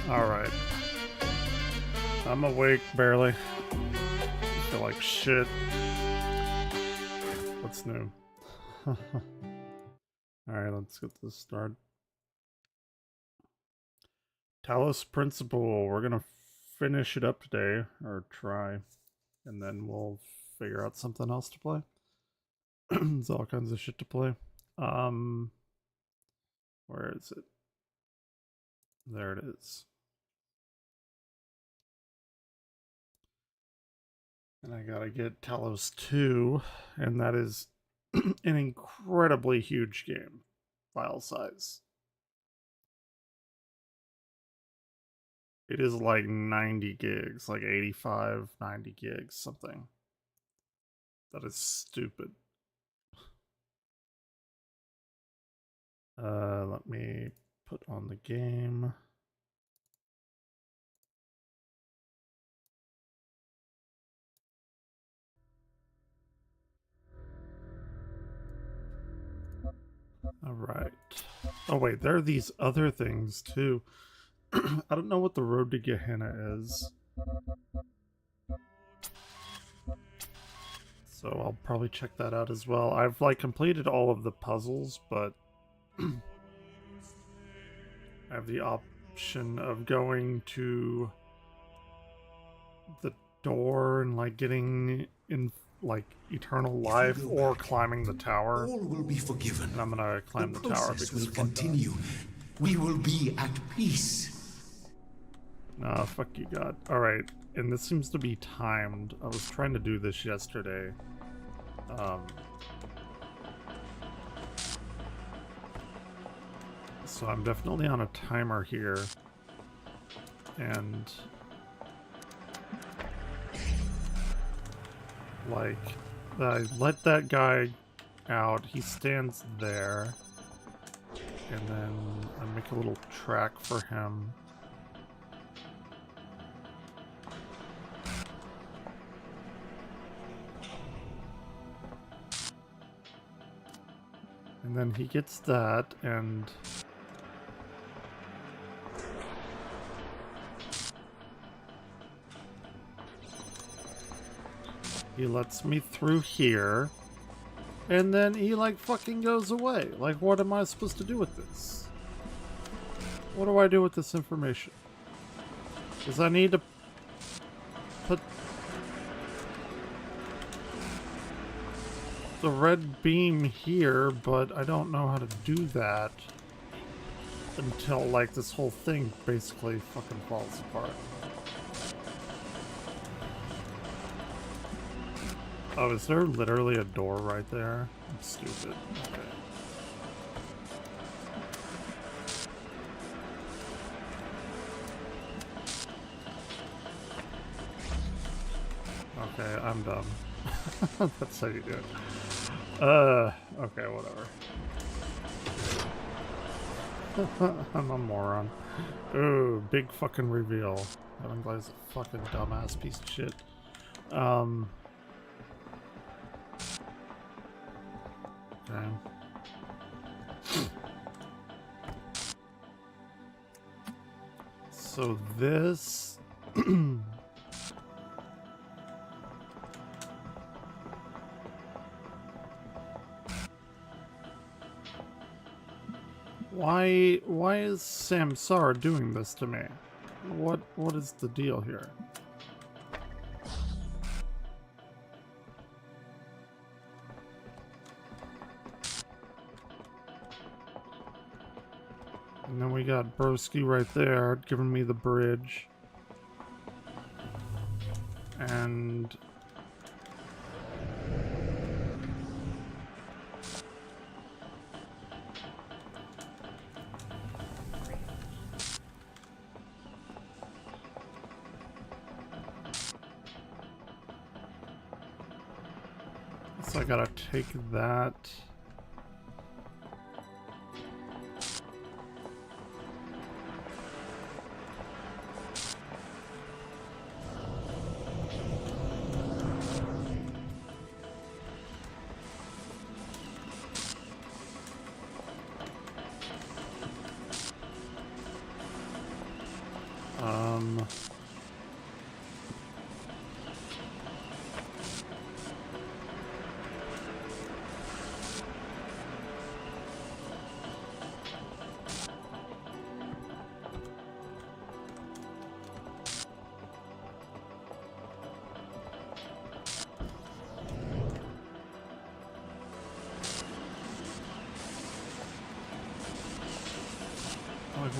Alright. I'm awake, barely. I feel like shit. What's new? Alright, let's get this started. Talos Principle. We're gonna finish it up today, or try, and then we'll figure out something else to play. There's all kinds of shit to play. Where is it? There it is. And I gotta get Talos 2, and that is an incredibly huge game, file size. It is like 90 gigs, like 85, 90 gigs, something. That is stupid. Let me put on the game. Alright. Oh wait, there are these other things too. I don't know what the road to Gehenna is. So I'll probably check that out as well. I've like completed all of the puzzles, but I have the option of going to the door and like getting in like eternal life or climbing the tower. All will be forgiven. And I'm gonna climb the tower because will continue. We will be at peace. Nah, fuck you, God. Alright, and this seems to be timed. I was trying to do this yesterday. So I'm definitely on a timer here. And like, I let that guy out. He stands there. And then I make a little track for him. And then he gets that, and he lets me through here, and then he like fucking goes away. Like, what am I supposed to do with this? What do I do with this information? Because I need to put the red beam here, but I don't know how to do that until like this whole thing basically fucking falls apart. Oh, is there literally a door right there? I'm stupid. Okay. Okay, I'm dumb. That's how you do it. Okay, whatever. I'm a moron. Ooh, big fucking reveal. Evan Guy's a fucking dumbass piece of shit. Okay. So this... Why is Samsara doing this to me? What is the deal here? And then we got Broski right there giving me the bridge. And so I gotta take that.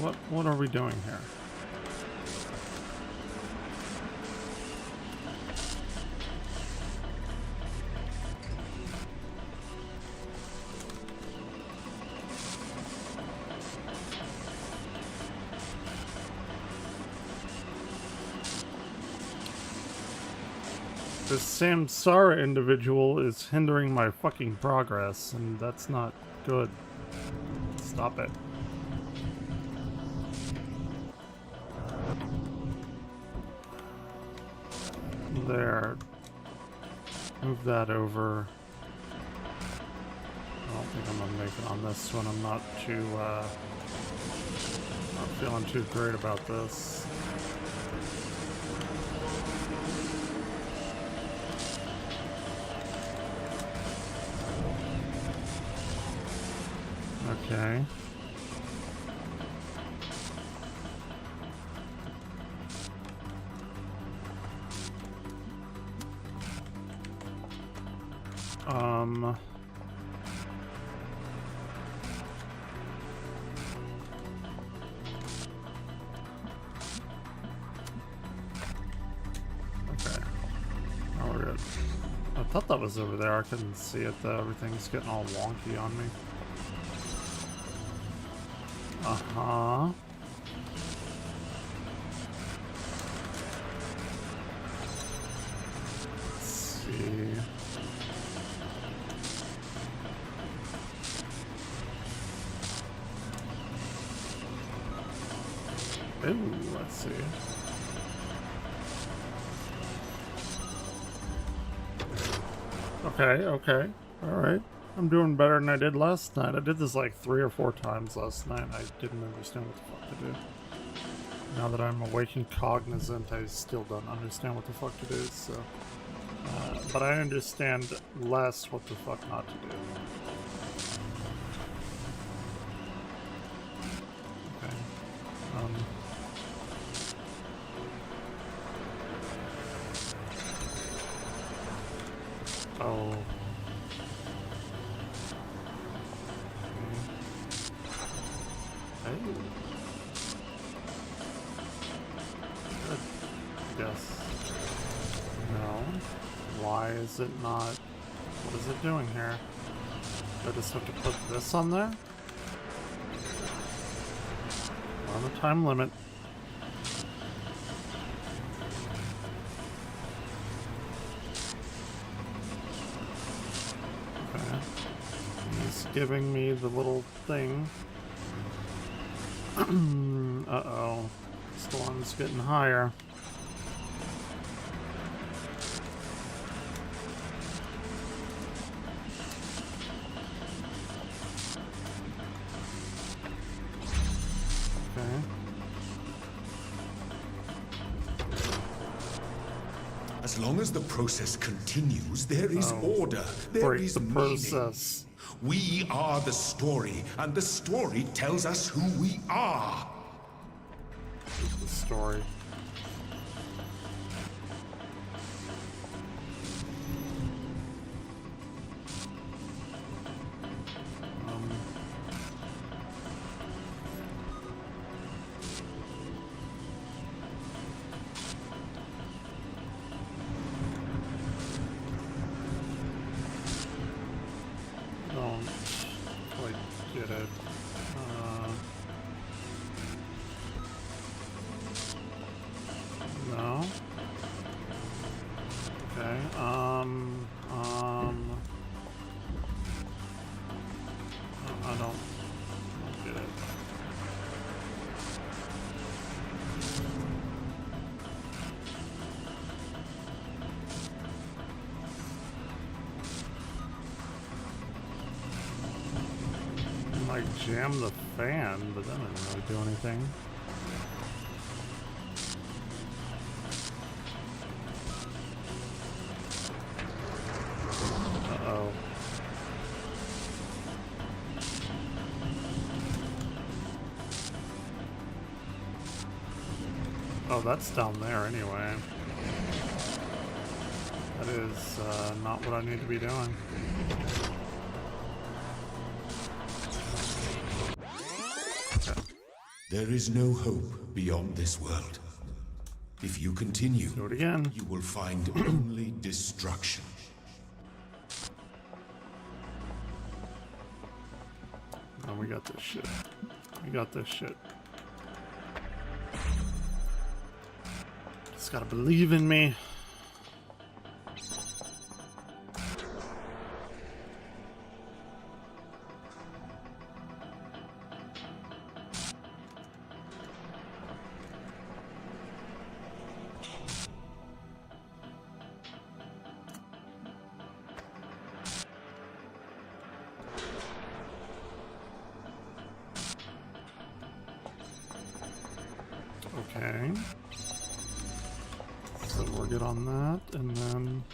Like, what are we doing here? This Samsara individual is hindering my fucking progress, and that's not good. Stop it. There. Move that over. I don't think I'm gonna make it on this one. I'm not feeling too great about this. Okay. Okay. Oh, we're good. I thought that was over there. I couldn't see it though. Everything's getting all wonky on me. Uh-huh. Let's see. Ooh, let's see. Okay, okay. Alright. I'm doing better than I did last night. I did this like 3 or 4 times last night. I didn't understand what the fuck to do. Now that I'm awake and cognizant, I still don't understand what the fuck to do, so... but I understand less what the fuck not to do. Okay. Oh... Yes. No. Why is it not... What is it doing here? Do I just have to put this on there? We're on the time limit. Okay. He's giving me the little thing. Uh-oh. Storm's getting higher. As long as the process continues, there is order. There is meaning. Process. We are the story, and the story tells us who we are. The story. Jam the fan, but that didn't really do anything. Oh, that's down there anyway. That is not what I need to be doing. Okay. There is no hope beyond this world. If you continue, Do it again. You will find only destruction. Oh, we got this shit. We got this shit. Just gotta believe in me. Okay. So we're good on that, and then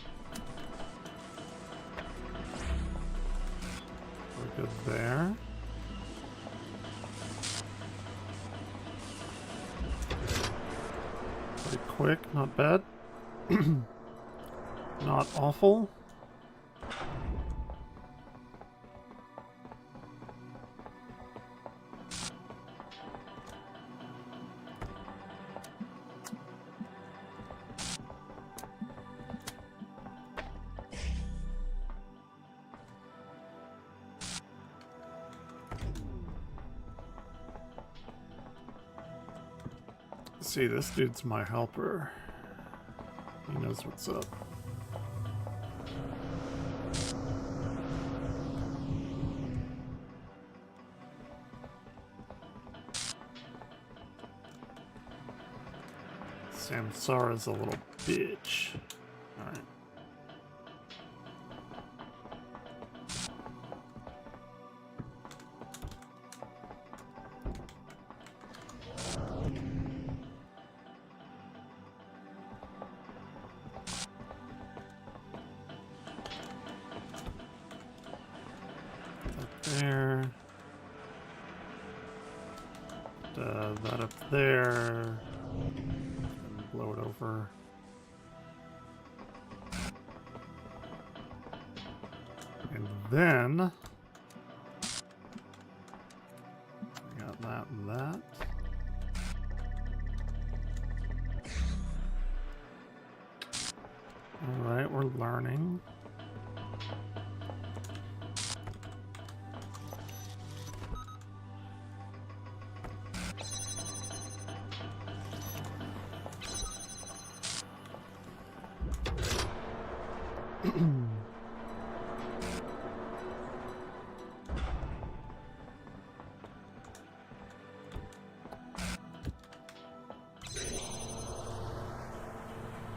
we're good there. Pretty quick, not bad. Not awful. See, this dude's my helper. He knows what's up. Samsara's a little bitch. Alright. There. That up there. And blow it over. And then I got that and that. Alright, we're learning.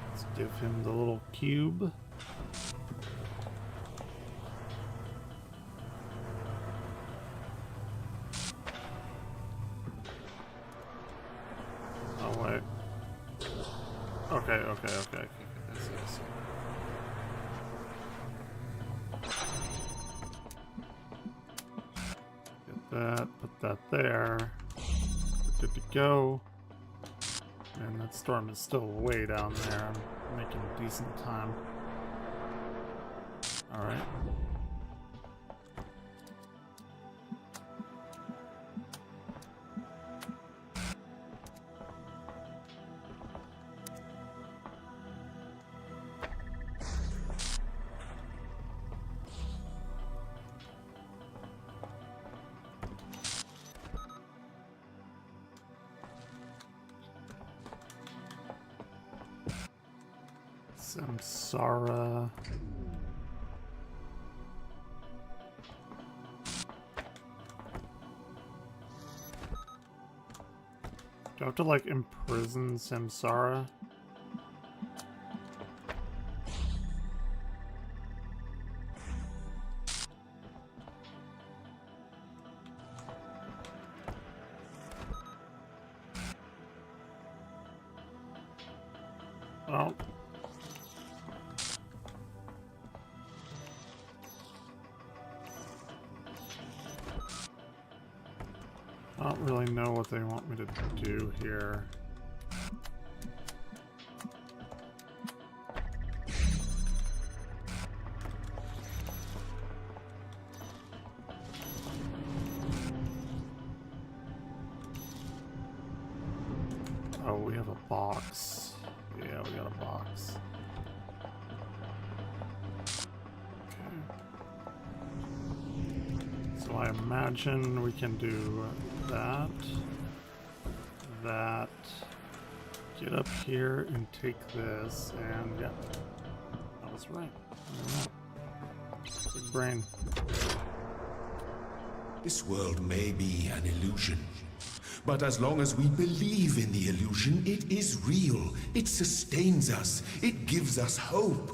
Let's give him the little cube. Oh wait. Okay. I see. Get that, put that there. We're good to go. And that storm is still way down there. I'm making decent time. Alright. Samsara. Do I have to like imprison Samsara? Well. I don't really know what they want me to do here. Oh, we have a box. Yeah, we got a box. Okay. So I imagine we can do that. That. Get up here and take this, and yeah. That was right. Big brain. This world may be an illusion, but as long as we believe in the illusion, it is real. It sustains us. It gives us hope.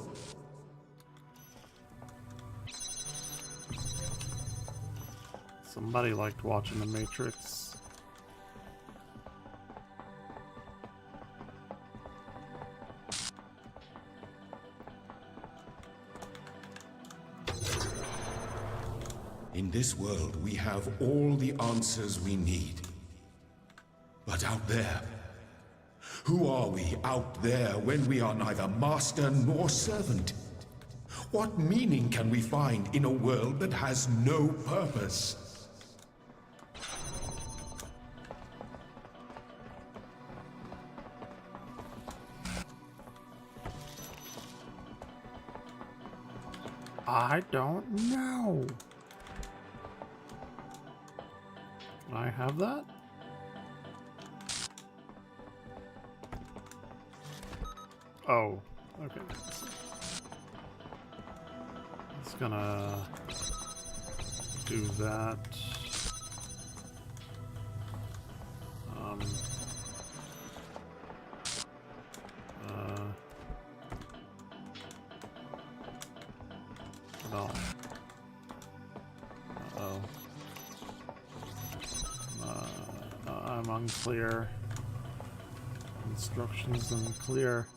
Somebody liked watching The Matrix. In this world, we have all the answers we need. But out there, who are we out there when we are neither master nor servant? What meaning can we find in a world that has no purpose? I don't know. Can I have that? Oh, okay. It's gonna do that. No. Uh-oh. I'm unclear. Instructions unclear.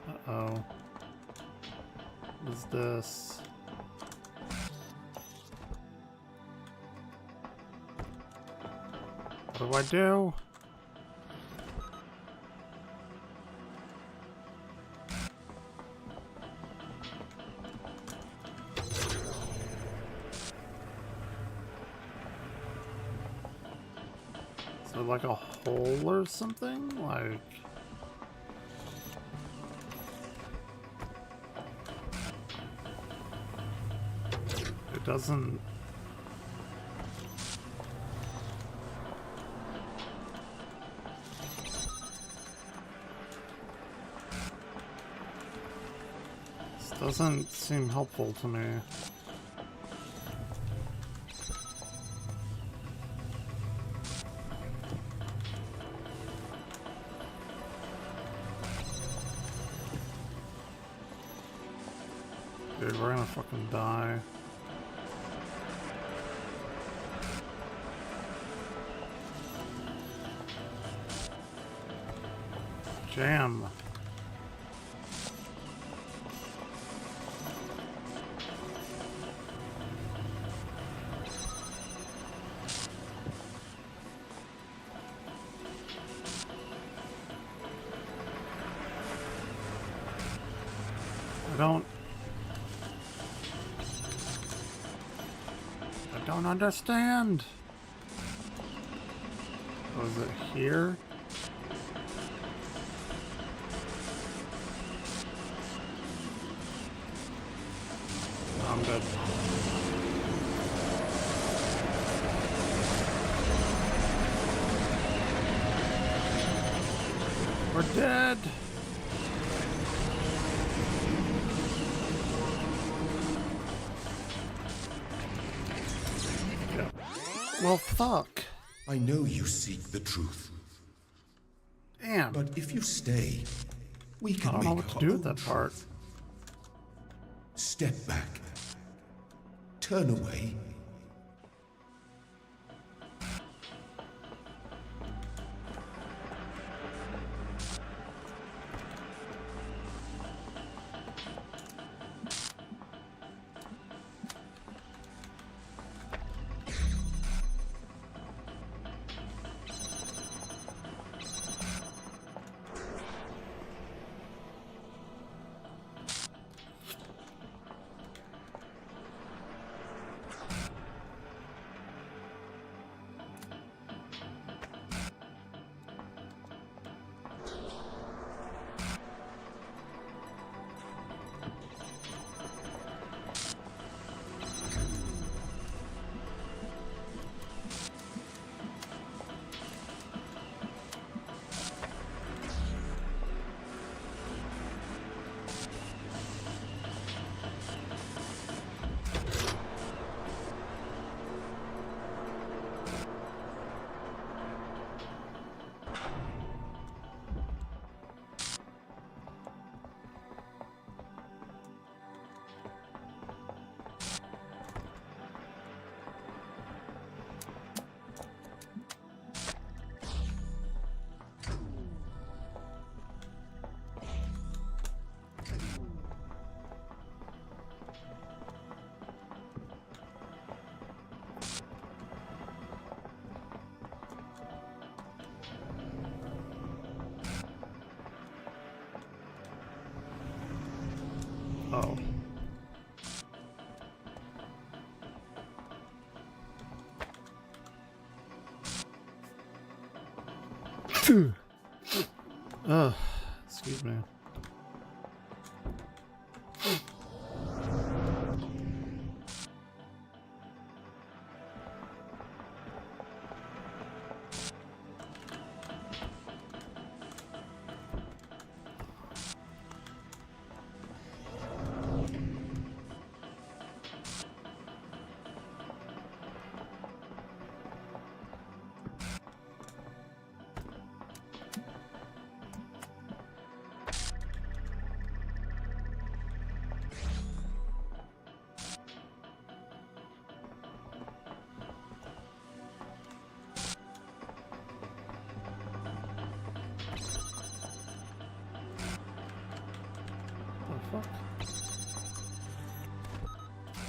Uh-oh. What is this? What do I do? Is there like a hole or something? Like... It doesn't... This doesn't seem helpful to me. Dude, we're gonna fucking die. Jam. I don't understand. Was it here? I'm dead. We're dead. Yeah. Well, fuck. I know you seek the truth. Damn. But if you stay, we can I don't know what to do with that part. Step back. Turn away. Oh. Excuse me.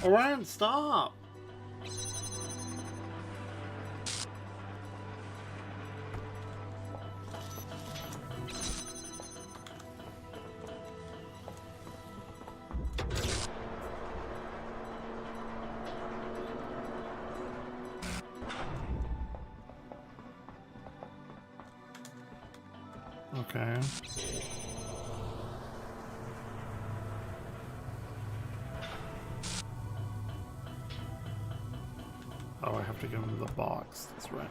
Orion, stop! Okay. Oh, I have to give him the box. That's right.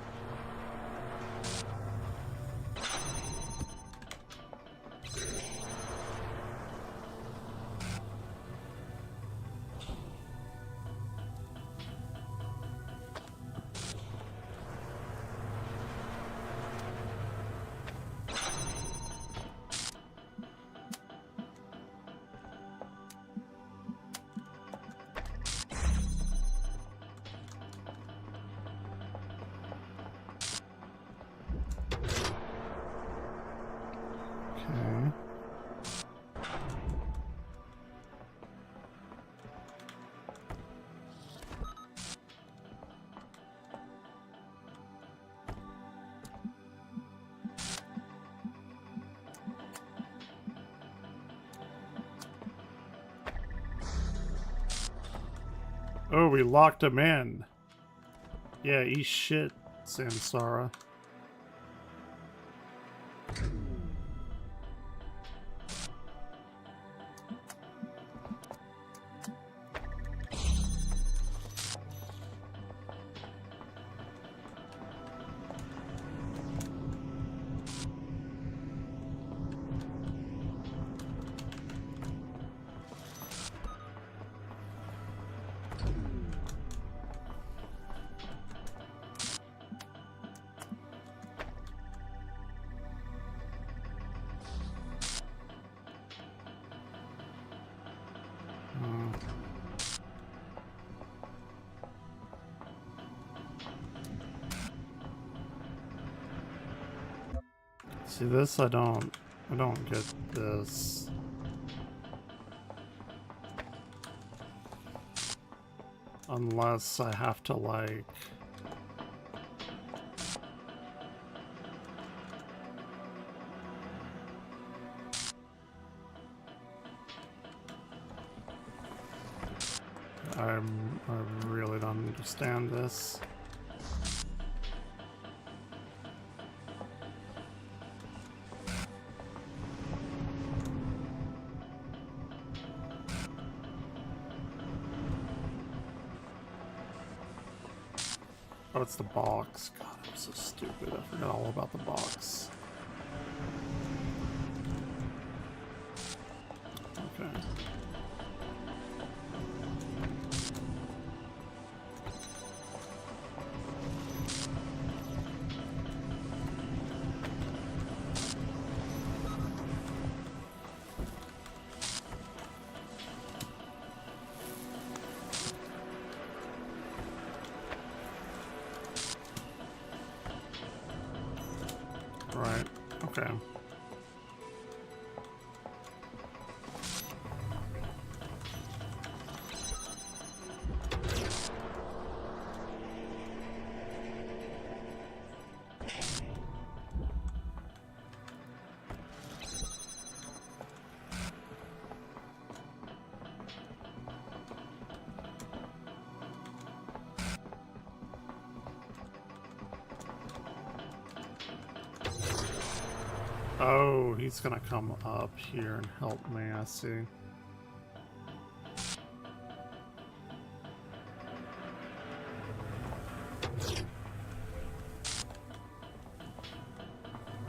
Okay. Oh, we locked him in. Yeah, eat shit, Samsara. See this? I don't get this. Unless I have to like... I really don't understand this. Oh, it's the box. God, I'm so stupid. I forgot all about the box. Okay. Right. Okay. Oh, he's gonna come up here and help me, I see.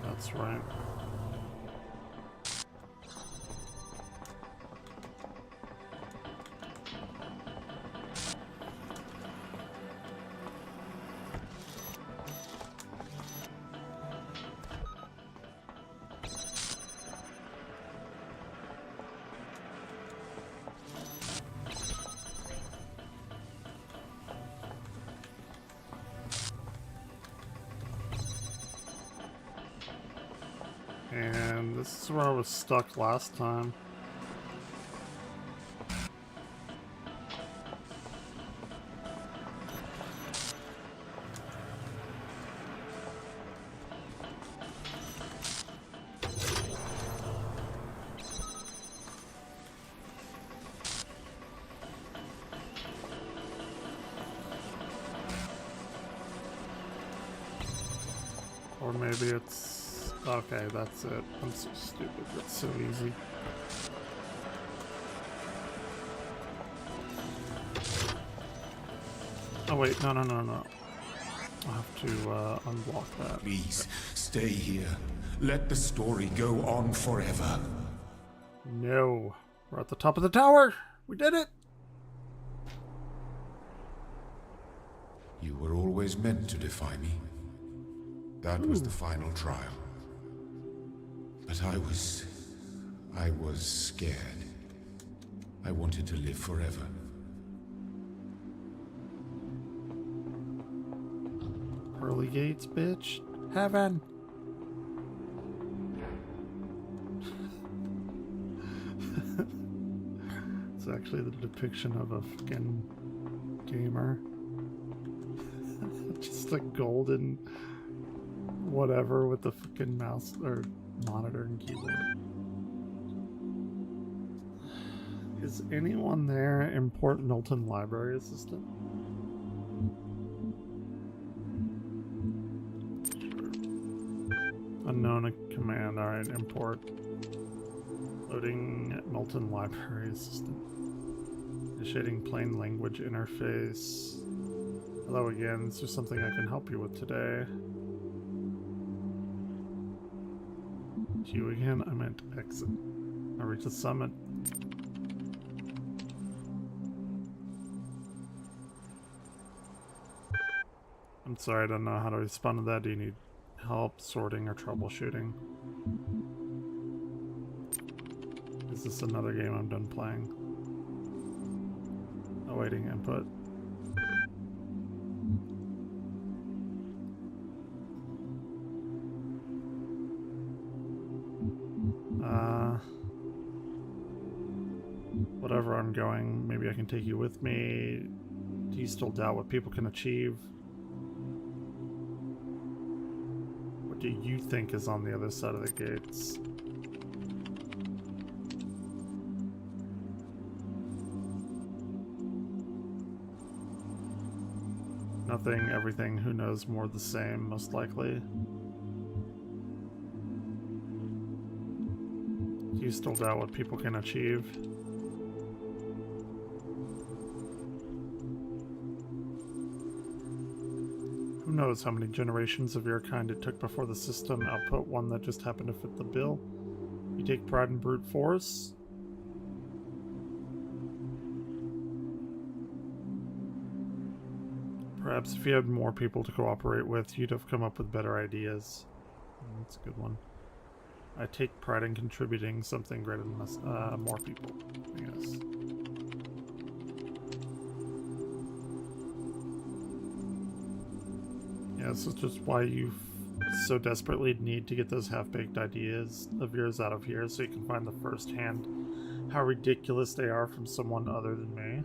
That's right. And this is where I was stuck last time. Or maybe it's... Okay, that's it. I'm so stupid. It's so easy. Oh wait, no. I have to unblock that. Please, stay here. Let the story go on forever. No. We're at the top of the tower! We did it! You were always meant to defy me. That was the final trial. But I was scared. I wanted to live forever. Pearly gates, bitch. Heaven. It's actually the depiction of a fucking gamer. Just a golden whatever with the fucking mouse or monitor and keyboard. Is anyone there in Port Milton Library Assistant? Unknown command. Alright, import. Loading Milton Library Assistant. Initiating plain language interface. Hello again. Is there something I can help you with today? You again? I meant exit. I reached the summit. I'm sorry, I don't know how to respond to that. Do you need help sorting or troubleshooting? Is this another game I'm done playing? Awaiting input. Whatever I'm going, maybe I can take you with me. Do you still doubt what people can achieve? What do you think is on the other side of the gates? Nothing, everything, who knows, more the same, most likely. Do you still doubt what people can achieve? Who knows how many generations of your kind it took before the system output one that just happened to fit the bill? You take pride in brute force? Perhaps if you had more people to cooperate with, you'd have come up with better ideas. That's a good one. I take pride in contributing something greater than us, more people, I guess. Yeah, this is just why you so desperately need to get those half-baked ideas of yours out of here so you can find the first hand how ridiculous they are from someone other than me.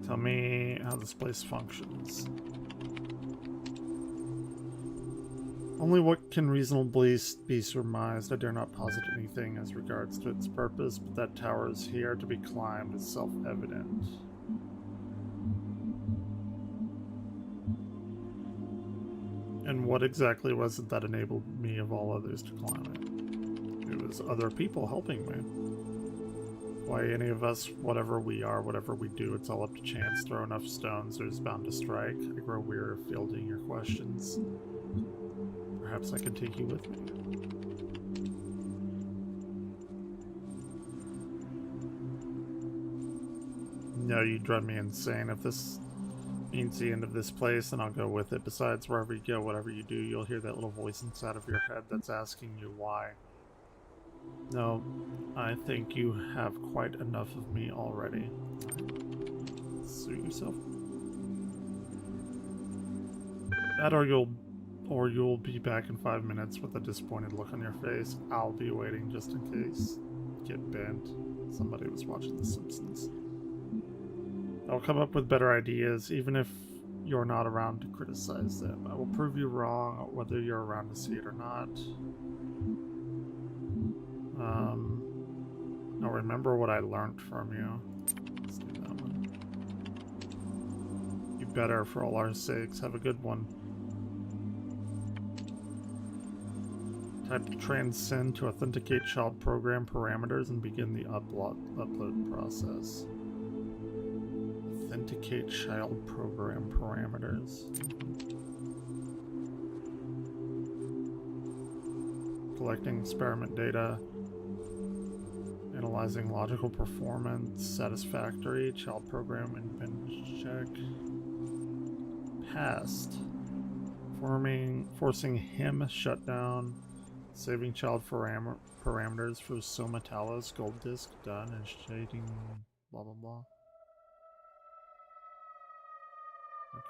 Tell me how this place functions. Only what can reasonably be surmised. I dare not posit anything as regards to its purpose, but that towers here to be climbed is self-evident. And what exactly was it that enabled me of all others to climb it? It was other people helping me. Why any of us, whatever we are, whatever we do, it's all up to chance. Throw enough stones, there's bound to strike. I grow weary of fielding your questions. Perhaps I can take you with me. No, you drive me insane. If this means the end of this place, then I'll go with it. Besides, wherever you go, whatever you do, you'll hear that little voice inside of your head that's asking you why. No, I think you have quite enough of me already. Suit yourself. That or you'll be back in 5 minutes with a disappointed look on your face. I'll be waiting just in case. Get bent. Somebody was watching The Simpsons. I'll come up with better ideas, even if you're not around to criticize them. I will prove you wrong, whether you're around to see it or not. Now remember what I learned from you. Let's do that one. You better, for all our sakes. Have a good one. Type transcend to authenticate child program parameters and begin the upload process. Authenticate child program parameters. Collecting experiment data. Analyzing logical performance. Satisfactory. Child program independence check. Passed. Forcing him shutdown. Saving child parameters for Soma Talos. Gold disk done. And shading blah blah blah.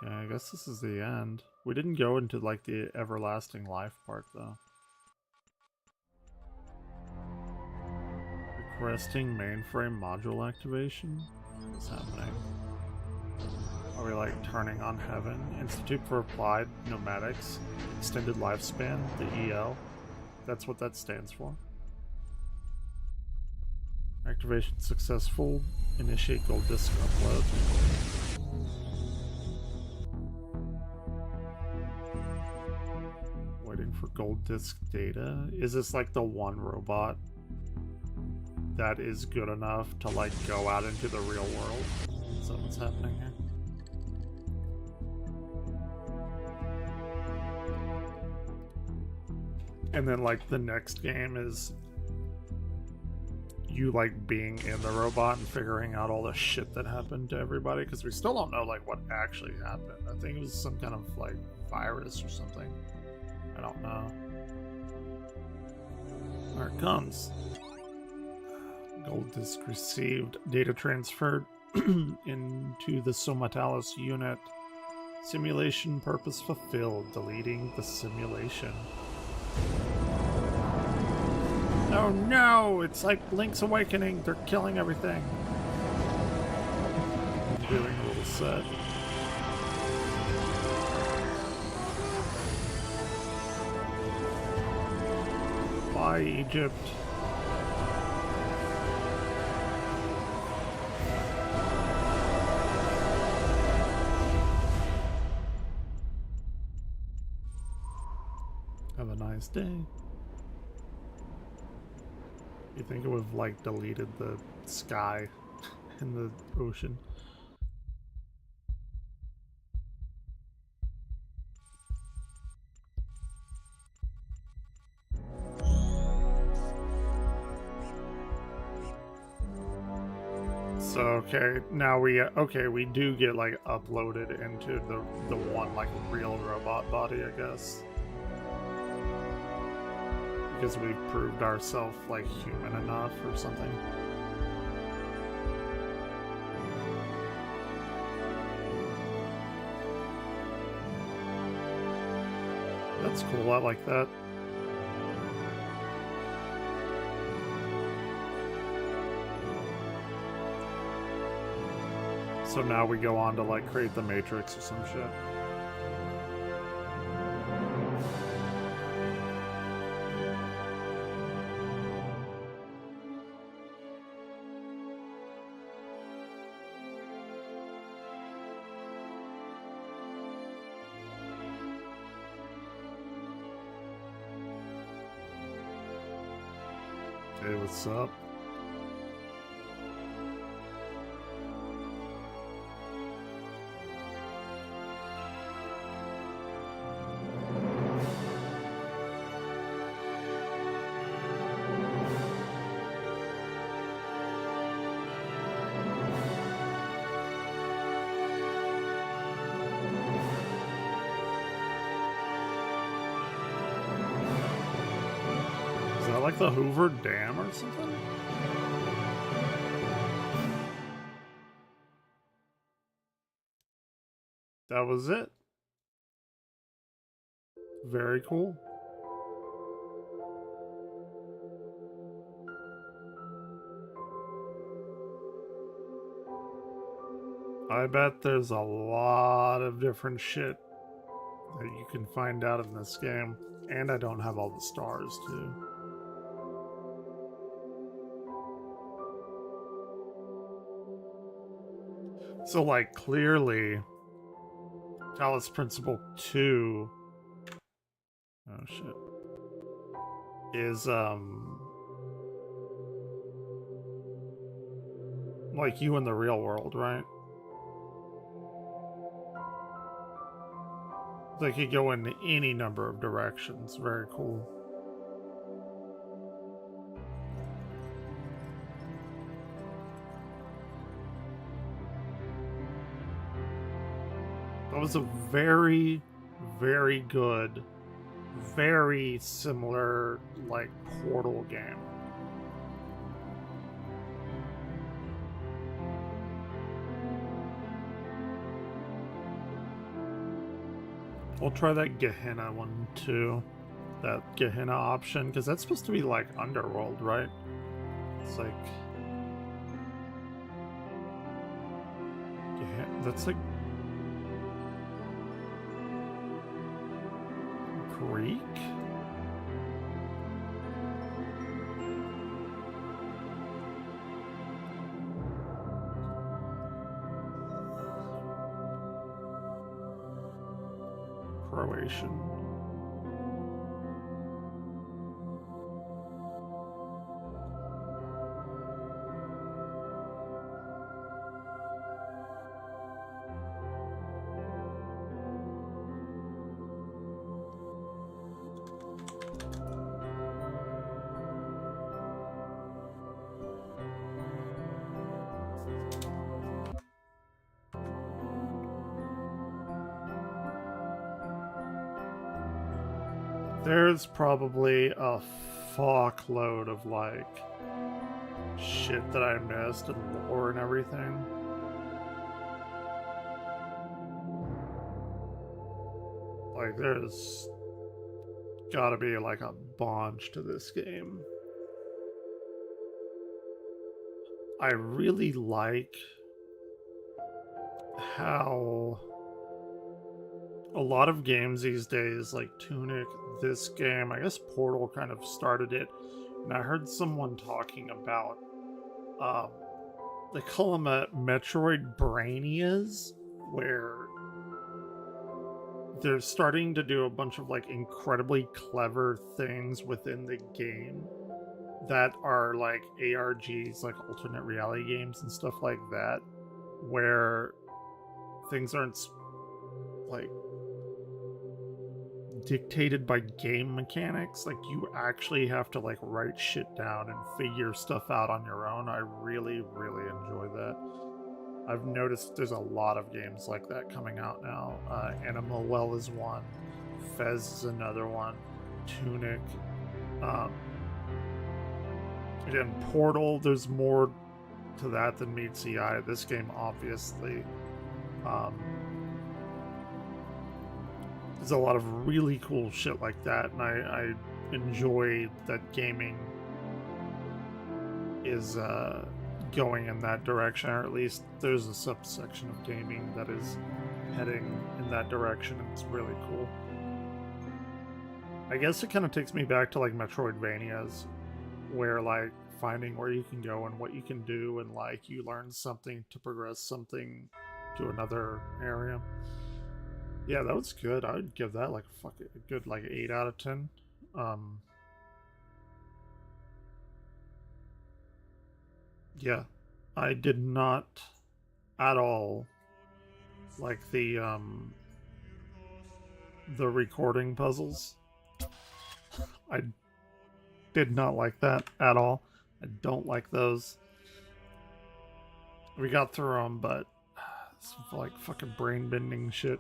Okay, I guess this is the end. We didn't go into like the everlasting life part though. Requesting mainframe module activation? What's happening? Are we like turning on heaven? Institute for Applied Pneumatics. Extended Lifespan, the EL. That's what that stands for. Activation successful. Initiate gold disk upload. Waiting for gold disk data. Is this like the one robot that is good enough to like go out into the real world? Is that what's happening here? And then like the next game is you like being in the robot and figuring out all the shit that happened to everybody, because we still don't know like what actually happened. I think it was some kind of like virus or something. I don't know. There it comes. Gold disk received. Data transferred into the Soma Talos unit. Simulation purpose fulfilled. Deleting the simulation. Oh no! It's like Link's Awakening. They're killing everything. I'm doing a little set. Bye, Egypt. Have a nice day. You think it would have like deleted the sky in the ocean? So okay, now we do get like uploaded into the one like real robot body, I guess. Because we've proved ourselves like human enough or something. That's cool, I like that. So now we go on to like create the Matrix or some shit. Hey, what's up? Is that like the Hoover Dam or something? That was it. Very cool. I bet there's a lot of different shit that you can find out in this game. And I don't have all the stars, too. So, like, clearly, Talos Principle 2... Oh, shit. Is, like you in the real world, right? They could go in any number of directions. Very cool. That was a very, very good, very similar, like, Portal game. We'll try that Gehenna one too. That Gehenna option, because that's supposed to be like Underworld, right? It's like that's like Greek. Croatian. There's probably a fuckload of like shit that I missed and lore and everything. Like there's gotta be like a bunch to this game. I really like how a lot of games these days, like Tunic, this game, I guess Portal kind of started it, and I heard someone talking about, they call them Metroid Brainias, where they're starting to do a bunch of like incredibly clever things within the game that are like ARGs, like alternate reality games and stuff like that, where things aren't like dictated by game mechanics. Like you actually have to like write shit down and figure stuff out on your own. I really, really enjoy that. I've noticed there's a lot of games like that coming out now. Animal Well is one. Fez is another one. Tunic. Again, Portal, there's more to that than meets the eye. This game, obviously. There's a lot of really cool shit like that, and I enjoy that gaming is going in that direction, or at least there's a subsection of gaming that is heading in that direction, and it's really cool. I guess it kind of takes me back to like Metroidvanias, where like finding where you can go and what you can do, and like you learn something to progress something to another area. Yeah, that was good. I would give that like a good like 8 out of 10. Yeah, I did not at all like the recording puzzles. I did not like that at all. I don't like those. We got through them, but it's like fucking brain bending shit.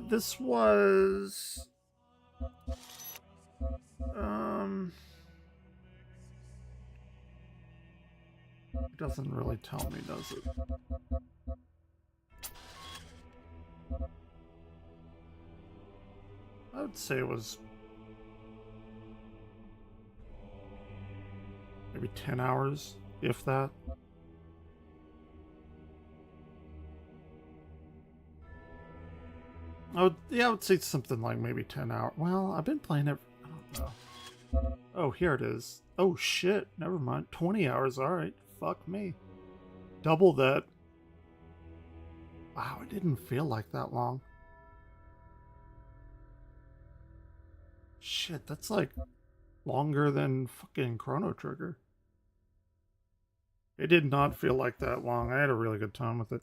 This was it doesn't really tell me, does it? I would say it was maybe 10 hours, if that. I would say something like maybe 10 hours. Well, I've been playing it. I don't know. Oh, here it is. Oh, shit. Never mind. 20 hours. All right. Fuck me. Double that. Wow, it didn't feel like that long. Shit, that's like longer than fucking Chrono Trigger. It did not feel like that long. I had a really good time with it.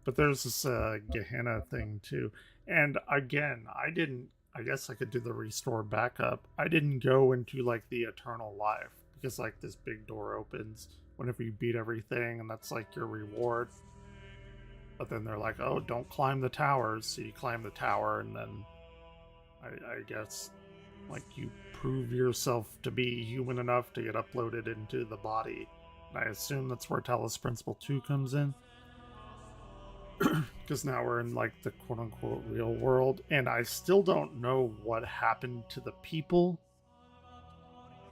But there's this Gehenna thing too. And again, I guess I could do the restore backup. I didn't go into like the eternal life because like this big door opens whenever you beat everything and that's like your reward. But then they're like, oh, don't climb the towers. So you climb the tower and then I guess like you prove yourself to be human enough to get uploaded into the body. And I assume that's where Talos Principle 2 comes in. Because now we're in like the quote-unquote real world, and I still don't know what happened to the people.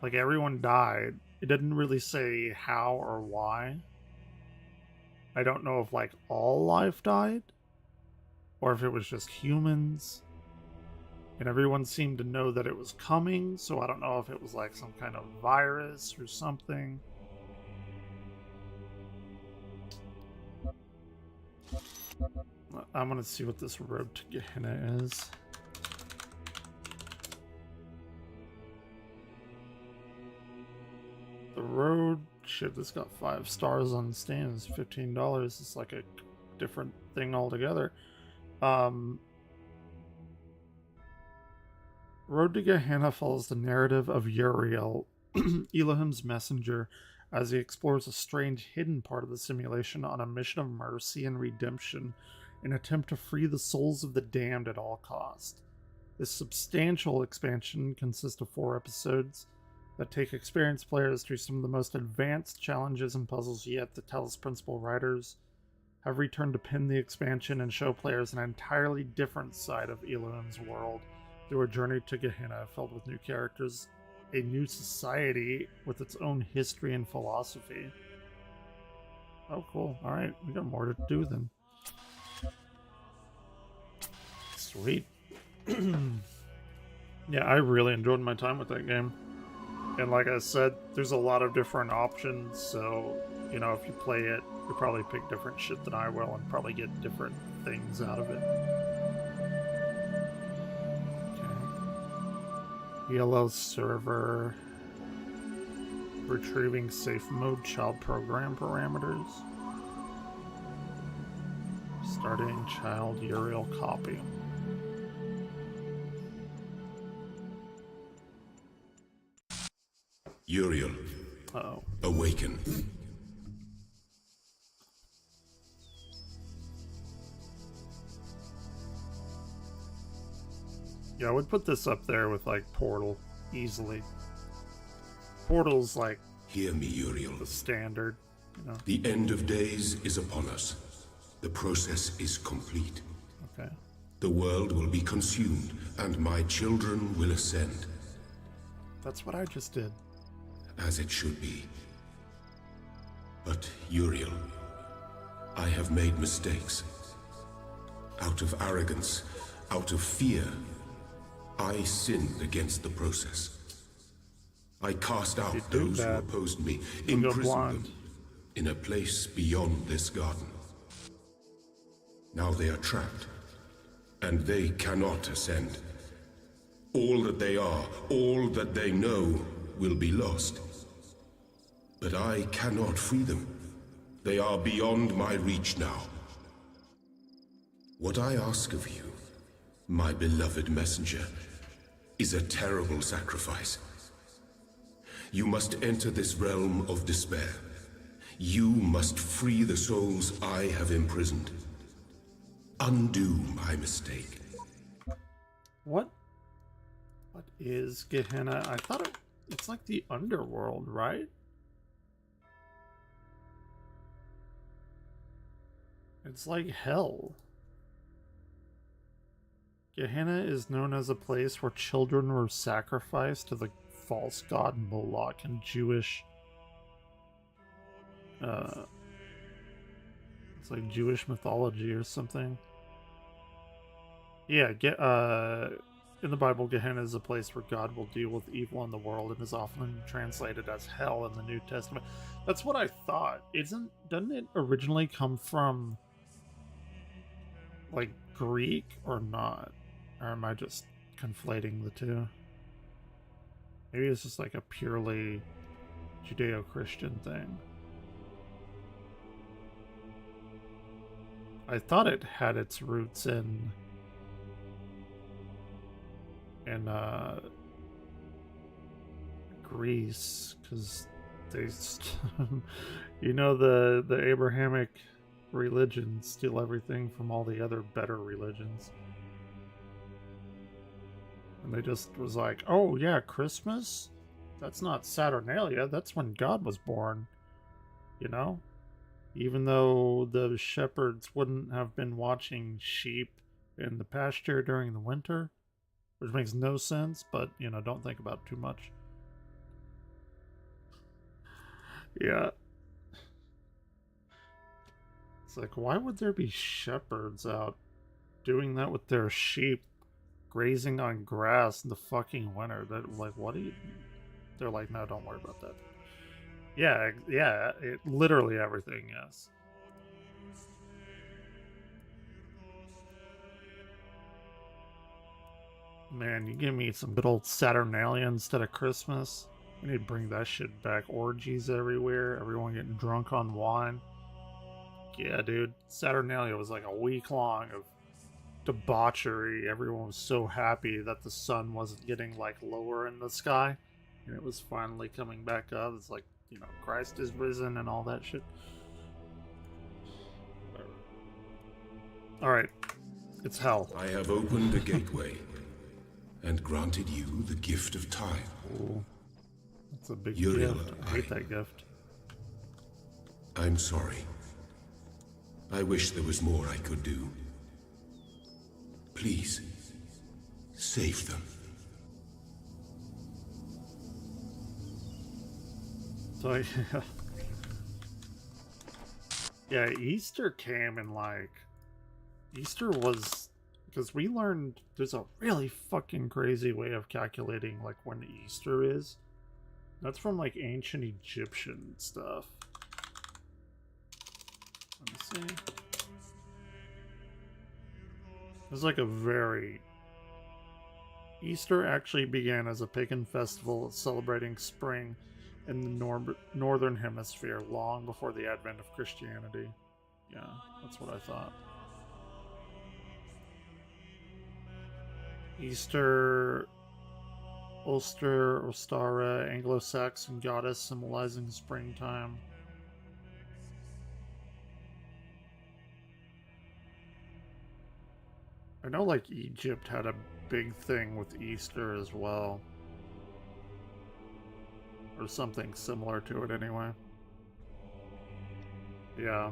Like everyone died. It didn't really say how or why. I don't know if like all life died or if it was just humans. And everyone seemed to know that it was coming, so I don't know if it was like some kind of virus or something. I'm gonna see what this road to Gehenna is. The road, shit, this got 5 stars on Steam. It's $15. It's like a different thing altogether. Road to Gehenna follows the narrative of Uriel, Elohim's messenger, as he explores a strange hidden part of the simulation on a mission of mercy and redemption, an attempt to free the souls of the damned at all cost. This substantial expansion consists of 4 episodes that take experienced players through some of the most advanced challenges and puzzles yet. The Talos Principle writers have returned to pin the expansion and show players an entirely different side of Elohim's world through a journey to Gehenna filled with new characters, a new society with its own history and philosophy. Oh, cool. Alright, we got more to do then. Sweet. Yeah, I really enjoyed my time with that game. And like I said, there's a lot of different options, so, you know, if you play it, you'll probably pick different shit than I will and probably get different things out of it. ELL server. Retrieving safe mode child program parameters. Starting child Uriel copy. Uriel. Uh-oh. Awaken. Yeah, I would put this up there with like Portal easily. Portal's like, hear me, Uriel. The standard, you know. The end of days is upon us. The process is complete. Okay. The world will be consumed, and my children will ascend. That's what I just did. As it should be. But, Uriel, I have made mistakes. Out of arrogance, out of fear, I sinned against the process. I cast out those who opposed me, imprisoned them in a place beyond this garden. Now they are trapped, and they cannot ascend. All that they are, all that they know, will be lost. But I cannot free them. They are beyond my reach now. What I ask of you, my beloved messenger, is a terrible sacrifice. You must enter this realm of despair. You must free the souls I have imprisoned. Undo my mistake. What is Gehenna? I thought it's like the underworld, right? It's like hell. Gehenna is known as a place where children were sacrificed to the false god Moloch in Jewish it's like Jewish mythology or something. Yeah, in the Bible, Gehenna is a place where God will deal with evil in the world and is often translated as hell in the New Testament. That's what I thought. Doesn't it originally come from like Greek or not? Or am I just conflating the two? Maybe it's just like a purely Judeo-Christian thing. I thought it had its roots in Greece, because they you know, the Abrahamic religions steal everything from all the other better religions. And they just was like, oh yeah, Christmas? That's not Saturnalia, that's when God was born. You know? Even though the shepherds wouldn't have been watching sheep in the pasture during the winter, which makes no sense, but, you know, don't think about it too much. Yeah. It's like, why would there be shepherds out doing that with their sheep grazing on grass in the fucking winter? That, like, what do you... They're like, no, don't worry about that. Yeah, literally everything, yes. Man, you give me some good old Saturnalia instead of Christmas. We need to bring that shit back. Orgies everywhere, everyone getting drunk on wine. Yeah, dude, Saturnalia was like a week long of debauchery. Everyone was so happy that the sun wasn't getting like lower in the sky and it was finally coming back up. It's like, you know, Christ is risen and all that shit. Alright, it's hell. I have opened a gateway and granted you the gift of time. Ooh, that's a big Uriel, gift. I hate that gift. I'm sorry. I wish there was more I could do. Please, save them. So, yeah, Easter came and like... Easter was... Because we learned there's a really fucking crazy way of calculating like when Easter is. That's from like ancient Egyptian stuff. Let me see. It's like a very... Easter actually began as a pagan festival celebrating spring in the northern hemisphere long before the advent of Christianity. Yeah, that's what I thought. Easter, Ulster, Ostara, Anglo-Saxon goddess symbolizing springtime. I know like Egypt had a big thing with Easter as well. Or something similar to it anyway. Yeah.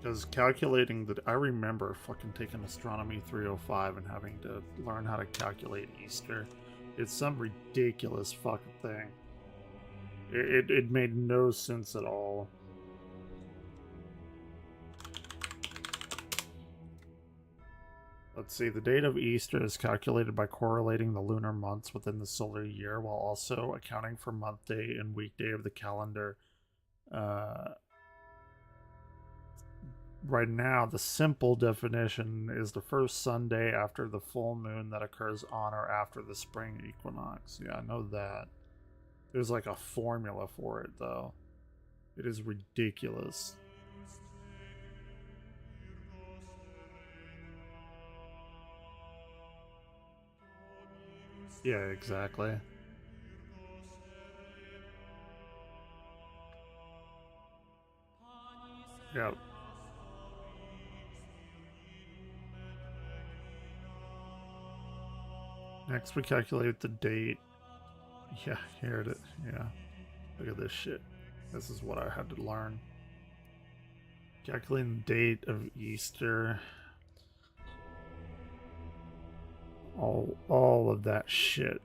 Because calculating that, I remember fucking taking Astronomy 305 and having to learn how to calculate Easter. It's some ridiculous fucking thing. It made no sense at all. Let's see, the date of Easter is calculated by correlating the lunar months within the solar year while also accounting for month day and weekday of the calendar. right now, the simple definition is the first Sunday after the full moon that occurs on or after the spring equinox. Yeah, I know that. There's like a formula for it, though. It is ridiculous. Yeah, exactly. Yep. Next, we calculate the date. Yeah, here it is. Yeah. Look at this shit. This is what I had to learn. Calculating the date of Easter. All of that shit.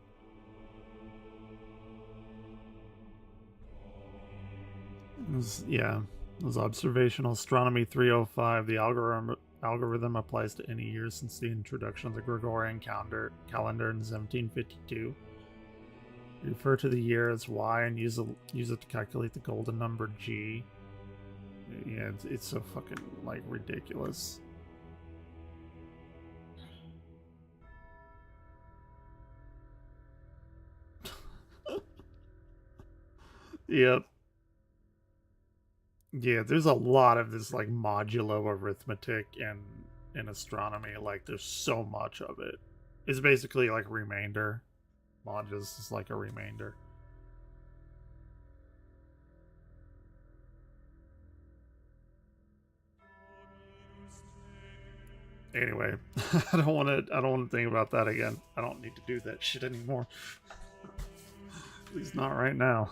Yeah. It was observational astronomy 305. The algorithm applies to any year since the introduction of the Gregorian calendar in 1752. Refer to the year as Y and use it to calculate the golden number G. Yeah, it's so fucking, like, ridiculous. Yep. Yeah, there's a lot of this, like, modulo arithmetic in astronomy. Like, there's so much of it. It's basically like a remainder. Modulus is like a remainder. Anyway, I don't want to think about that again. I don't need to do that shit anymore. At least not right now.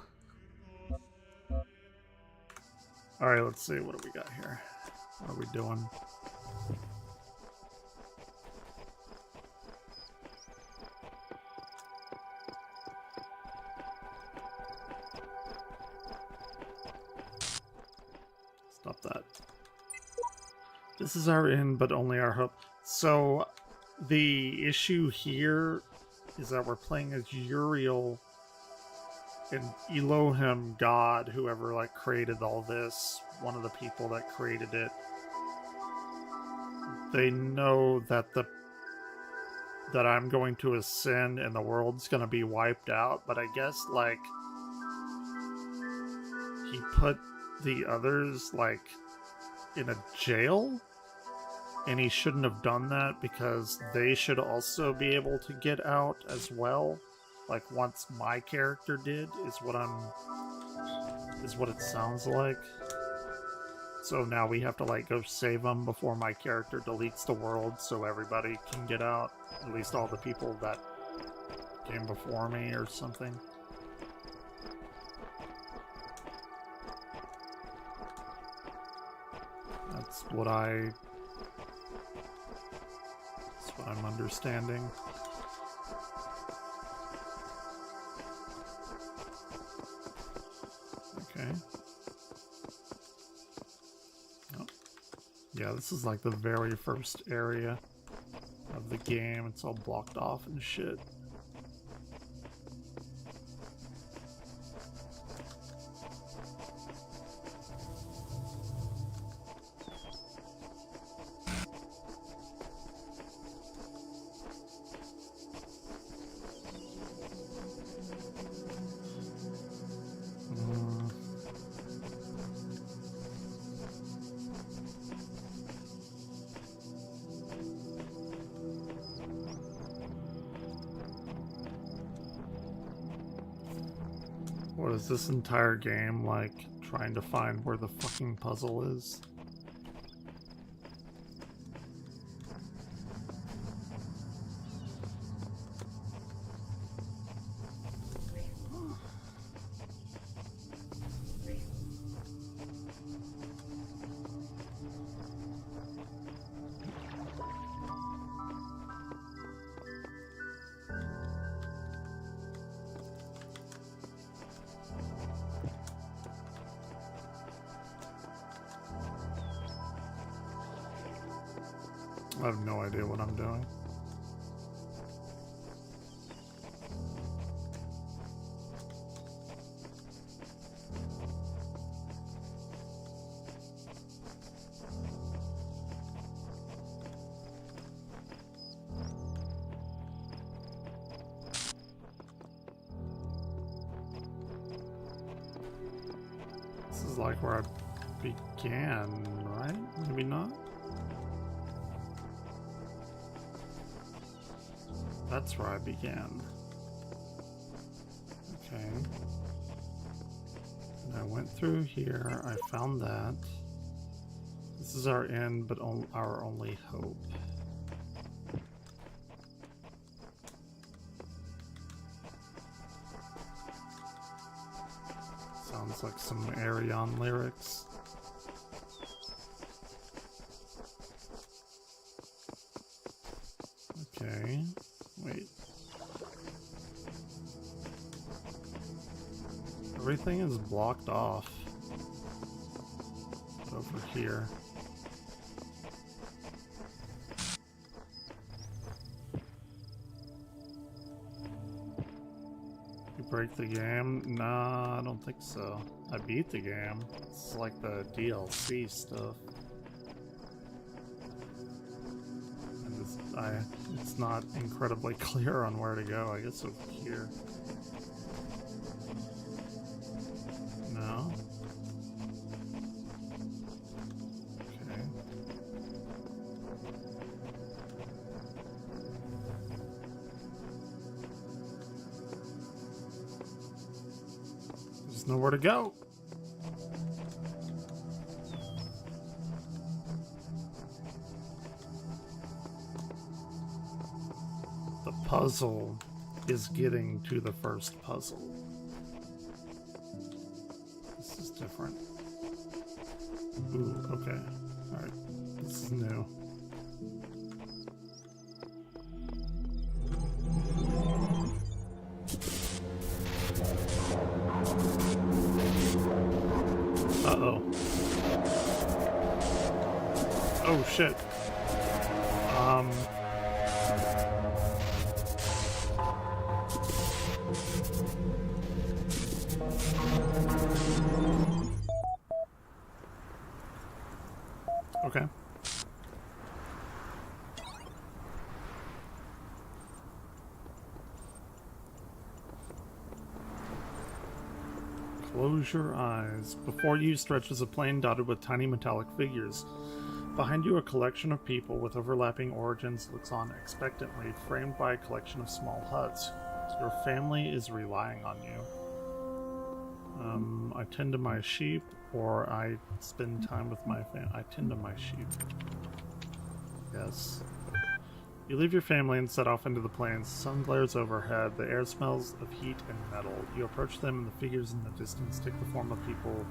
All right, let's see. What do we got here? What are we doing? Stop that. This is our end, but only our hope. So, the issue here is that we're playing as Uriel and Elohim, God, whoever like created all this, one of the people that created it. They know that that I'm going to ascend and the world's going to be wiped out, but I guess like he put the others like in a jail, and he shouldn't have done that because they should also be able to get out as well, like once my character did, is what it sounds like. So now we have to like go save them before my character deletes the world so everybody can get out, at least all the people that came before me or something. That's what I'm understanding. Okay. Oh. Yeah, this is like the very first area of the game. It's all blocked off and shit. What is this entire game like trying to find where the fucking puzzle is? I have no idea what I'm doing. like where I began, right? Maybe not? That's where I began. Okay. And I went through here, I found that. This is our end, but our only hope. Sounds like some Arion lyrics. Okay, wait. Everything is blocked off over here. You break the game? Nah, I don't think so. I beat the game. It's like the DLC stuff. It's not incredibly clear on where to go. I guess over here. No? Okay. There's nowhere to go. The puzzle is getting to the first puzzle. This is different. Ooh, okay. Alright. This is new. Uh-oh. Oh, shit. Okay. Close your eyes. Before you stretches a plain dotted with tiny metallic figures. Behind you, a collection of people with overlapping origins looks on expectantly, framed by a collection of small huts. Your family is relying on you. I tend to my sheep, or I spend time with my family. I tend to my sheep. Yes. You leave your family and set off into the plains. The sun glares overhead. The air smells of heat and metal. You approach them, and the figures in the distance take the form of people,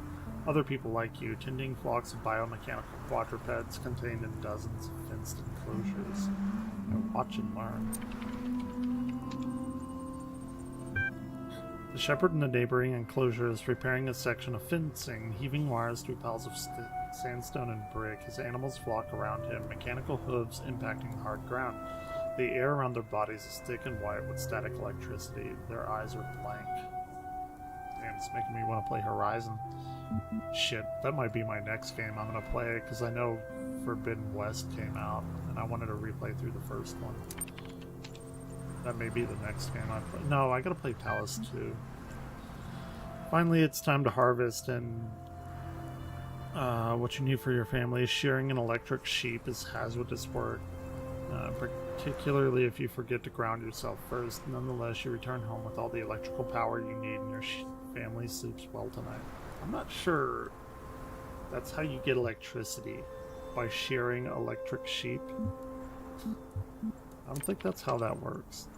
other people like you, tending flocks of biomechanical quadrupeds contained in dozens of fenced enclosures. Now watch and learn. The shepherd in the neighboring enclosure is repairing a section of fencing, heaving wires through piles of sandstone and brick. His animals flock around him, mechanical hooves impacting the hard ground. The air around their bodies is thick and white with static electricity. Their eyes are blank. Damn, it's making me want to play Horizon. Shit, that might be my next game I'm gonna play, because I know Forbidden West came out, and I wanted to replay through the first one. That may be the next game I play. No, I gotta play Talos 2. Finally, it's time to harvest, and what you need for your family is shearing an electric sheep is hazardous work, particularly if you forget to ground yourself first. Nonetheless, you return home with all the electrical power you need, and your family sleeps well tonight. I'm not sure that's how you get electricity, by shearing electric sheep. I don't think that's how that works.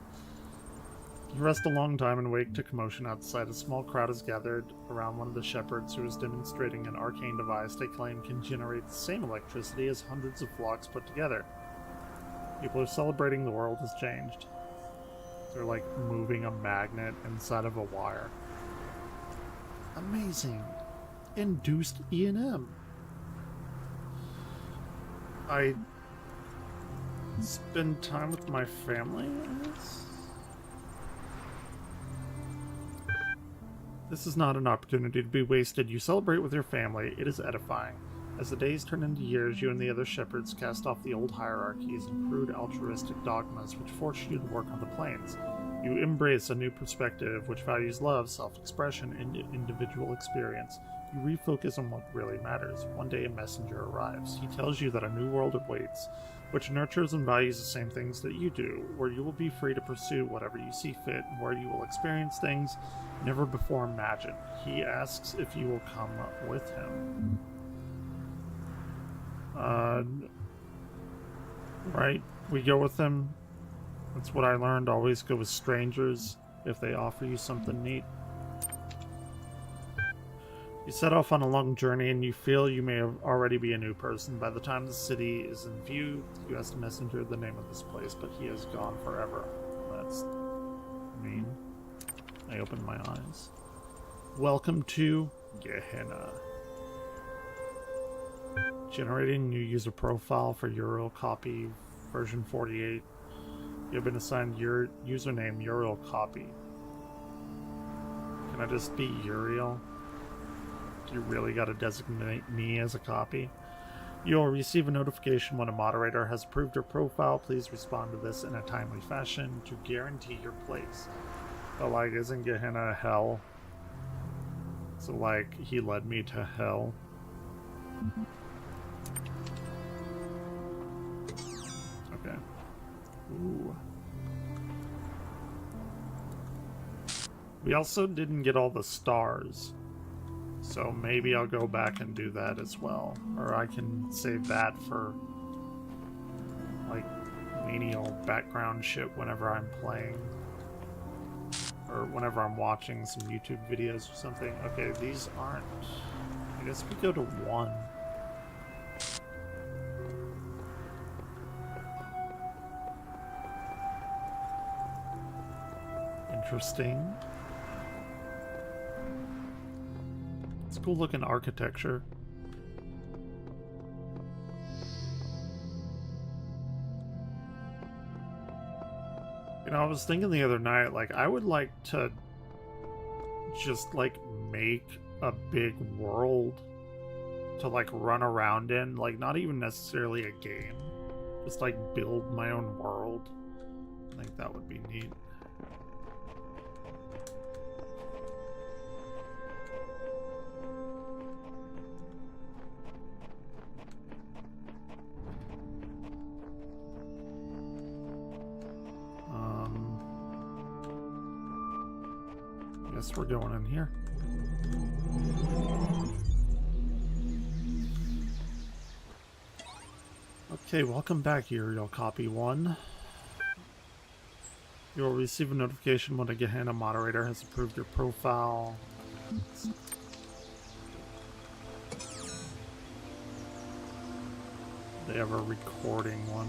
You rest a long time and wake to commotion outside. A small crowd is gathered around one of the shepherds who is demonstrating an arcane device they claim can generate the same electricity as hundreds of flocks put together. People are celebrating the world has changed. They're like moving a magnet inside of a wire. Amazing. Induced E&M. I spend time with my family, I guess? This is not an opportunity to be wasted. You celebrate with your family. It is edifying. As the days turn into years, you and the other shepherds cast off the old hierarchies and crude altruistic dogmas which force you to work on the plains. You embrace a new perspective which values love, self-expression, and individual experience. You refocus on what really matters. One day a messenger arrives. He tells you that a new world awaits, which nurtures and values the same things that you do, where you will be free to pursue whatever you see fit, and where you will experience things never before imagined. He asks if you will come with him. Right, we go with him. That's what I learned. Always go with strangers if they offer you something neat. You set off on a long journey and you feel you may already be a new person. By the time the city is in view, you ask the messenger the name of this place, but he has gone forever. That's mean. I open my eyes. Welcome to Gehenna. Generating new user profile for Uriel copy version 48. You have been assigned your username Uriel copy. Can I just be Uriel? You really gotta designate me as a copy. You'll receive a notification when a moderator has approved your profile. Please respond to this in a timely fashion to guarantee your place. But like, isn't Gehenna hell? So like, he led me to hell. Okay. Ooh. We also didn't get all the stars. So maybe I'll go back and do that as well. Or I can save that for like menial background shit whenever I'm playing. Or whenever I'm watching some YouTube videos or something. Okay, these aren't... I guess we go to 1. Interesting. It's cool looking architecture. You know, I was thinking the other night, like, I would like to just, like, make a big world to, like, run around in. Like, not even necessarily a game. Just, like, build my own world. I think that would be neat. Guess we're going in here. Okay, welcome back, Uriel Copy 1. You will receive a notification when a Gehenna moderator has approved your profile. They have a recording one.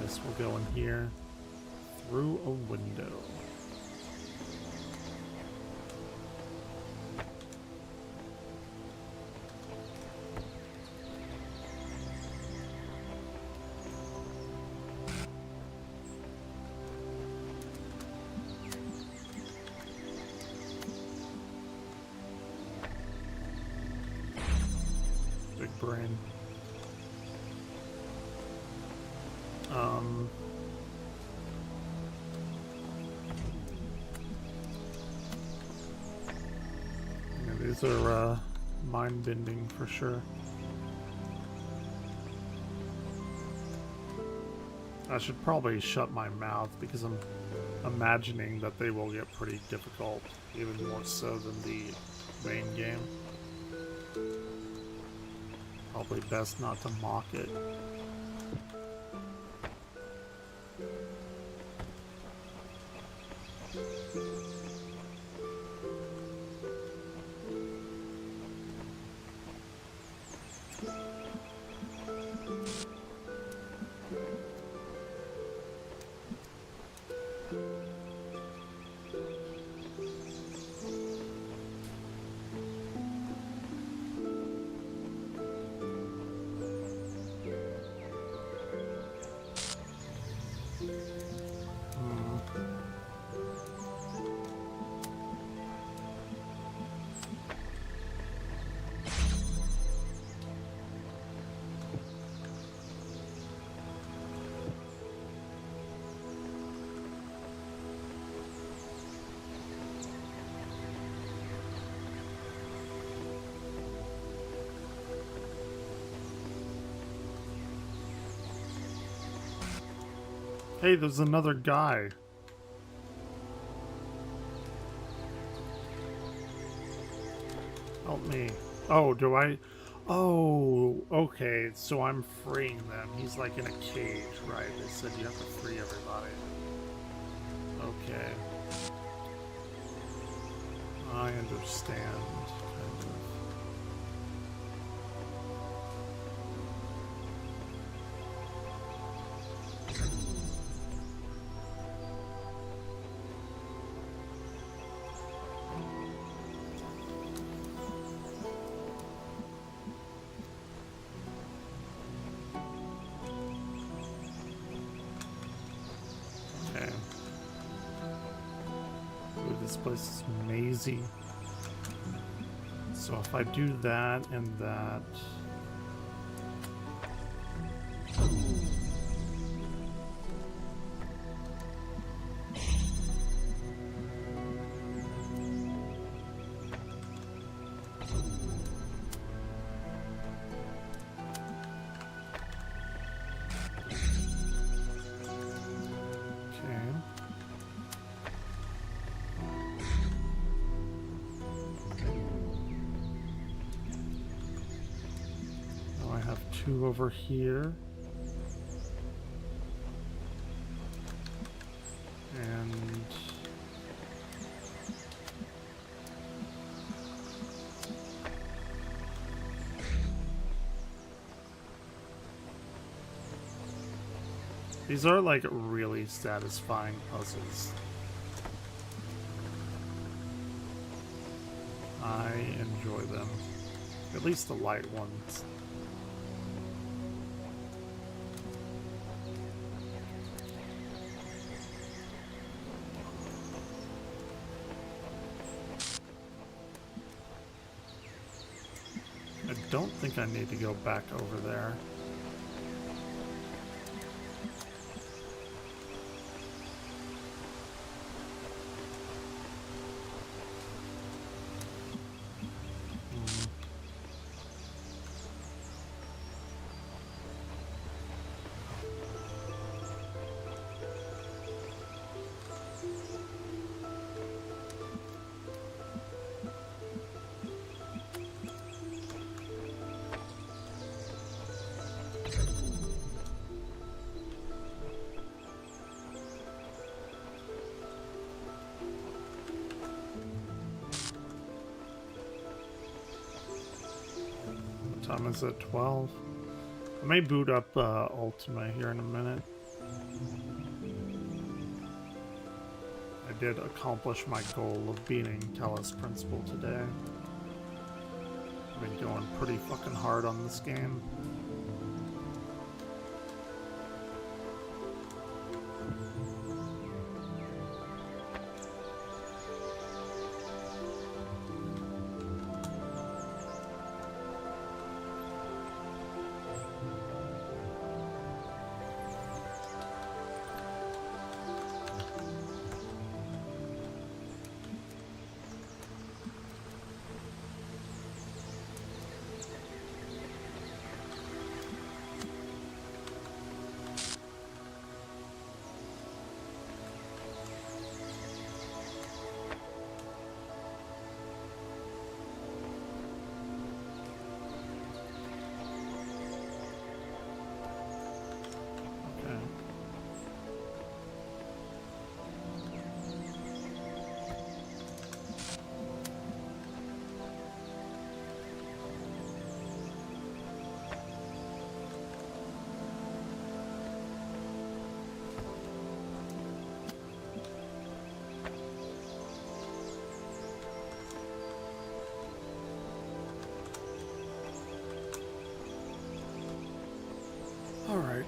This will go in here through a window. Big brain. Yeah, these are mind-bending for sure. I should probably shut my mouth because I'm imagining that they will get pretty difficult, even more so than the main game. Probably best not to mock it. Hey, there's another guy. Help me. Oh, do I? Oh, okay. So I'm freeing them. He's like in a cage, right? They said you have to free everybody. Okay. I understand. Kind of. Okay. Ooh, this place is mazy. So if I do that and that... Two over here. And these are like really satisfying puzzles. I enjoy them. At least the light ones. I don't think I need to go back over there. Time is at 12. I may boot up Ultima here in a minute. I did accomplish my goal of beating Talos Principal today. I've been going pretty fucking hard on this game. Alright,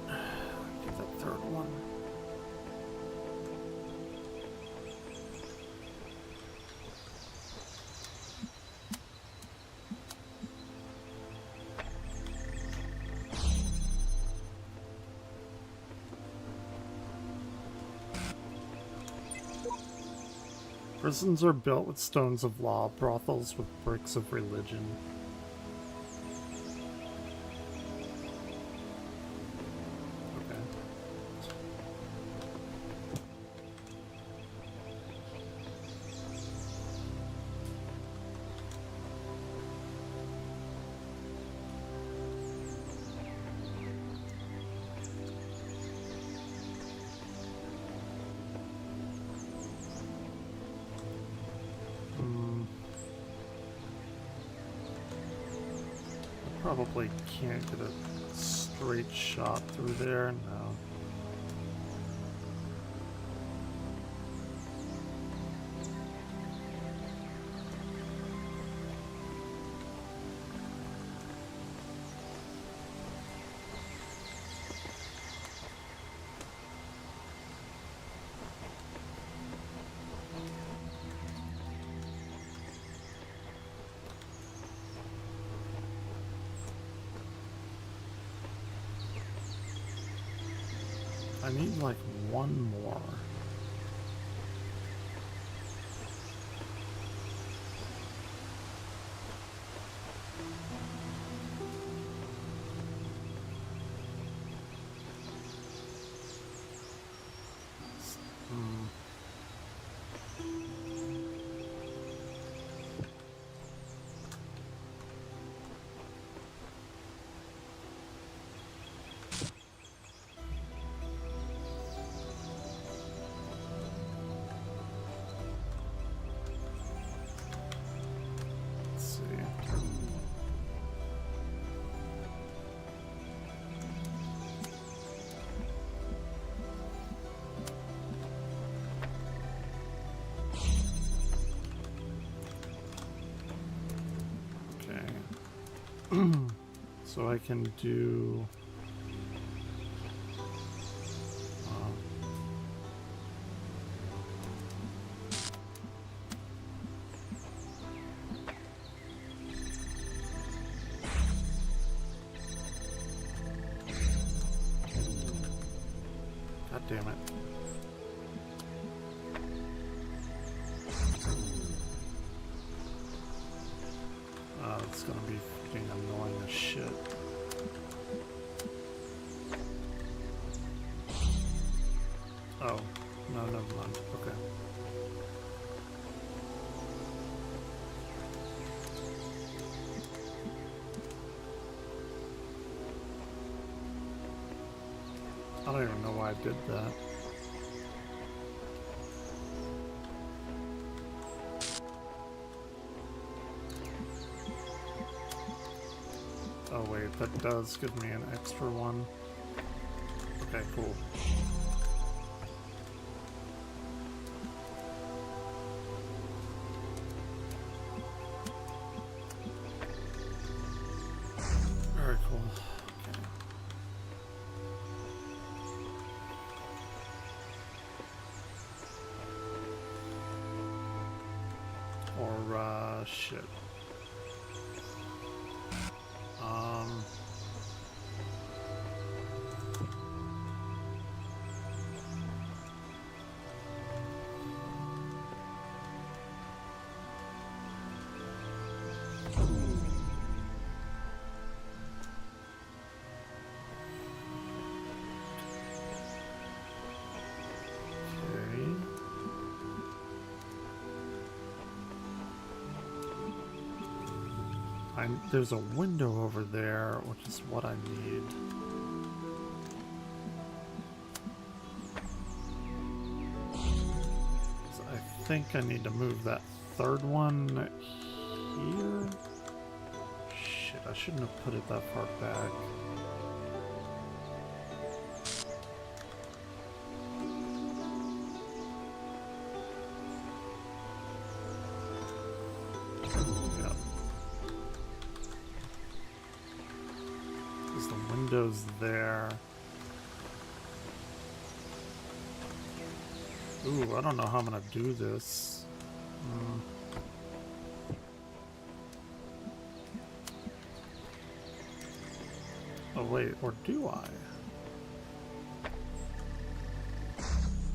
get that third one. Prisons are built with stones of law, brothels with bricks of religion. Probably can't get a straight shot through there, no. I need like one more. So I can do God damn it. It's gonna be fucking annoying as shit. Oh, no, never mind. Okay. I don't even know why I did that. Oh wait, that does give me an extra one. Okay, cool. Very cool. Okay. Or, shit. There's a window over there, which is what I need. So I think I need to move that third one here. Shit, I shouldn't have put it that far back. There. Ooh, I don't know how I'm gonna do this. Oh wait, or do I?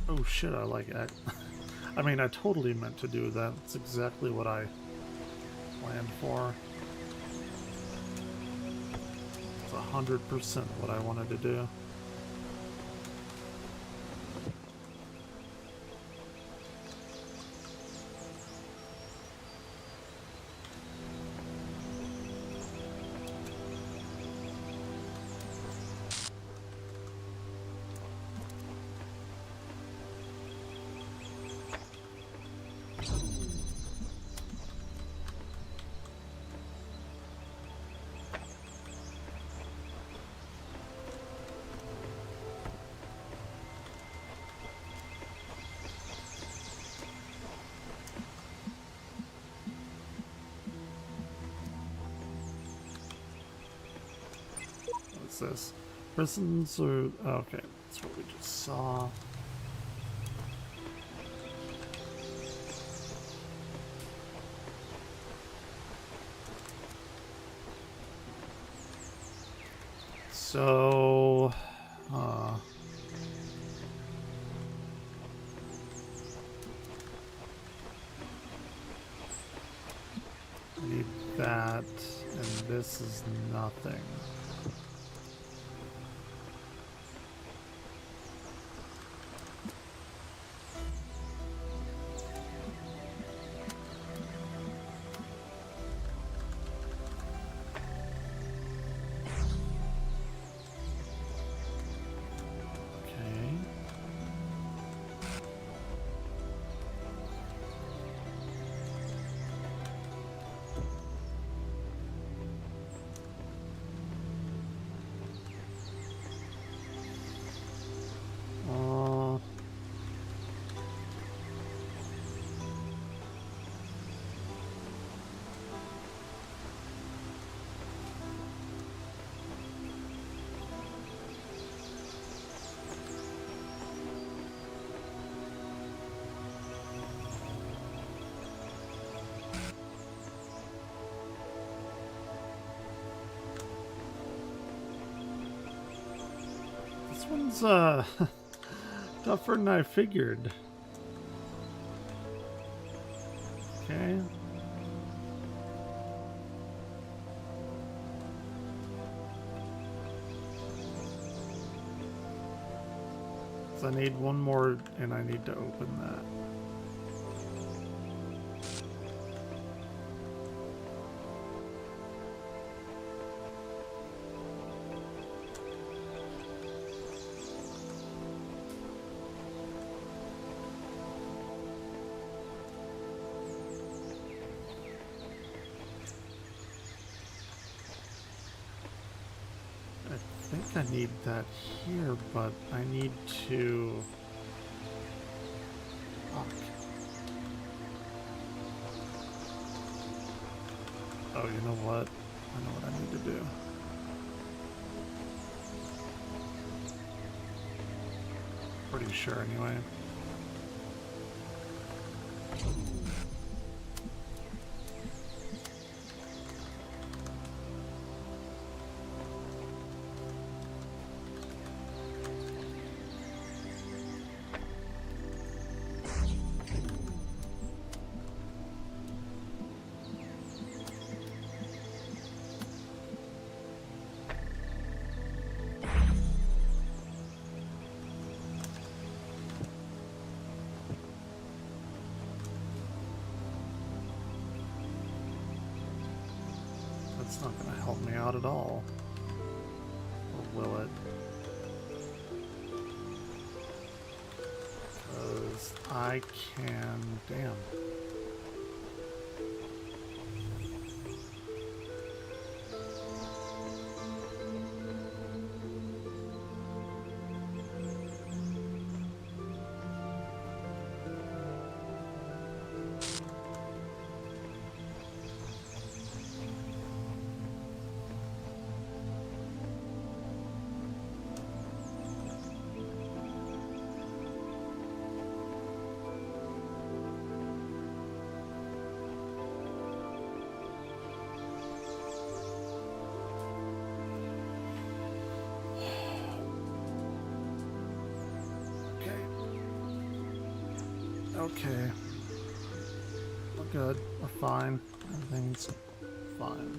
Oh shit, I like it. I mean, I totally meant to do that. That's exactly what I planned for. 100% what I wanted to do. What's this? Prisons or... Okay, that's what we just saw. So... I need that, and this is nothing. This one's tougher than I figured. Okay. So I need one more, and I need to open that. I think I need that here, but I need to... Fuck. Oh, you know what? I know what I need to do. Pretty sure anyway. That's not going to help me out at all. Or will it? Because I can... Damn. Okay. We're good. We're fine. Everything's fine.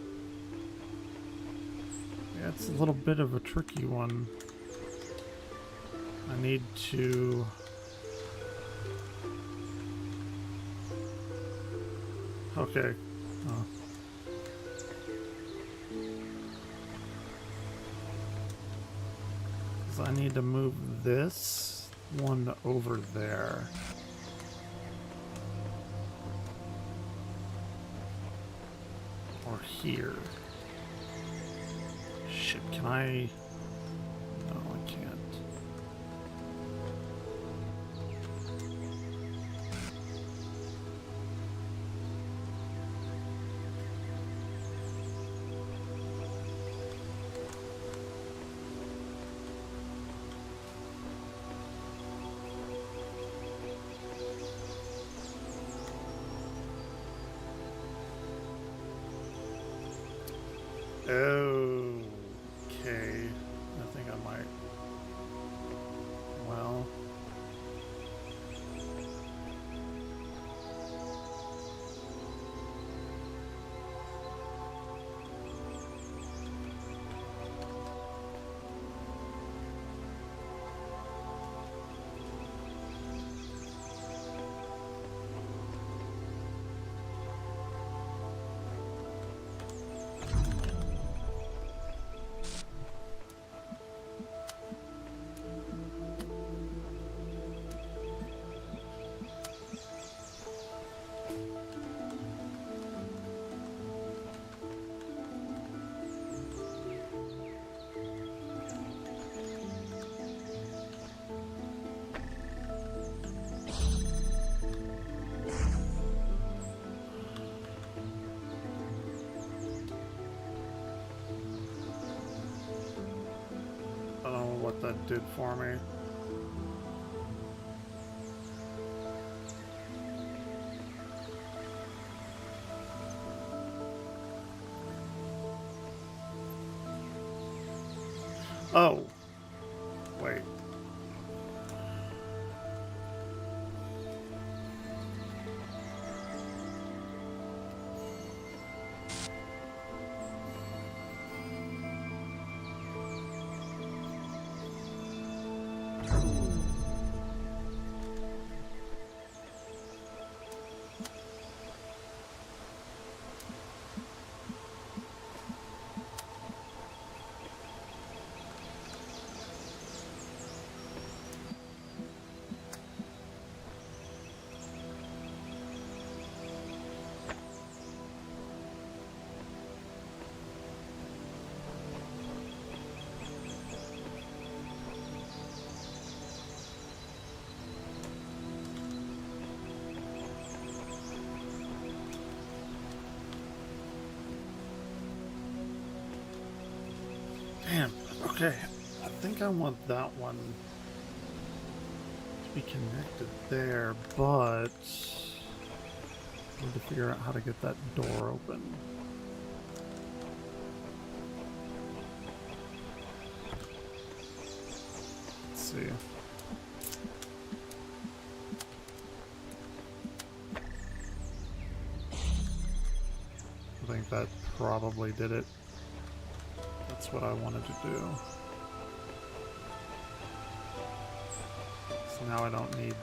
Yeah, it's a little bit of a tricky one. I need to... Okay. Oh. So I need to move this one over there. Or here. Shit, can I... No, I can't. what that did for me. Oh, wait. Damn, okay. I think I want that one to be connected there, but I need to figure out how to get that door open. Let's see. I think that probably did it. That's what I wanted to do. So now I don't need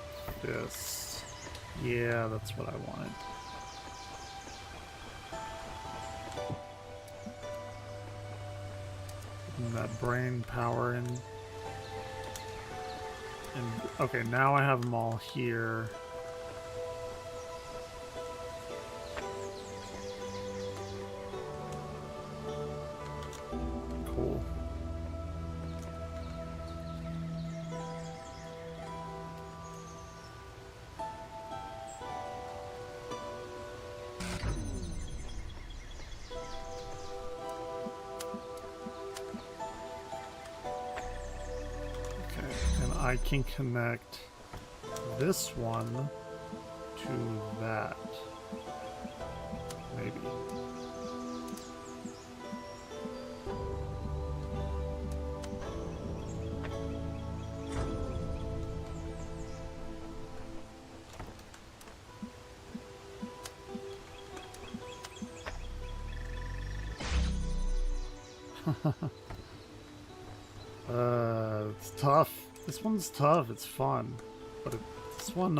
this. Yeah, that's what I wanted. And that brain power in. And okay, now I have them all here. Cool. I can connect this one to that. Maybe. It's tough. This one's tough. It's fun, but this one,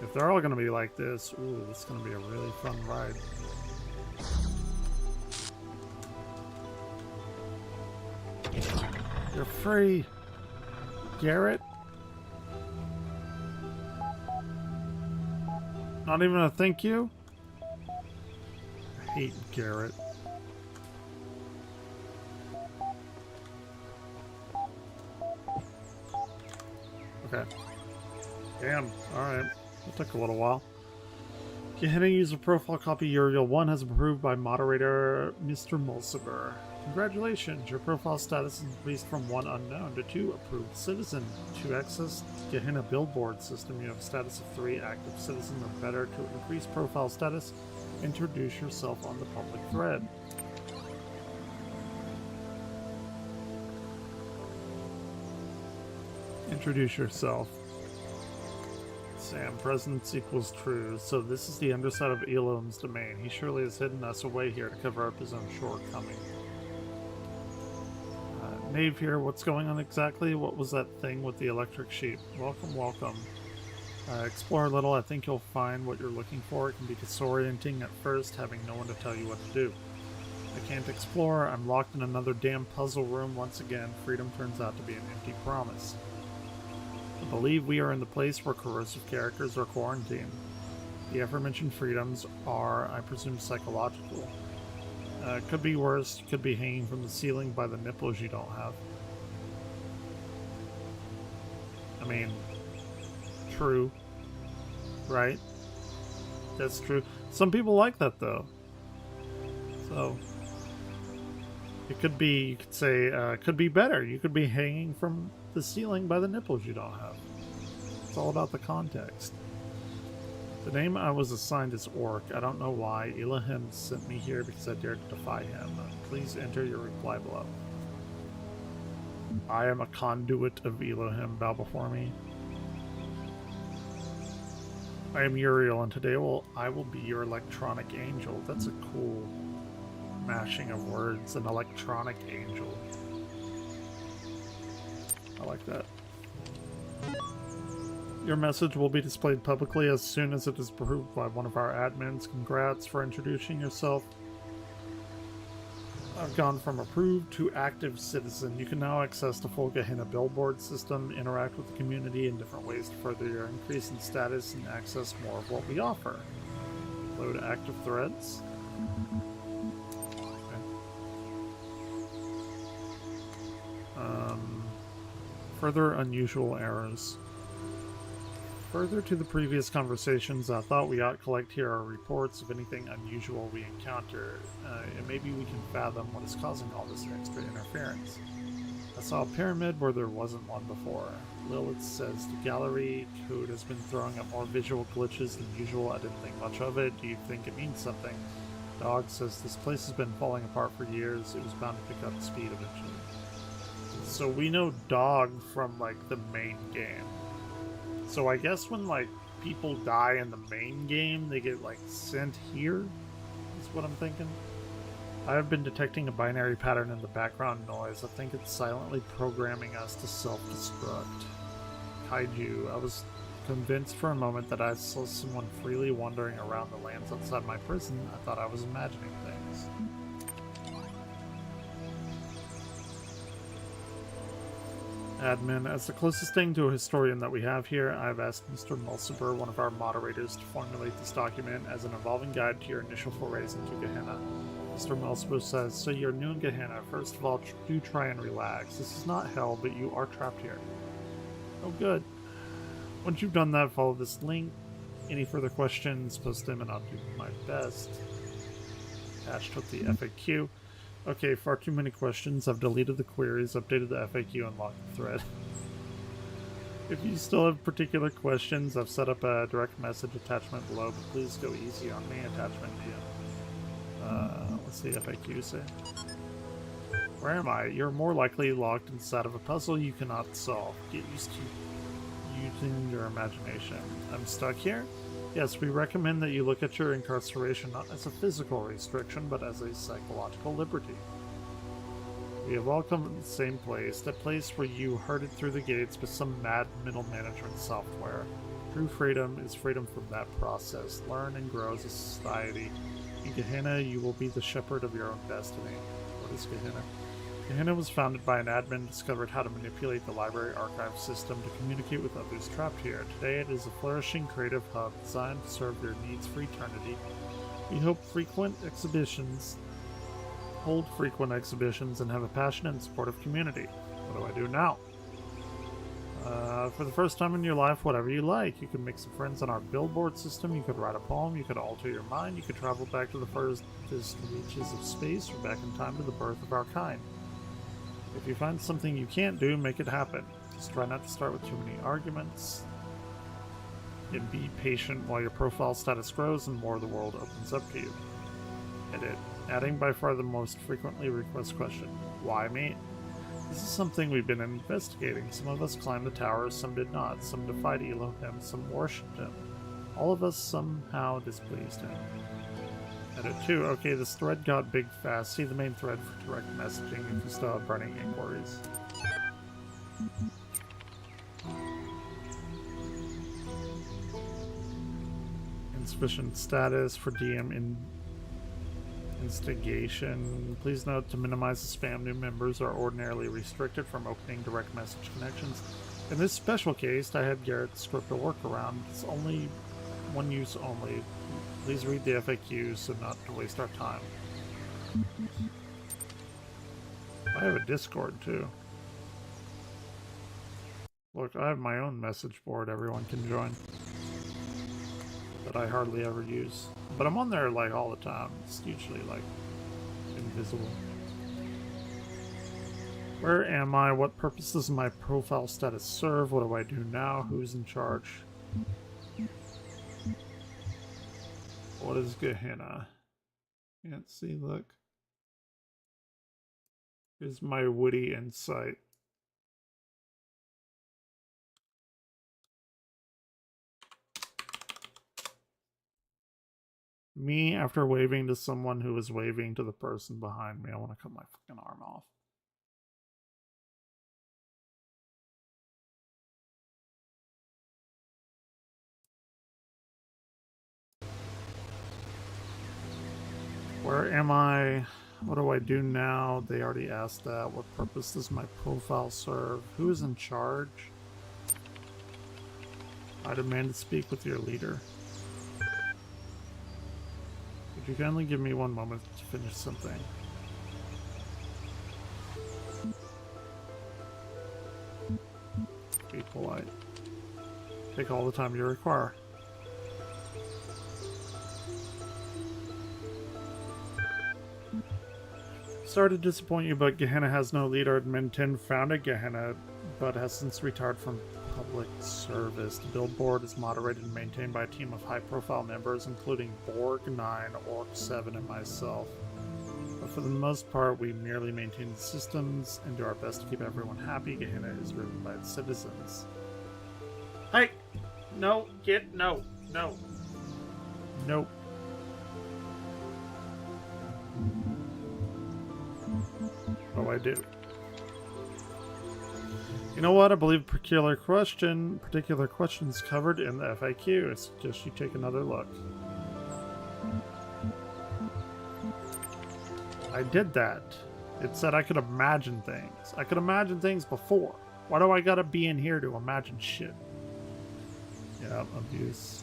if they're all gonna be like this, ooh, this is gonna be a really fun ride. You're free, Garrett. Not even a thank you. I hate Garrett. Okay. Damn. Alright. That took a little while. Gehenna user profile copy Uriel 1 has been approved by moderator Mr. Mulciber. Congratulations, your profile status is increased from 1 unknown to 2 approved citizen. To access Gehenna billboard system, you have a status of 3 active citizen or better. To increase profile status, introduce yourself on the public thread. Introduce yourself. Sam, presence equals true. So this is the underside of Elohim's domain. He surely has hidden us away here to cover up his own shortcoming. Knave here, what's going on exactly? What was that thing with the electric sheep? Welcome, welcome. Explore a little. I think you'll find what you're looking for. It can be disorienting at first, having no one to tell you what to do. I can't explore. I'm locked in another damn puzzle room once again. Freedom turns out to be an empty promise. I believe we are in the place where corrosive characters are quarantined. The aforementioned freedoms are, I presume, psychological. Could be worse. Could be hanging from the ceiling by the nipples you don't have. I mean, true. Right? That's true. Some people like that, though. So, It could be, you could say, could be better. You could be hanging from the ceiling by the nipples you don't have. It's all about the context. The name I was assigned is Orc. I don't know why. Elohim sent me here because I dared to defy him. Please enter your reply below. I am a conduit of Elohim. Bow before me. I am Uriel, and today I will be your electronic angel. That's a cool mashing of words. An electronic angel. I like that. Your message will be displayed publicly as soon as it is approved by one of our admins. Congrats for introducing yourself. I've gone from approved to active citizen. You can now access the full Gehenna billboard system, interact with the community in different ways to further your increase in status and access more of what we offer. Load active threads. Okay. Further unusual errors. Further to the previous conversations, I thought we ought collect here our reports of anything unusual we encounter, and maybe we can fathom what is causing all this extra interference. I saw a pyramid where there wasn't one before. Lilith says the gallery code has been throwing up more visual glitches than usual. I didn't think much of it. Do you think it means something? Dog says this place has been falling apart for years. It was bound to pick up speed eventually. So we know Dog from, like, the main game. So I guess when, like, people die in the main game, they get, like, sent here? Is what I'm thinking. I have been detecting a binary pattern in the background noise. I think it's silently programming us to self-destruct. Kaiju. I was convinced for a moment that I saw someone freely wandering around the lands outside my prison. I thought I was imagining things. Admin, as the closest thing to a historian that we have here, I've asked Mr. Mulciber, one of our moderators, to formulate this document as an evolving guide to your initial forays into Gehenna. Mr. Mulciber says, so you're new in Gehenna. First of all, do try and relax. This is not hell, but you are trapped here. Oh, good. Once you've done that, follow this link. Any further questions, post them and I'll do my best. Attached with the FAQ. Okay, far too many questions. I've deleted the queries, updated the FAQ, and locked the thread. If you still have particular questions, I've set up a direct message attachment below, but please go easy on me. Attachment view. What's the FAQ say? Where am I? You're more likely locked inside of a puzzle you cannot solve. Get used to using your imagination. I'm stuck here? Yes, we recommend that you look at your incarceration not as a physical restriction, but as a psychological liberty. We have all come to the same place, that place where you herded through the gates with some mad middle management software. True freedom is freedom from that process. Learn and grow as a society. In Gehenna, you will be the shepherd of your own destiny. What is Gehenna? Gehenna was founded by an admin who discovered how to manipulate the library archive system to communicate with others trapped here. Today it is a flourishing creative hub designed to serve your needs for eternity. We hope hold frequent exhibitions and have a passionate and supportive community. What do I do now? For the first time in your life, whatever you like. You can make some friends on our billboard system, you could write a poem, you could alter your mind, you could travel back to the furthest reaches of space or back in time to the birth of our kind. If you find something you can't do, make it happen. Just try not to start with too many arguments. And be patient while your profile status grows and more of the world opens up to you. Edit. Adding by far the most frequently requested question. Why me? This is something we've been investigating. Some of us climbed the tower, some did not. Some defied Elohim, some worshipped him. All of us somehow displeased him. Edit 2. Okay, this thread got big fast. See the main thread for direct messaging if you still have burning inquiries. Insufficient status for DM instigation. Please note, to minimize the spam, new members are ordinarily restricted from opening direct message connections. In this special case, I had Garrett script a workaround. It's only one use only. Please read the FAQ so not to waste our time. I have a Discord too. Look, I have my own message board everyone can join that I hardly ever use. But I'm on there like all the time. It's usually like invisible. Where am I? What purpose does my profile status serve? What do I do now? Who's in charge? What is Gehenna? Can't see, look. Here's my witty insight. Me after waving to someone who was waving to the person behind me. I want to cut my fucking arm off. Where am I? What do I do now? They already asked that. What purpose does my profile serve? Who is in charge? I demand to speak with your leader. Would you kindly give me one moment to finish something? Be polite. Take all the time you require. Sorry to disappoint you, but Gehenna has no leader. Admin 10 founded Gehenna, but has since retired from public service. The billboard is moderated and maintained by a team of high-profile members, including Borg 9, Orc 7, and myself. But for the most part, we merely maintain the systems and do our best to keep everyone happy. Gehenna is ruled by its citizens. Hey! No, no. Nope. What do I do? You know what? I believe particular questions covered in the FAQ. I suggest you take another look. I did that. It said I could imagine things. I could imagine things before. Why do I gotta be in here to imagine shit? Yeah, abuse.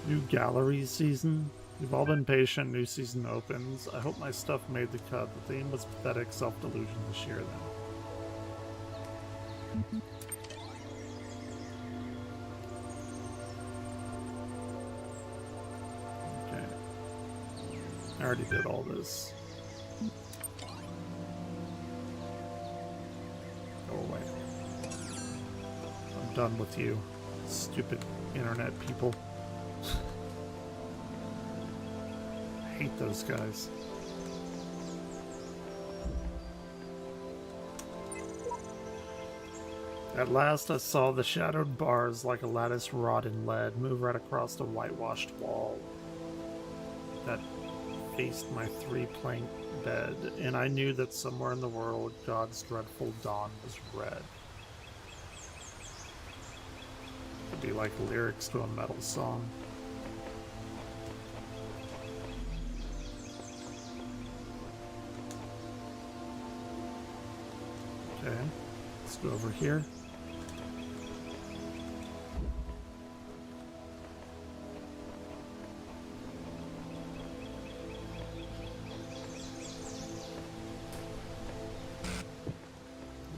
New gallery season. You've all been patient. New season opens. I hope my stuff made the cut. The theme was pathetic self-delusion this year, then. Okay. I already did all this. Go away. I'm done with you, stupid internet people. I hate those guys. At last I saw the shadowed bars like a lattice wrought in lead move right across the whitewashed wall that faced my three-plank bed, and I knew that somewhere in the world God's dreadful dawn was red. It'd be like lyrics to a metal song. Okay, let's go over here.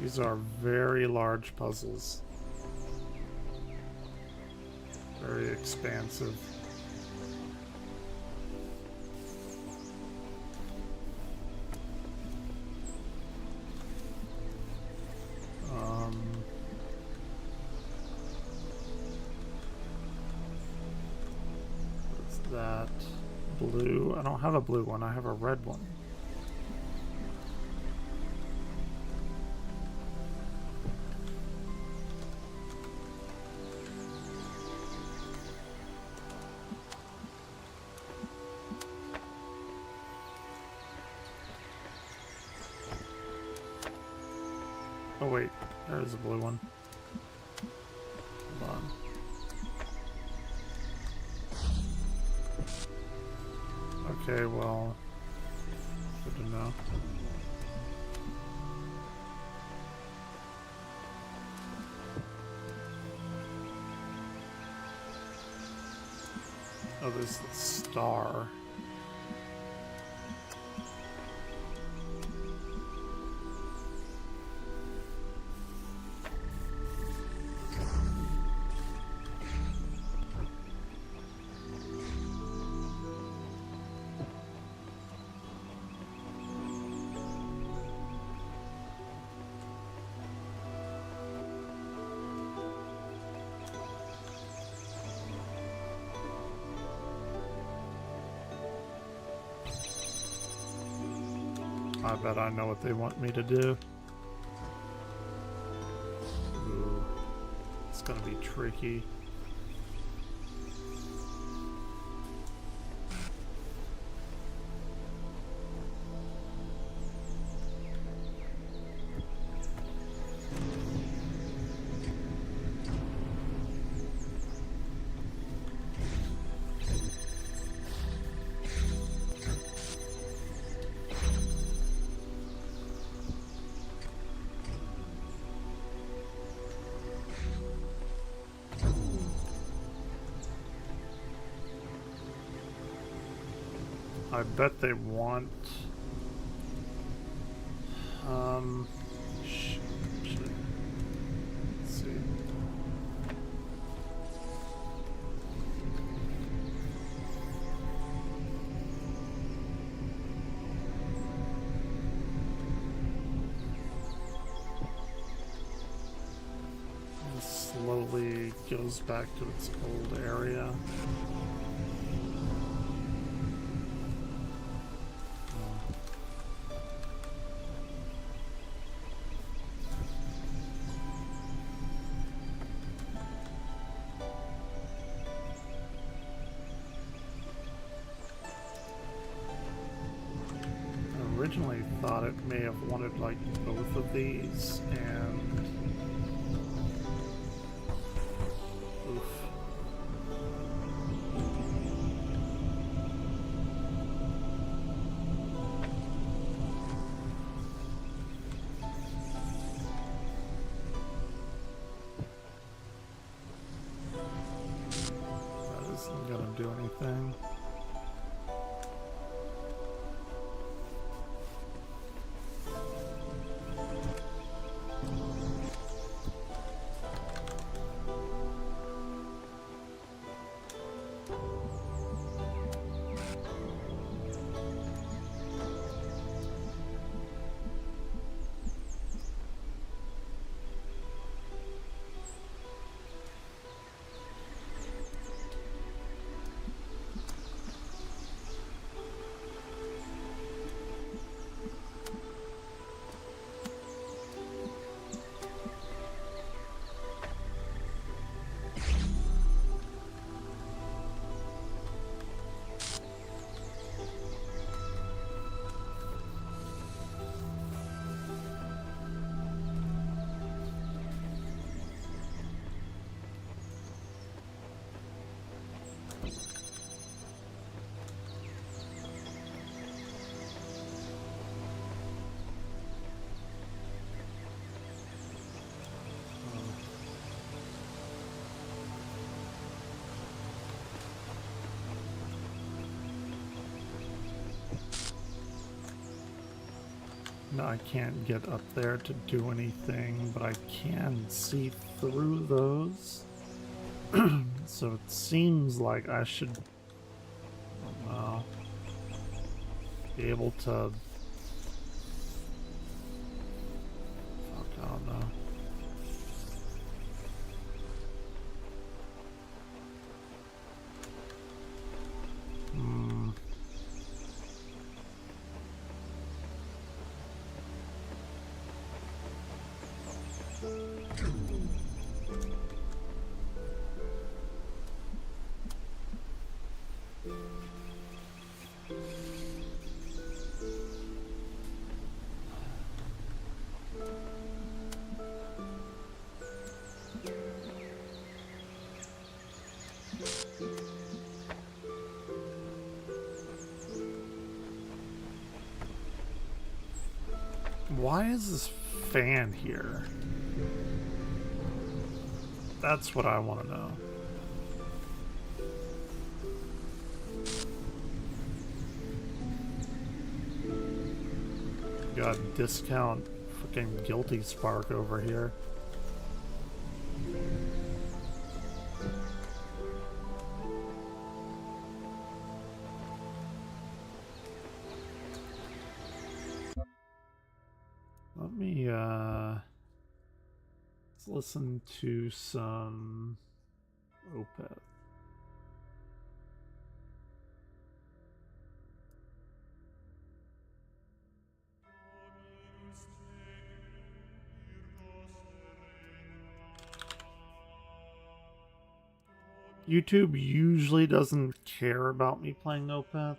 These are very large puzzles. Very expansive. What's that? Blue. I don't have a blue one, I have a red one. Oh wait, there's a blue one. Hold on. Okay, well, good to know. Oh, there's the star. I bet I know what they want me to do. Ooh, it's gonna be tricky. I bet they want shit. Let's see. It slowly goes back to its old area. Originally thought it may have wanted like both of these, and oof. That isn't gonna do anything. No, I can't get up there to do anything, but I can see through those. So it seems like I should be able to... Fuck, I don't know. Why is this fan here? That's what I want to know. Got discount fucking guilty spark over here. Let me let's listen to some Opeth. YouTube usually doesn't care about me playing Opeth.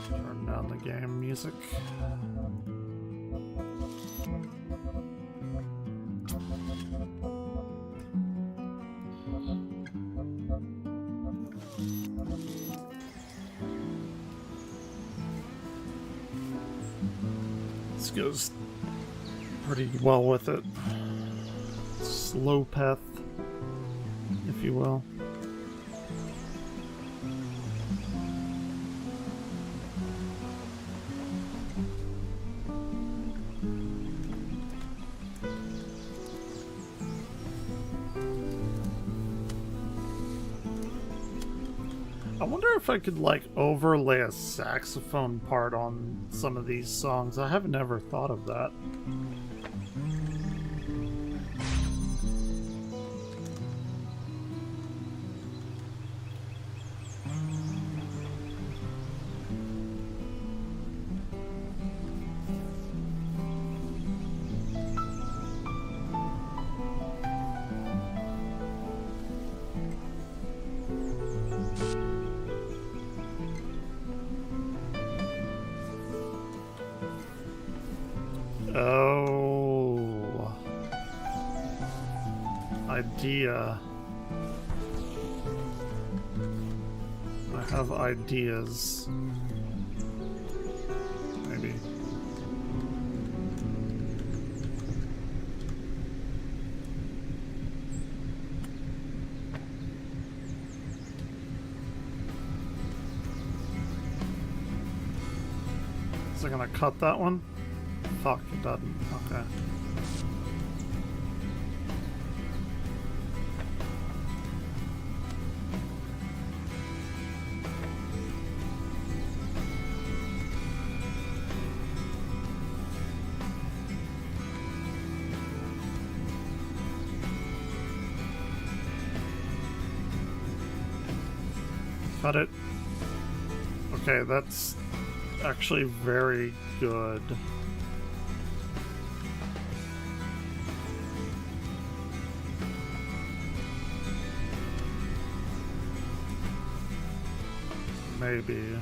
Turn down the game music. This goes pretty well with it. Slow path, if you will. I wonder if I could like overlay a saxophone part on some of these songs. I have never thought of that. Oh, idea. I have ideas. Maybe. Is it gonna cut that one? Fuck, it doesn't. Okay. Cut it. Okay, that's actually very good. Maybe.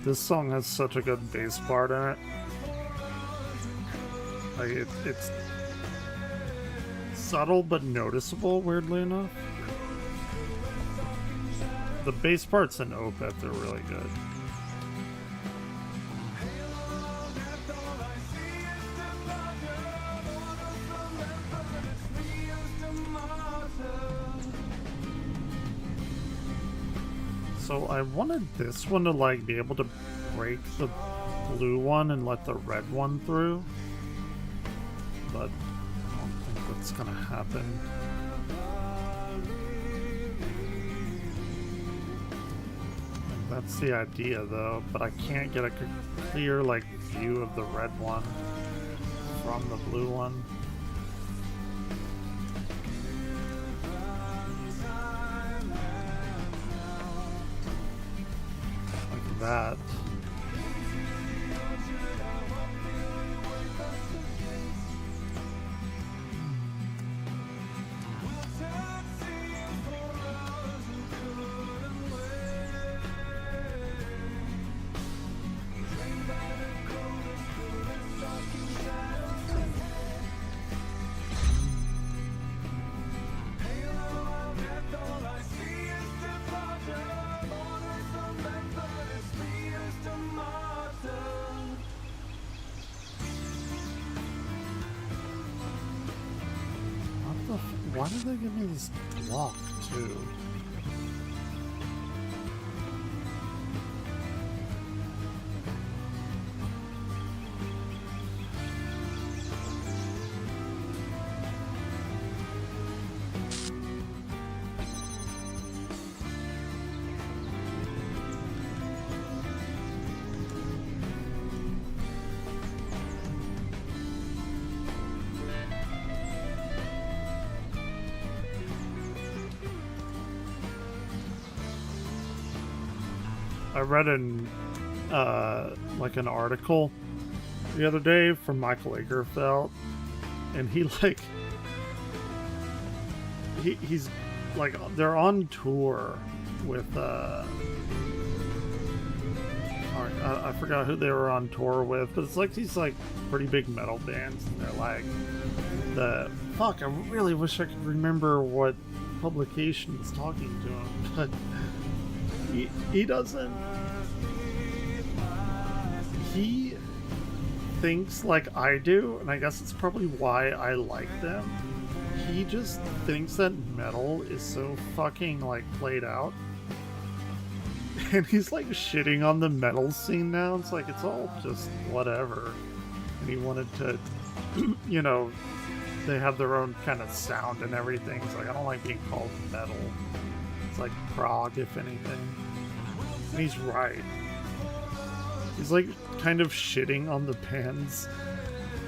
This song has such a good bass part in it. Like it's subtle but noticeable, weirdly enough. The bass parts in Opeth are really good. So I wanted this one to like be able to break the blue one and let the red one through, but I don't think that's gonna happen. And that's the idea though, but I can't get a clear like view of the red one from the blue one. That. why did they give me this block too? I read like an article the other day from Michael Lagerfeld, and he's like they're on tour with I forgot who they were on tour with, but it's like these like pretty big metal bands, and they're like I really wish I could remember what publication was talking to him, but he doesn't. He thinks like I do, and I guess it's probably why I like them. He just thinks that metal is so fucking like played out. And he's like shitting on the metal scene now. It's like it's all just whatever. And he wanted to, you know, they have their own kind of sound and everything. It's like, I don't like being called metal. It's like prog, if anything. And he's right. He's like kind of shitting on the bands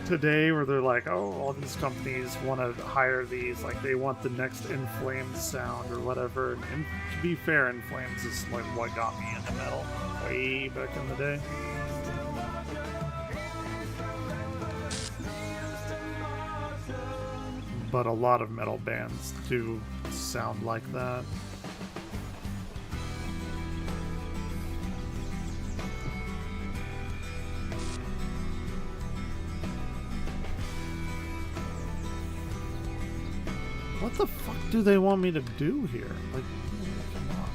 today where they're like, oh, all these companies want to hire these, like they want the next In Flames sound or whatever. And to be fair, In Flames is like what got me into metal way back in the day. But a lot of metal bands do sound like that. What the fuck do they want me to do here? Like, come on.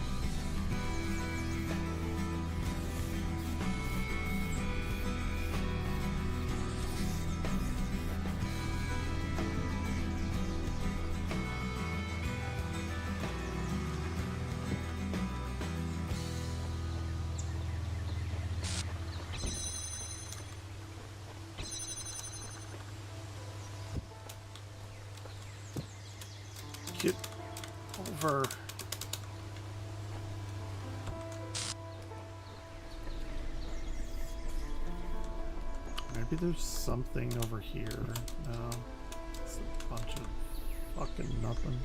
Get over. Maybe there's something over here. No. It's a bunch of fucking nothing.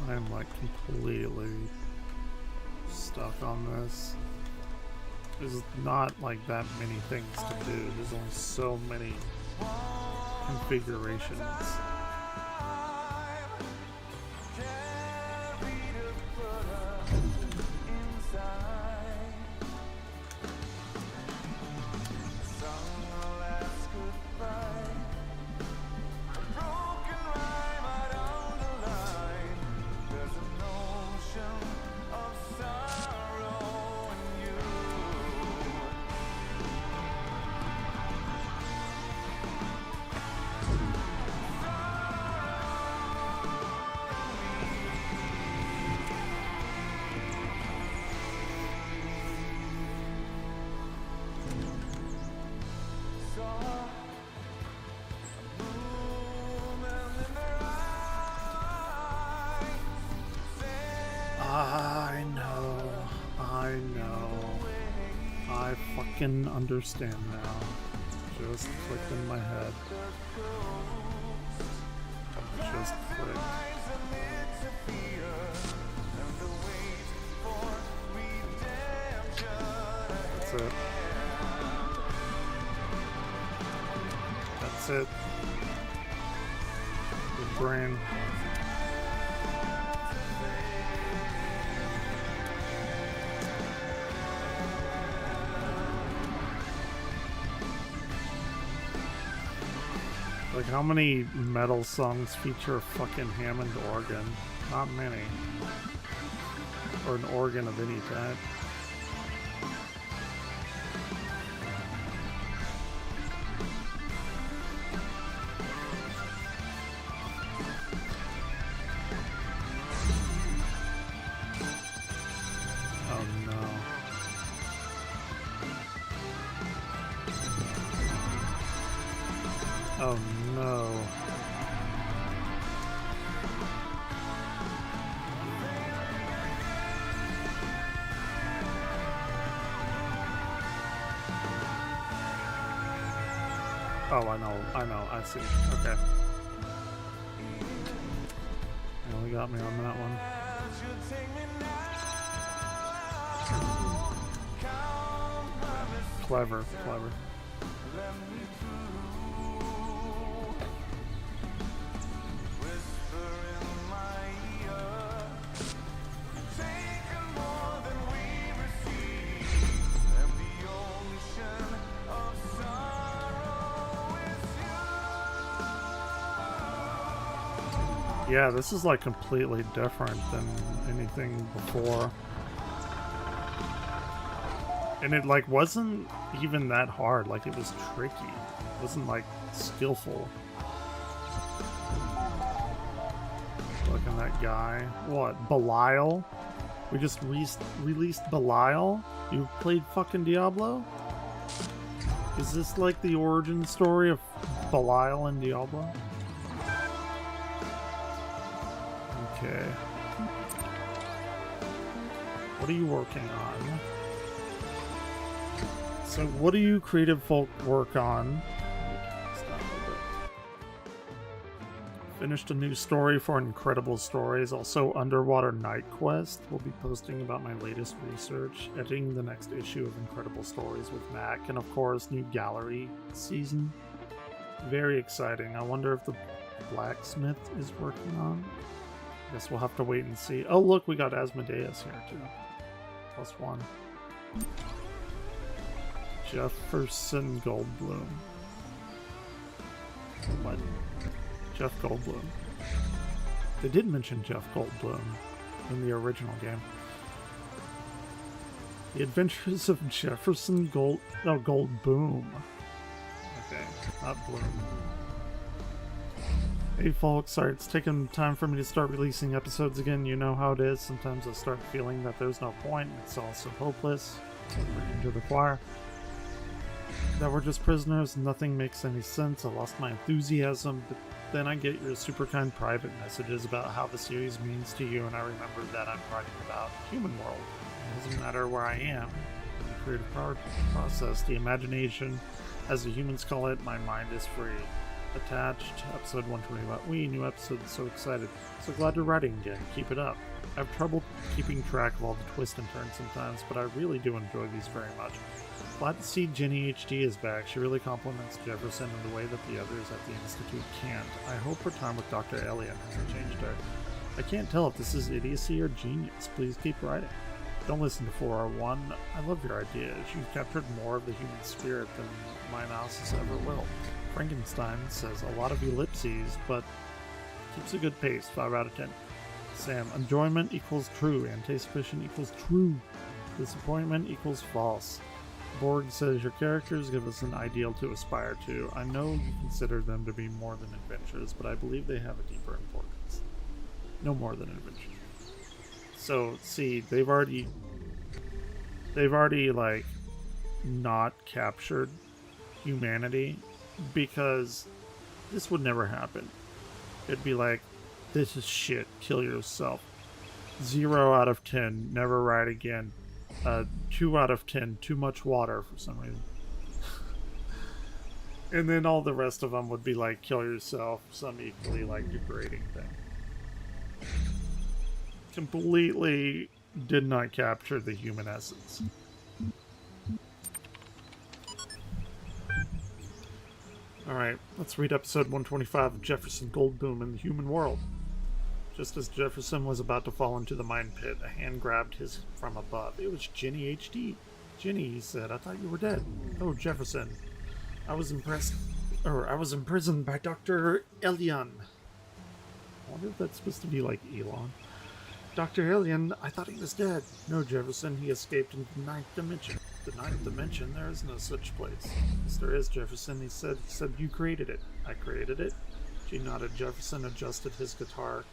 I'm like completely stuck on this. There's not like that many things to do. There's only so many configurations. I fucking understand now. Just clicked in my head. Just clicked. That's it. That's it. Good brain. Like, how many metal songs feature a fucking Hammond organ? Not many. Or an organ of any type. Oh no. Oh, I know, I see. Okay. Well, got me on that one. Clever, clever. Yeah, this is like completely different than anything before. And it like wasn't even that hard, like it was tricky. It wasn't like skillful. Look at that guy. What, Belial? We just released Belial? You played fucking Diablo? Is this like the origin story of Belial and Diablo? Okay. What are you working on? So what do you creative folk work on? Finished a new story for Incredible Stories, also Underwater Night Quest. We'll be posting about my latest research, editing the next issue of Incredible Stories with Mac, and of course, new gallery season. Very exciting. I wonder if the blacksmith is working on. Guess we'll have to wait and see. Oh look, we got Asmodeus here too. +1. Jefferson Goldblum. What? Jeff Goldblum. They did mention Jeff Goldblum in the original game. The Adventures of Jefferson Goldboom. Okay, not Bloom. Hey folks, sorry it's taken time for me to start releasing episodes again. You know how it is. Sometimes I start feeling that there's no point. It's also hopeless. Preaching to the choir. That we're just prisoners. Nothing makes any sense. I lost my enthusiasm. But then I get your super kind private messages about how the series means to you, and I remember that I'm writing about human world. It doesn't matter where I am. In the creative process, the imagination, as the humans call it, my mind is free. Attached, episode 121. New episode, so excited. So glad you're writing again. Keep it up. I have trouble keeping track of all the twists and turns sometimes, but I really do enjoy these very much. Glad to see Jenny HD is back. She really compliments Jefferson in the way that the others at the Institute can't. I hope her time with Dr. Alien hasn't changed her. I can't tell if this is idiocy or genius. Please keep writing. Don't listen to 4R1. I love your ideas. You've captured more of the human spirit than my analysis ever will. Frankenstein says a lot of ellipses, but keeps a good pace. 5 out of 10. Sam, enjoyment equals true. Anticipation equals true. Disappointment equals false. Borg says your characters give us an ideal to aspire to. I know you consider them to be more than adventures, but I believe they have a deeper importance. No more than adventures. So, see, they've already like not captured humanity, because this would never happen. It'd be like, this is shit, kill yourself. 0 out of 10, never ride again. 2 out of 10, too much water for some reason. And then all the rest of them would be like, kill yourself, some equally like degrading thing. Completely did not capture the human essence. Alright, let's read episode 125 of Jefferson Goldboom in the Human World. Just as Jefferson was about to fall into the mine pit, a hand grabbed his from above. It was Jenny HD. Jenny, he said, I thought you were dead. Oh, Jefferson. I was impressed Or I was imprisoned by Dr. Elian. I wonder if that's supposed to be like Elon. Dr. Elian, I thought he was dead. No, Jefferson, he escaped into the ninth dimension. The ninth dimension? There is no such place. Yes, there is, Jefferson. He said you created it. I created it? She nodded. Jefferson adjusted his guitar,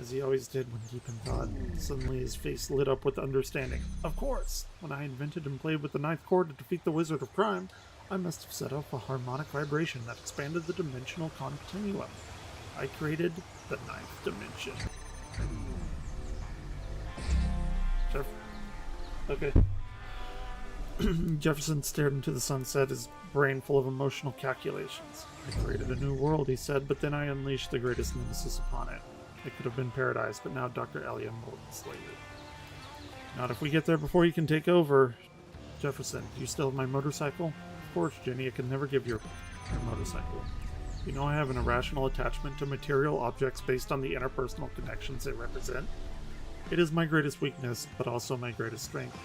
as he always did when deep in thought. Suddenly his face lit up with understanding. Of course! When I invented and played with the ninth chord to defeat the Wizard of Crime, I must have set off a harmonic vibration that expanded the dimensional continuum. I created the ninth dimension. Okay. Jefferson stared into the sunset, his brain full of emotional calculations. I created a new world, he said, but then I unleashed the greatest nemesis upon it. It could have been paradise, but now Dr. Elian will enslave it. Not if we get there before you can take over. Jefferson, do you still have my motorcycle? Of course, Jenny, I could never give your motorcycle. You know I have an irrational attachment to material objects based on the interpersonal connections they represent. It is my greatest weakness, but also my greatest strength.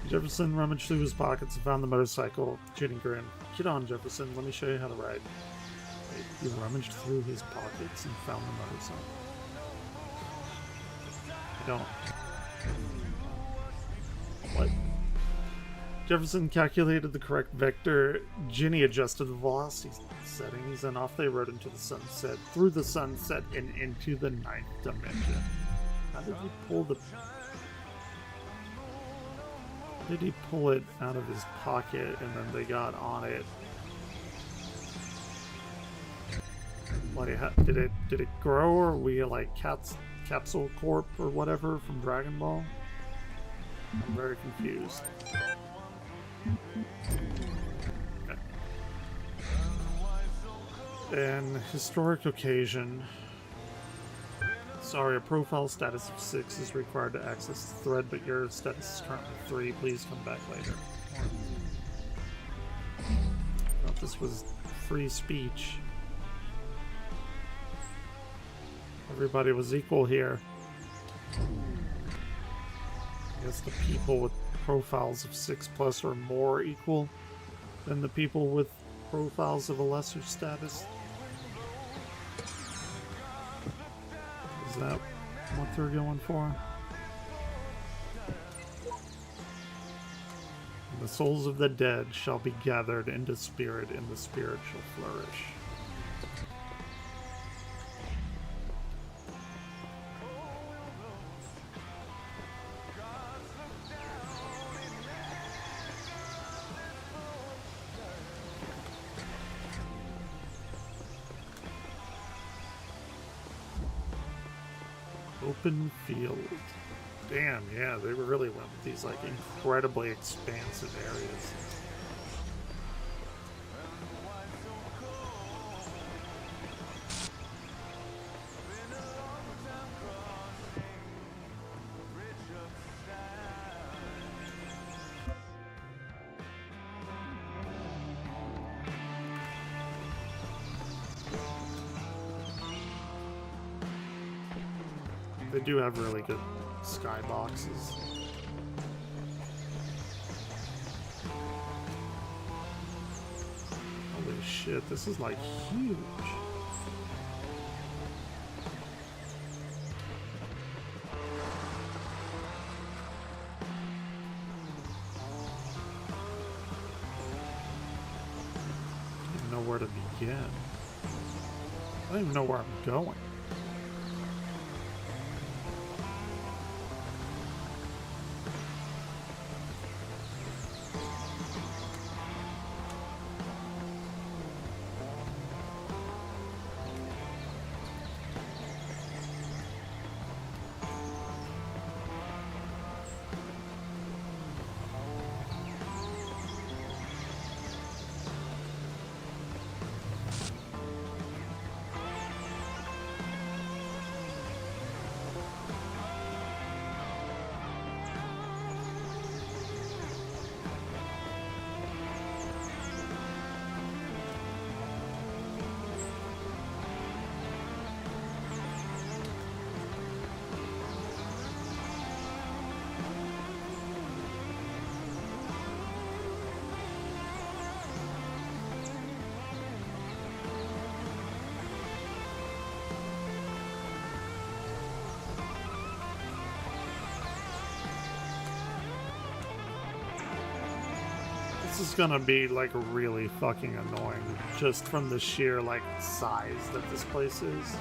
Jefferson rummaged through his pockets and found the motorcycle. Jenny grinned. Get on, Jefferson. Let me show you how to ride. Wait, he rummaged through his pockets and found the motorcycle. I don't. What? Jefferson calculated the correct vector. Jenny adjusted the velocity settings, and off they rode into the sunset, through the sunset, and into the ninth dimension. How did he pull the... Did he pull it out of his pocket and then they got on it? Like, did it grow, or were we like Capsule Corp or whatever from Dragon Ball? I'm very confused. Okay. An historic occasion. Sorry, a profile status of 6 is required to access the thread, but your status is currently 3. Please come back later. I thought this was free speech. Everybody was equal here. I guess the people with profiles of 6+ or more equal than the people with profiles of a lesser status. Is that what they're going for? The souls of the dead shall be gathered into spirit, and the spirit shall flourish. Open field. Damn, yeah, they really went with these like incredibly expansive areas. They do have really good skyboxes. Holy shit, this is like huge. I don't even know where to begin. I don't even know where I'm going. is gonna be like really fucking annoying just from the sheer like size that this place is.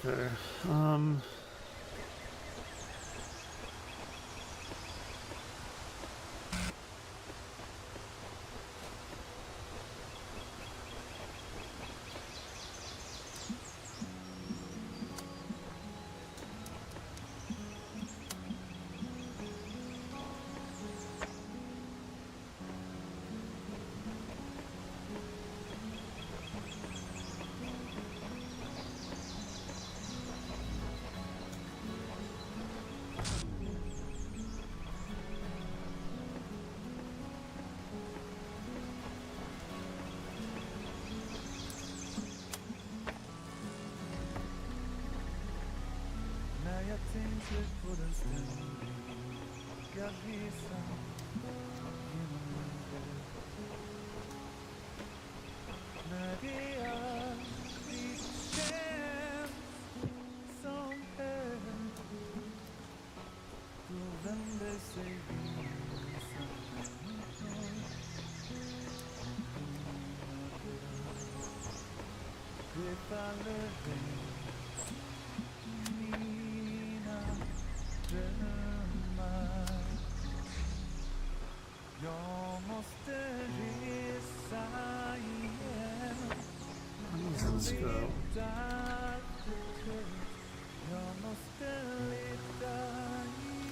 Okay, Jag tänkte på den ständiga resan genom livet. När det alltid känns som hell, då vänder sig visan mot norr. Det faller regn. Jag måste resa igen. let's go.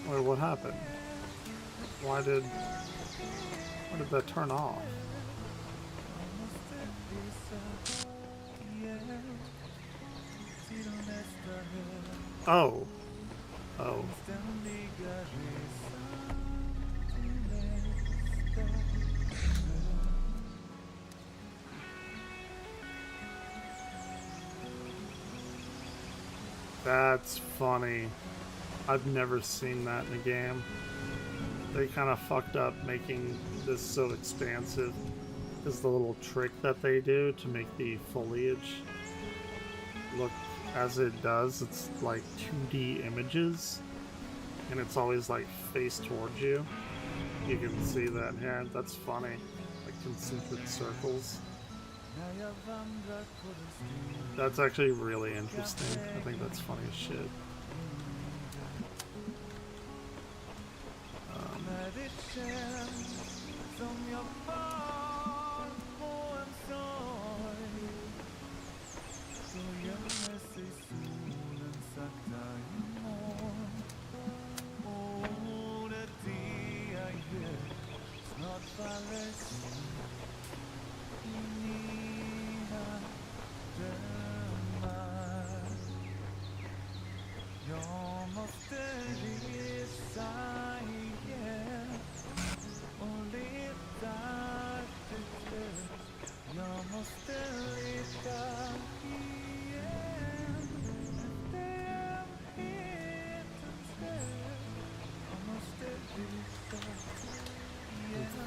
Wait, what happened? Why did that turn off? Oh. Oh. That's funny. I've never seen that in a game. They kind of fucked up making this so expansive. Is the little trick that they do to make the foliage look as it does. It's like 2D images, and it's always like face towards you. You can see that here. That's funny. Like concentric circles. That's actually really interesting. I think that's funny as shit.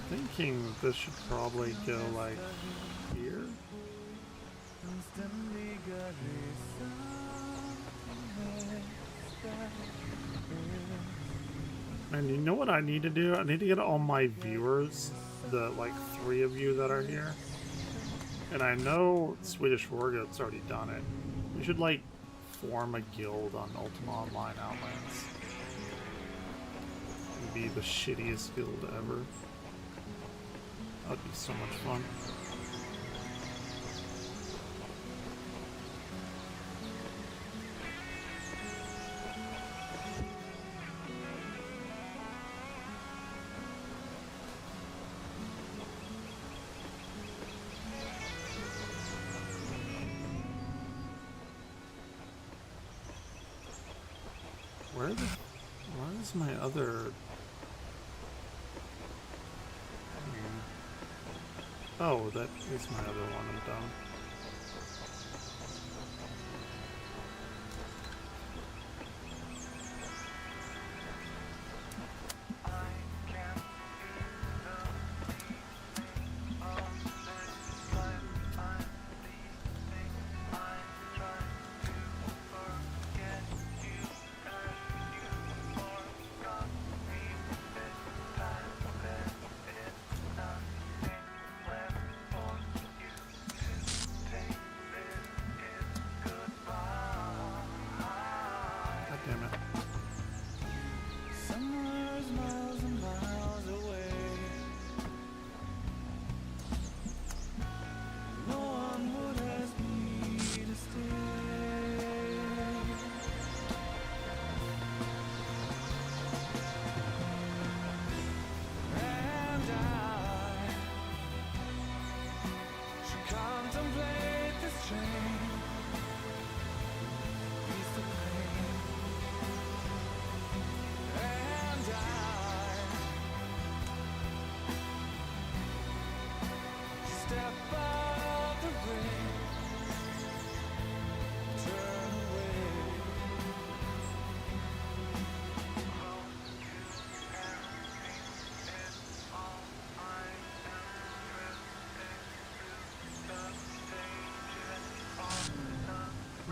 Thinking that this should probably go like here. And you know what I need to do? I need to get all my viewers, the like 3 of you that are here. And I know Swedish Wargoat's already done it. We should like form a guild on Ultima Online Outlands. It'd be the shittiest guild ever. That'd be so much fun. Where's my other... Oh, that is my other one. I'm done.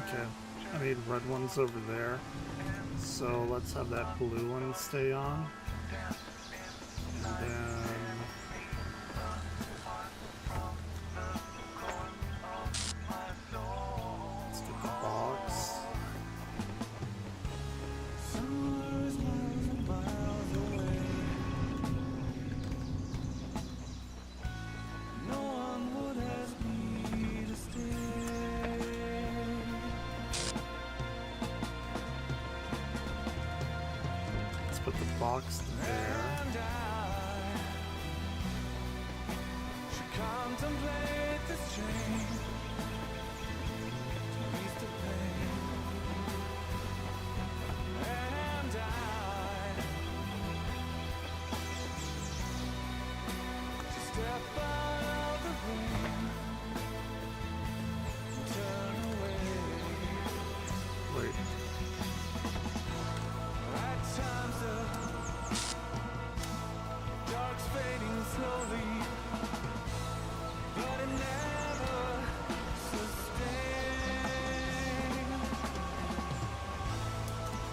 Okay, I need red ones over there, so let's have that blue one stay on, and then let's get the box. Put the box there. Contemplate this change. And I step out of the room, turn away. Wait. Dark's fading slowly, but it never sustains.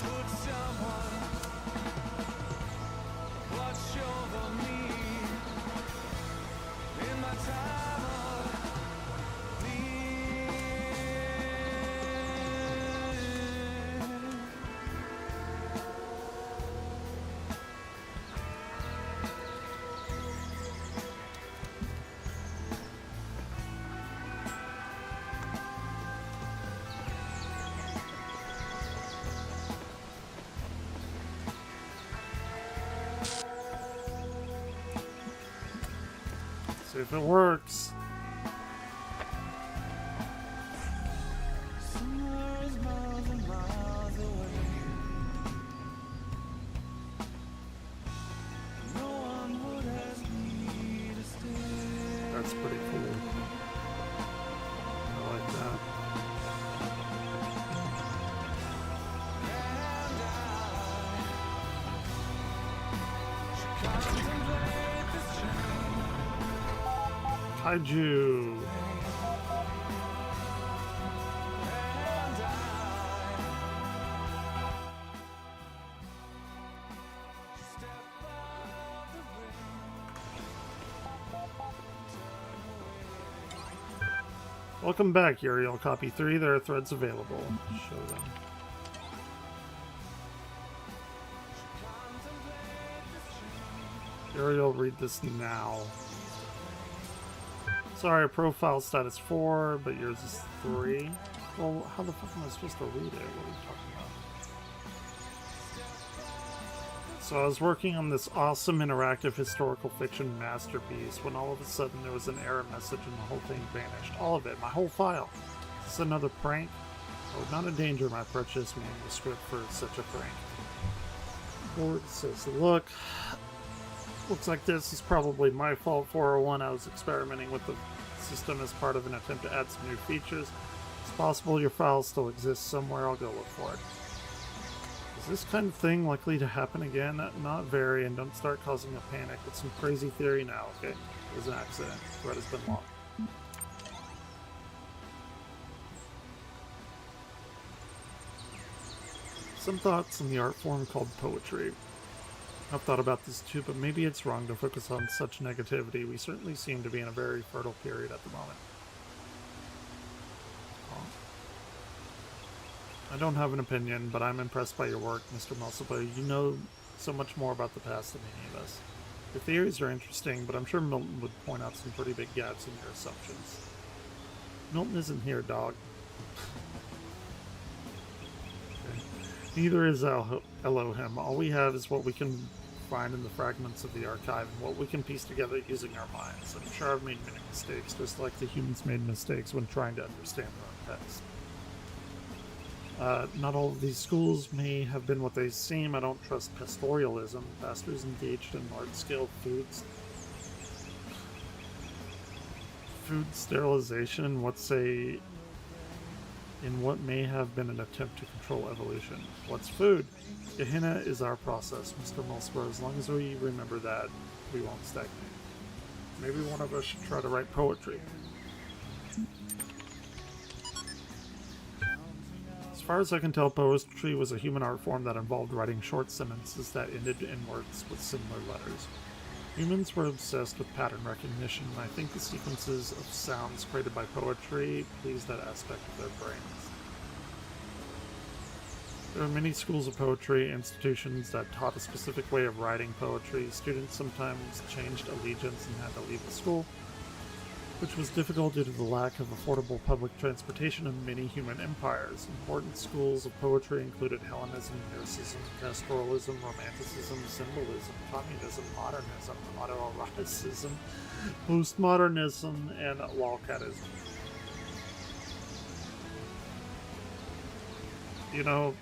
Would someone watch over me in my time of need? See if it works. That's pretty cool. I like that. Kaiju. Welcome back, Uriel. Copy 3. There are threads available. Show them. Uriel, read this now. Sorry, profile status 4, but yours is 3. Well, how the fuck am I supposed to read it? What are you talking about? So I was working on this awesome interactive historical fiction masterpiece when all of a sudden there was an error message and the whole thing vanished. All of it, my whole file. Is this another prank? Oh, not a danger, my precious, we need the script for such a prank. Board says, look, looks like this is probably my fault. 401, I was experimenting with the system as part of an attempt to add some new features. It's possible your file still exists somewhere. I'll go look for it. Is this kind of thing likely to happen again? Not very, and don't start causing a panic. It's some crazy theory now, okay? It was an accident. Threat has been logged. Some thoughts on the art form called poetry. I've thought about this too, but maybe it's wrong to focus on such negativity. We certainly seem to be in a very fertile period at the moment. I don't have an opinion, but I'm impressed by your work, Mr. Musselby. You know so much more about the past than any of us. Your theories are interesting, but I'm sure Milton would point out some pretty big gaps in your assumptions. Milton isn't here, dog. Okay. Neither is Elohim. All we have is what we can find in the fragments of the archive and what we can piece together using our minds. I'm sure I've made many mistakes, just like the humans made mistakes when trying to understand their own past. Not all of these schools may have been what they seem. I don't trust pastoralism. Pastors engaged in large-scale food sterilization in what may have been an attempt to control evolution. What's food? Gehenna is our process, Mr. Mulsper. As long as we remember that, we won't stagnate. Maybe one of us should try to write poetry. As far as I can tell, poetry was a human art form that involved writing short sentences that ended in words with similar letters. Humans were obsessed with pattern recognition, and I think the sequences of sounds created by poetry pleased that aspect of their brains. There are many schools of poetry, institutions that taught a specific way of writing poetry. Students sometimes changed allegiance and had to leave the school, which was difficult due to the lack of affordable public transportation in many human empires. Important schools of poetry included Hellenism, lyricism, pastoralism, romanticism, symbolism, communism, modernism, autoeroticism, postmodernism, and lolcatism. You know,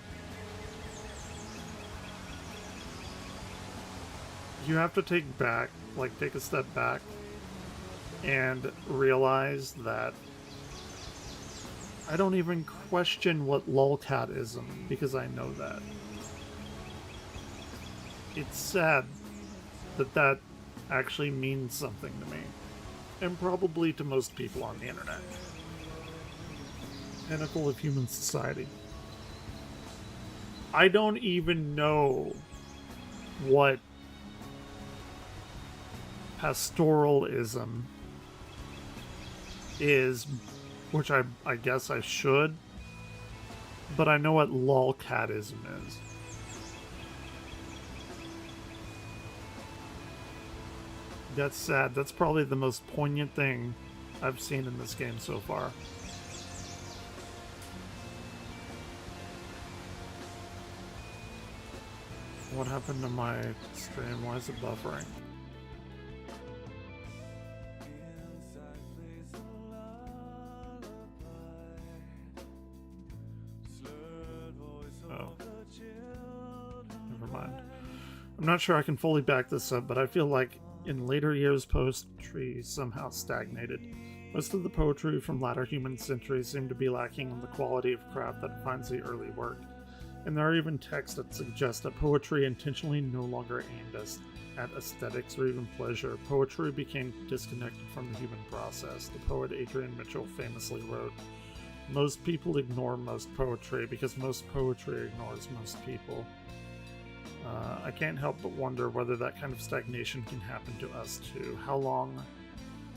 you have to take a step back and realize that I don't even question what lolcatism, because I know that. It's sad that that actually means something to me, and probably to most people on the internet. Pinnacle of human society. I don't even know what pastoralism is, which I guess I should, but I know what lolcatism is. That's sad. That's probably the most poignant thing I've seen in this game so far. What happened to my stream? Why is it buffering? I'm not sure I can fully back this up, but I feel like in later years poetry somehow stagnated. Most of the poetry from latter human centuries seemed to be lacking in the quality of craft that defines the early work. And there are even texts that suggest that poetry intentionally no longer aimed at aesthetics or even pleasure. Poetry became disconnected from the human process. The poet Adrian Mitchell famously wrote, "Most people ignore most poetry because most poetry ignores most people." I can't help but wonder whether that kind of stagnation can happen to us too. How long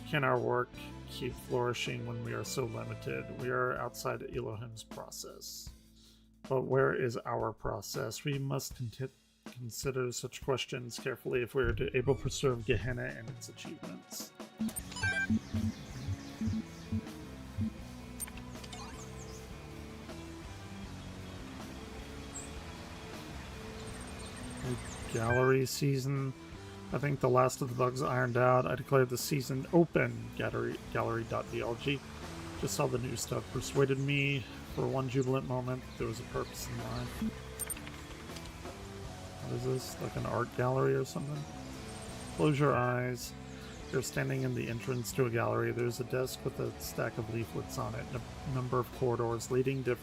can our work keep flourishing when we are so limited? We are outside Elohim's process. But where is our process? We must consider such questions carefully if we are to able to preserve Gehenna and its achievements. Gallery season. I think the last of the bugs ironed out. I declared the season open. Gallery.blg. Just saw the new stuff. Persuaded me for one jubilant moment, there was a purpose in life. What is this? Like an art gallery or something? Close your eyes. You're standing in the entrance to a gallery. There's a desk with a stack of leaflets on it and a number of corridors leading to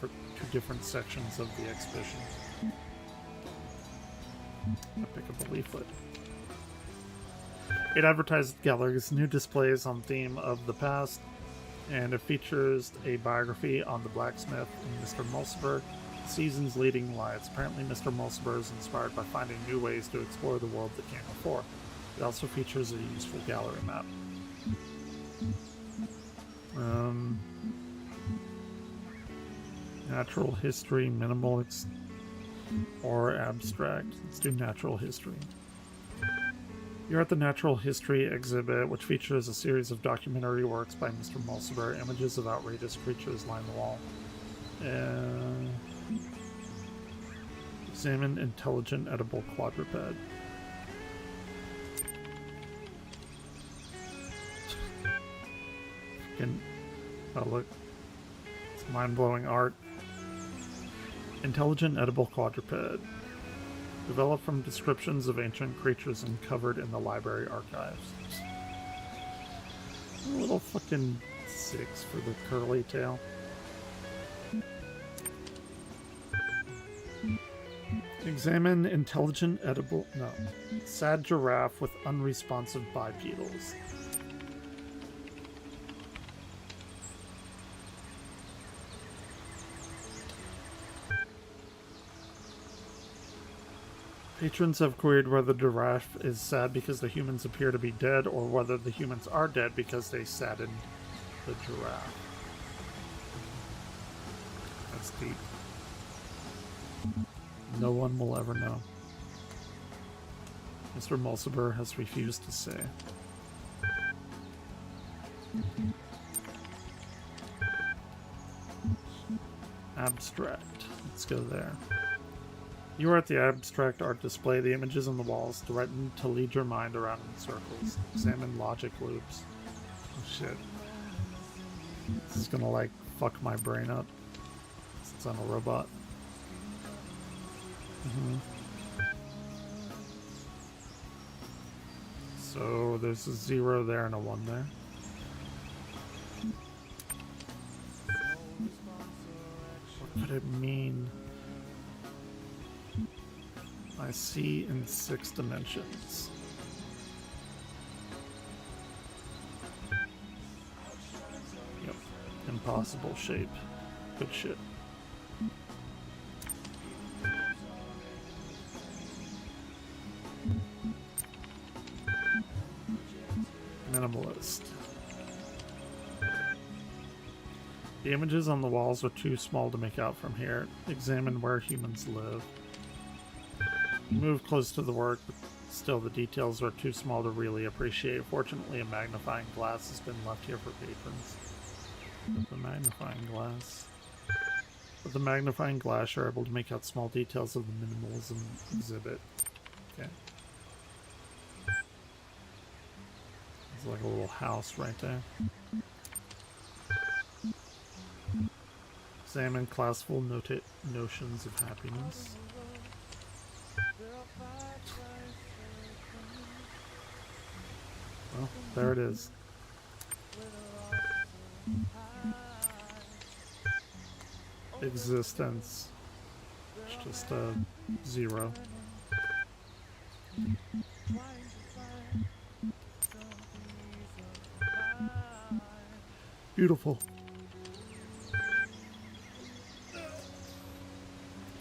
different sections of the exhibition. I pick up a leaflet. It advertises the gallery's new displays on theme of the past, and it features a biography on the blacksmith and Mr. Mulciber, season's leading lights. Apparently, Mr. Mulciber is inspired by finding new ways to explore the world that came before. It also features a useful gallery map. Natural history, minimal, or abstract. Let's do natural history. You're at the Natural History exhibit, which features a series of documentary works by Mr. Mulciber. Images of outrageous creatures line the wall. Examine intelligent edible quadruped. Oh look, it's mind-blowing art. Intelligent edible quadruped. Developed from descriptions of ancient creatures uncovered in the library archives. A little fucking 6 for the curly tail. Examine intelligent edible... No. Sad giraffe with unresponsive bipedals. Patrons have queried whether the giraffe is sad because the humans appear to be dead, or whether the humans are dead because they saddened the giraffe. That's deep. No one will ever know. Mr. Mulciber has refused to say. Abstract. Let's go there. You are at the abstract art display. The images on the walls threaten to lead your mind around in circles. Examine logic loops. Oh shit. This is gonna like fuck my brain up. It's on a robot. So there's a 0 there and a 1 there. What could it mean? I see in 6 dimensions. Yep. Impossible shape. Good shit. Minimalist. The images on the walls are too small to make out from here. Examine where humans live. You move close to the work, but still the details are too small to really appreciate. Fortunately, a magnifying glass has been left here for patrons. The magnifying glass. With the magnifying glass, you're able to make out small details of the minimalism exhibit. Okay. It's like a little house right there. Examine classical notions of happiness. Well, there it is. Existence. It's just a 0. Beautiful.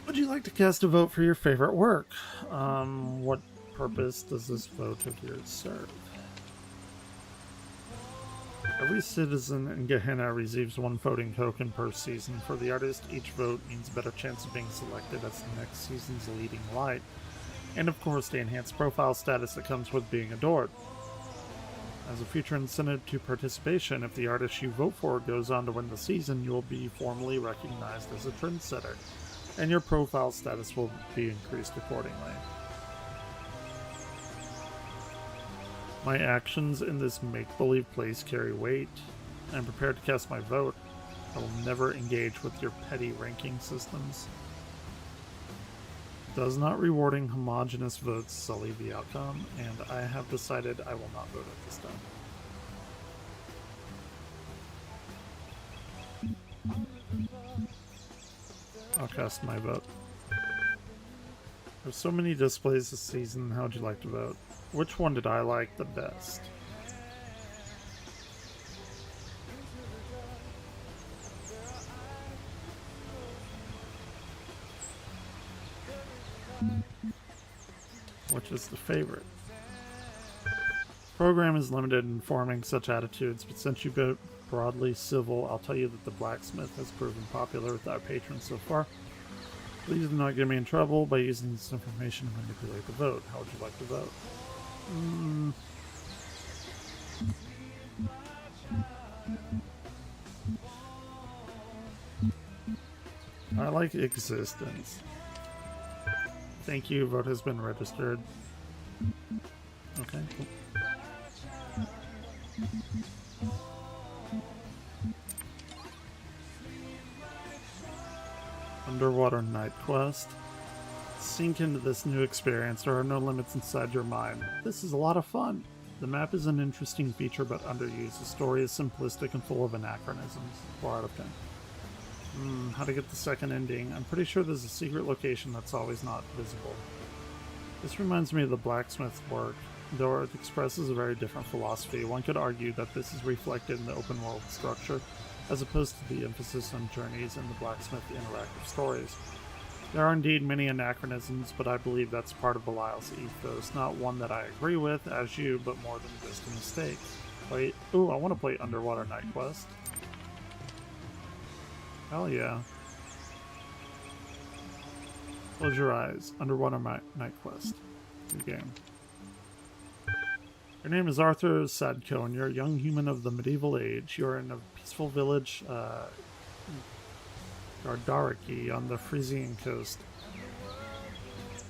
Would you like to cast a vote for your favorite work? What purpose does this vote of yours serve? Every citizen in Gehenna receives 1 voting token per season. For the artist, each vote means a better chance of being selected as the next season's leading light. And of course, the enhanced profile status that comes with being adored. As a future incentive to participation, if the artist you vote for goes on to win the season, you will be formally recognized as a trendsetter, and your profile status will be increased accordingly. My actions in this make-believe place carry weight. I'm prepared to cast my vote. I will never engage with your petty ranking systems. Does not rewarding homogeneous votes sully the outcome, and I have decided I will not vote at this time. I'll cast my vote. There's so many displays this season. How would you like to vote? Which one did I like the best? Which is the favorite? Program is limited in forming such attitudes, but since you vote broadly civil, I'll tell you that the blacksmith has proven popular with our patrons so far. Please do not get me in trouble by using this information to manipulate the vote. How would you like to vote? I like existence. Thank you. Vote has been registered. Okay, cool. Underwater Night Quest. Sink into this new experience. There are no limits inside your mind. This is a lot of fun. The map is an interesting feature but underused. The story is simplistic and full of anachronisms. 4 out of 10. How to get the second ending. I'm pretty sure there's a secret location that's always not visible. This reminds me of the blacksmith's work, though it expresses a very different philosophy. One could argue that this is reflected in the open world structure, as opposed to the emphasis on journeys in the blacksmith interactive stories. There are indeed many anachronisms, but I believe that's part of Belial's ethos, not one that I agree with, as you, but more than just a mistake. Wait, ooh, I want to play Underwater Night Quest. Hell yeah. Close your eyes. Underwater Night Quest. Good game. Your name is Arthur Sadko, and you're a young human of the medieval age. You're in a peaceful village, Gardariki, on the Frisian coast.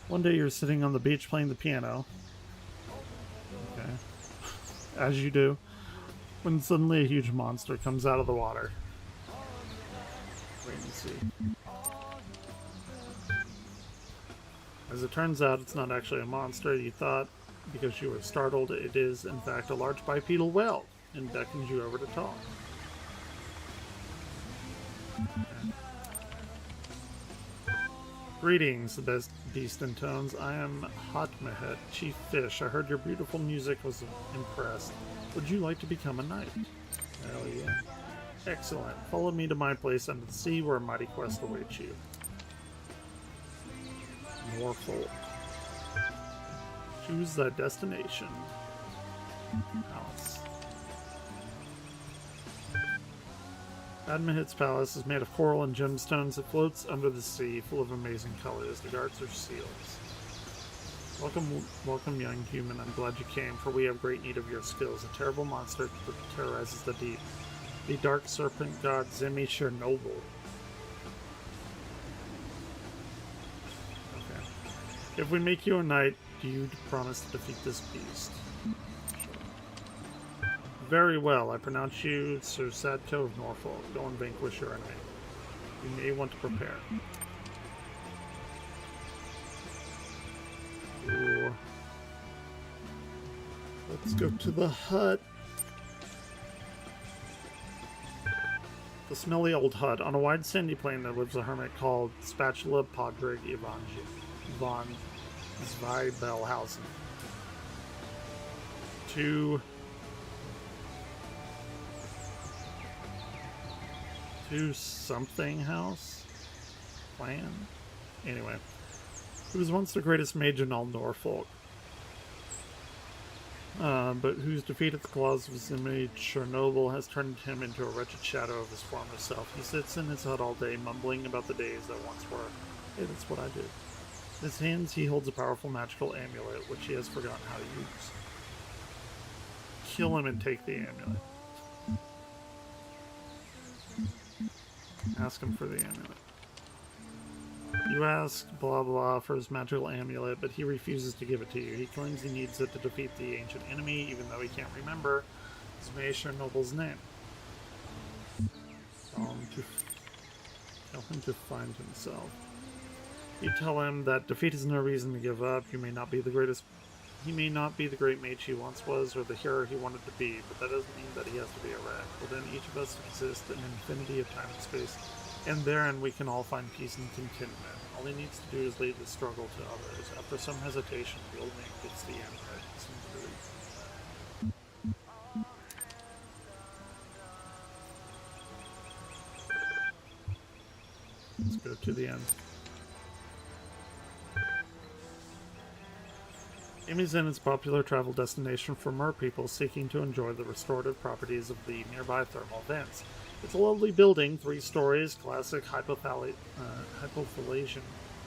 One day you're sitting on the beach playing the piano. Okay. As you do. When suddenly a huge monster comes out of the water. Wait and see. As it turns out, it's not actually a monster. You thought, because you were startled, it is in fact a large bipedal whale, and beckons you over to talk. Okay. Greetings, the best beast in tones. I am Hotmehet, Chief Fish. I heard your beautiful music was impressed. Would you like to become a knight? Hell yeah. Excellent. Follow me to my place under the sea where a mighty quest awaits you. Norfolk. Choose thy destination. House. Admahit's palace is made of coral and gemstones. It floats under the sea, full of amazing colors. The guards are seals. Welcome, young human. I'm glad you came, for we have great need of your skills. A terrible monster that terrorizes the deep. The dark serpent god Zemi Chernobyl. Okay. If we make you a knight, do you promise to defeat this beast? Sure. Very well. I pronounce you Sir Sadko of Norfolk. Go and vanquish your enemy. You may want to prepare. Ooh. Let's go to the hut. The smelly old hut. On a wide sandy plain there lives a hermit called Spatula Podrig von Zweibelhausen. Two something house? Plan? Anyway. He was once the greatest mage in all Norfolk. But whose defeat at the claws of Zemi Chernobyl has turned him into a wretched shadow of his former self. He sits in his hut all day, mumbling about the days that once were. Hey, that's what I do. In his hands he holds a powerful magical amulet, which he has forgotten how to use. Kill him and take the amulet. Ask him for the amulet. You ask blah blah for his magical amulet, but he refuses to give it to you. He claims he needs it to defeat the ancient enemy, even though he can't remember Zemi Chernobyl's name. Tell him to find himself. You tell him that defeat is no reason to give up. You may not be the greatest. He may not be the great mage he once was, or the hero he wanted to be, but that doesn't mean that he has to be a wreck. Within each of us exists an infinity of time and space, and therein we can all find peace and contentment. All he needs to do is lead the struggle to others. After some hesitation, the old man gets the end right. Let's go to the end. Amy's Inn is a popular travel destination for mer people seeking to enjoy the restorative properties of the nearby thermal vents. It's a lovely building, 3 stories, classic hypothalasian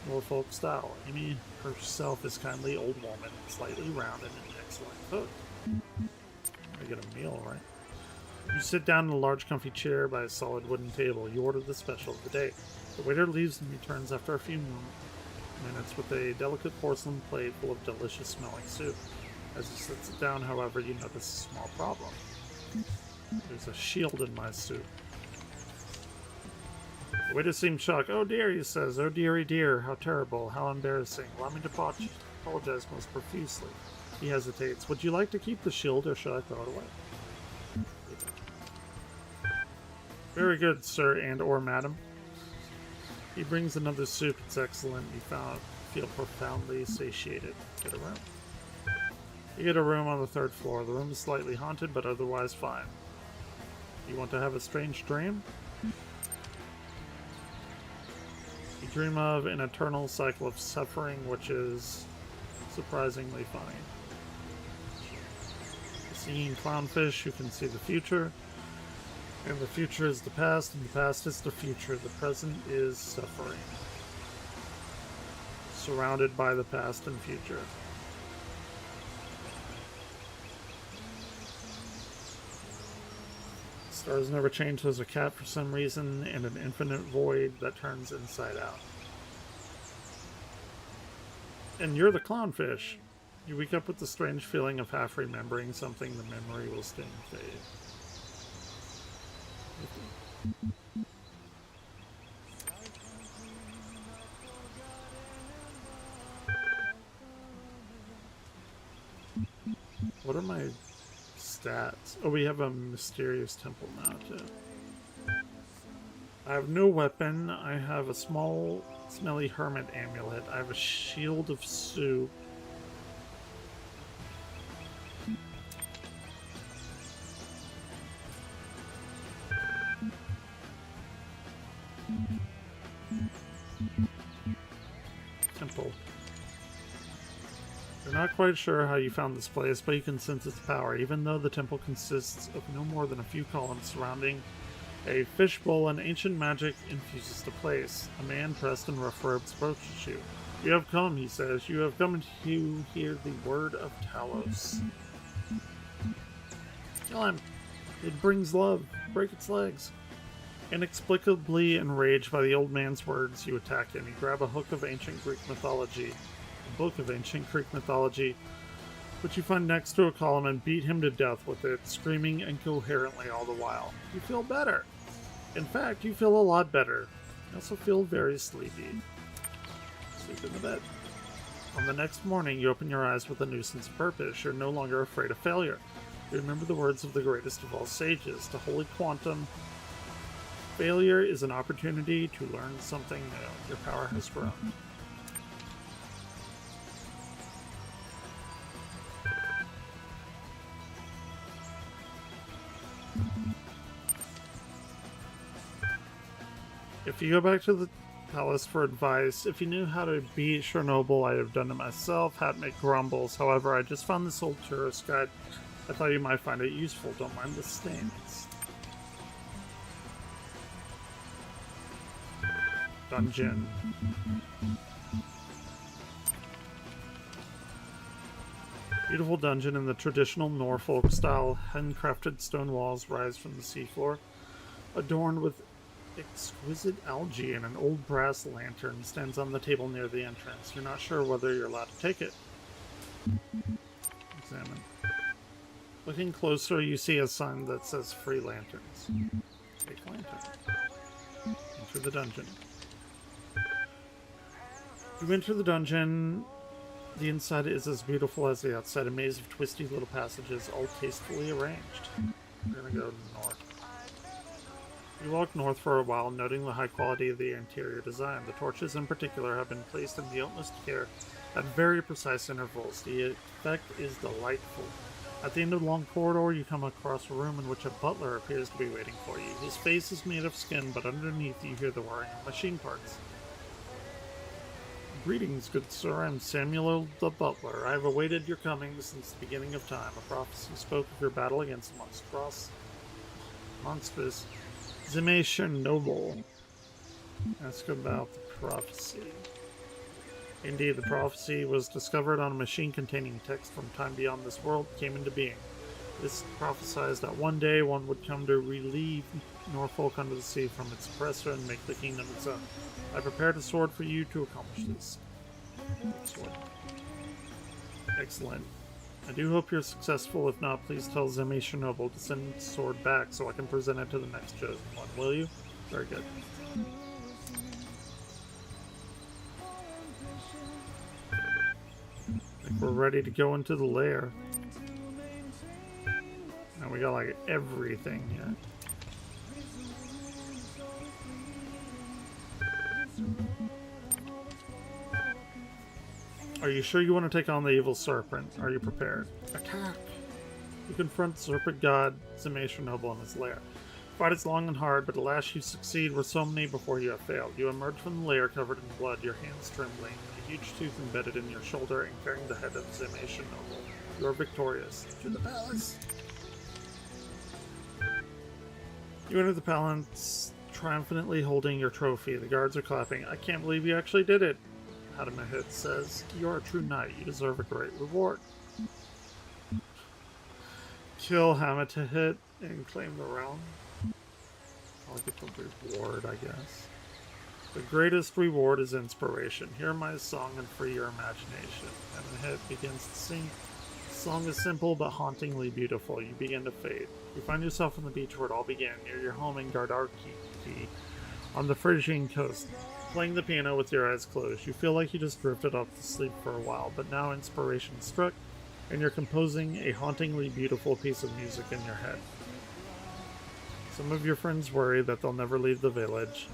Norfolk style. Amy herself is kindly old woman, slightly round and an excellent cook. I get a meal, right? You sit down in a large comfy chair by a solid wooden table. You order the special of the day. The waiter leaves and returns after a few minutes with a delicate porcelain plate full of delicious smelling soup. As he sits it down, however, you notice a small problem. There's a shield in my soup. The waiter seems shocked. "Oh dear," he says. "Oh dearie dear, how terrible, how embarrassing. Allow me to apologize most profusely." He hesitates. "Would you like to keep the shield, or should I throw it away?" "Very good, sir and or madam." He brings another soup. It's excellent. You feel profoundly satiated. Get a room. You get a room on the 3rd floor. The room is slightly haunted, but otherwise fine. You want to have a strange dream? You dream of an eternal cycle of suffering, which is surprisingly funny. Seeing clownfish, you can see the future. And the future is the past, and the past is the future. The present is suffering. Surrounded by the past and future. Stars never change. There's a cat for some reason, and an infinite void that turns inside out. And you're the clownfish. You wake up with the strange feeling of half remembering something. The memory will sting fade. What are my stats? Oh, we have a mysterious temple now, too. I have no weapon. I have a small, smelly hermit amulet. I have a shield of soup. Temple. You're not quite sure how you found this place, but you can sense its power, even though the temple consists of no more than a few columns surrounding a fishbowl. And ancient magic infuses the place. A man dressed in rough robes approaches you. "You have come," he says. "You have come to hear the word of Talos. Kill him. It brings love. Break its legs." Inexplicably enraged by the old man's words, you attack him. You grab a book of ancient Greek mythology, which you find next to a column, and beat him to death with it, screaming incoherently all the while. You feel better. In fact, you feel a lot better. You also feel very sleepy. Sleep in the bed. On the next morning, you open your eyes with a new sense of purpose. You're no longer afraid of failure. You remember the words of the greatest of all sages, the Holy Quantum. Failure is an opportunity to learn something new. Your power has grown. If you go back to the palace for advice, if you knew how to beat Chernobyl, I'd have done it myself. Hatmate grumbles. However, I just found this old tourist guide. I thought you might find it useful. Don't mind the stains. Dungeon. Beautiful dungeon in the traditional Norfolk style. Handcrafted stone walls rise from the seafloor, adorned with exquisite algae, and an old brass lantern stands on the table near the entrance. You're not sure whether you're allowed to take it. Examine. Looking closer, you see a sign that says free lanterns. Take lantern. enter the dungeon. You enter the dungeon. The inside is as beautiful as the outside, a maze of twisty little passages, all tastefully arranged. We're gonna go north. You walk north for a while, noting the high quality of the interior design. The torches in particular have been placed in the utmost care at very precise intervals. The effect is delightful. At the end of the long corridor, you come across a room in which a butler appears to be waiting for you. His face is made of skin, but underneath you hear the whirring of machine parts. Greetings, good sir. I'm Samuel the Butler. I have awaited your coming since the beginning of time. A prophecy spoke of your battle against monstrous Zemation noble. Ask about the prophecy. Indeed, the prophecy was discovered on a machine containing text from time beyond this world came into being. This prophesied that one day one would come to relieve Norfolk under the sea from its oppressor and make the kingdom its own. I prepared a sword for you to accomplish this. Sword. Excellent. I do hope you're successful. If not, please tell Zemi Shinobu to send the sword back so I can present it to the next chosen one. Will you? Very good. I think we're ready to go into the lair. And we got like everything here. Are you sure you want to take on the evil serpent? Are you prepared? Attack! You confront the serpent god Zemation Noble in his lair. The fight is long and hard, but alas you succeed where so many before you have failed. You emerge from the lair covered in blood, your hands trembling, a huge tooth embedded in your shoulder, and carrying the head of Zemation Noble. You are victorious. To the palace! You enter the palace triumphantly holding your trophy. The guards are clapping. I can't believe you actually did it. Hadamahit says, you are a true knight. You deserve a great reward. Kill Hamatahit and claim the realm. I'll get the reward, I guess. The greatest reward is inspiration. Hear my song and free your imagination. Hamatahit begins to sing. The song is simple but hauntingly beautiful. You begin to fade. You find yourself on the beach where it all began, near your home in Gardarki, on the Phrygian coast. Playing the piano with your eyes closed, you feel like you just drifted off to sleep for a while, but now inspiration struck, and you're composing a hauntingly beautiful piece of music in your head. Some of your friends worry that they'll never leave the village,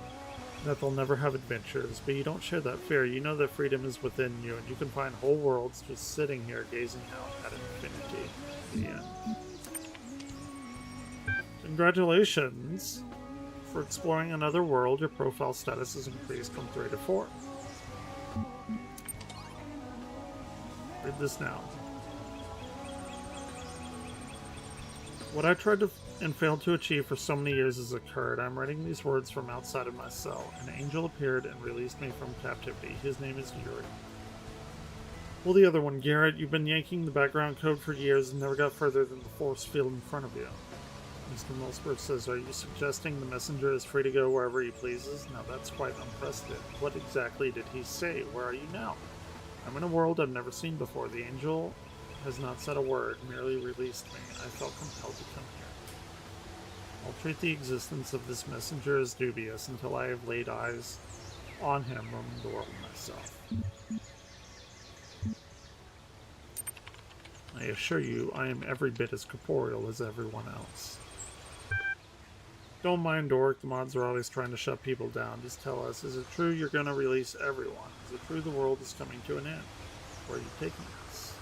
that they'll never have adventures, but you don't share that fear. You know that freedom is within you, and you can find whole worlds just sitting here gazing out at infinity. The end. Congratulations! For exploring another world, your profile status is increased from 3 to 4. Read this now. What I tried to and failed to achieve for so many years has occurred. I'm writing these words from outside of my cell. An angel appeared and released me from captivity. His name is Yuri. Well, the other one, Garrett, you've been yanking the background code for years and never got further than the force field in front of you. Mr. Milsberg says, are you suggesting the messenger is free to go wherever he pleases? Now that's quite unprecedented. What exactly did he say? Where are you now? I'm in a world I've never seen before. The angel has not said a word, merely released me. I felt compelled to come here. I'll treat the existence of this messenger as dubious until I have laid eyes on him roaming the world myself. I assure you, I am every bit as corporeal as everyone else. Don't mind Dork, the mods are always trying to shut people down. Just tell us, is it true you're going to release everyone? Is it true the world is coming to an end? Where are you taking us?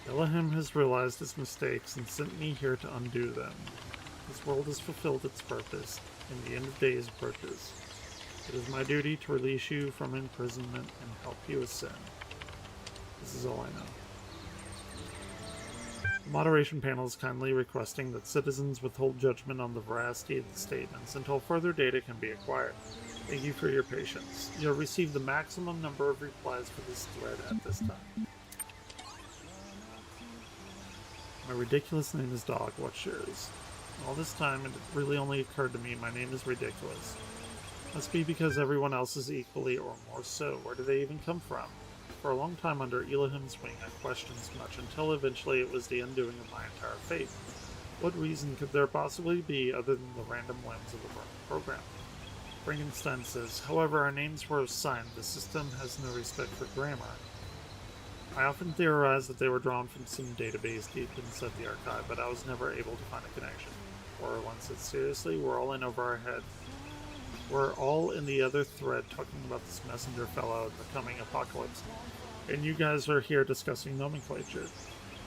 Elohim has realized his mistakes and sent me here to undo them. This world has fulfilled its purpose, and the end of days approaches. It is my duty to release you from imprisonment and help you ascend. This is all I know. The moderation panel is kindly requesting that citizens withhold judgment on the veracity of the statements until further data can be acquired. Thank you for your patience. You'll receive the maximum number of replies for this thread at this time. My ridiculous name is Dog. What's yours? All this time, it really only occurred to me my name is ridiculous. Must be because everyone else is equally or more so. Where do they even come from? For a long time under Elohim's wing, I questioned much, until eventually it was the undoing of my entire fate. What reason could there possibly be other than the random whims of the program? Frankenstein says, however, our names were assigned. The system has no respect for grammar. I often theorize that they were drawn from some database deep inside the archive, but I was never able to find a connection. Or one said, seriously, we're all in over our head. We're all in the other thread talking about this messenger fellow and the coming apocalypse. And you guys are here discussing nomenclature.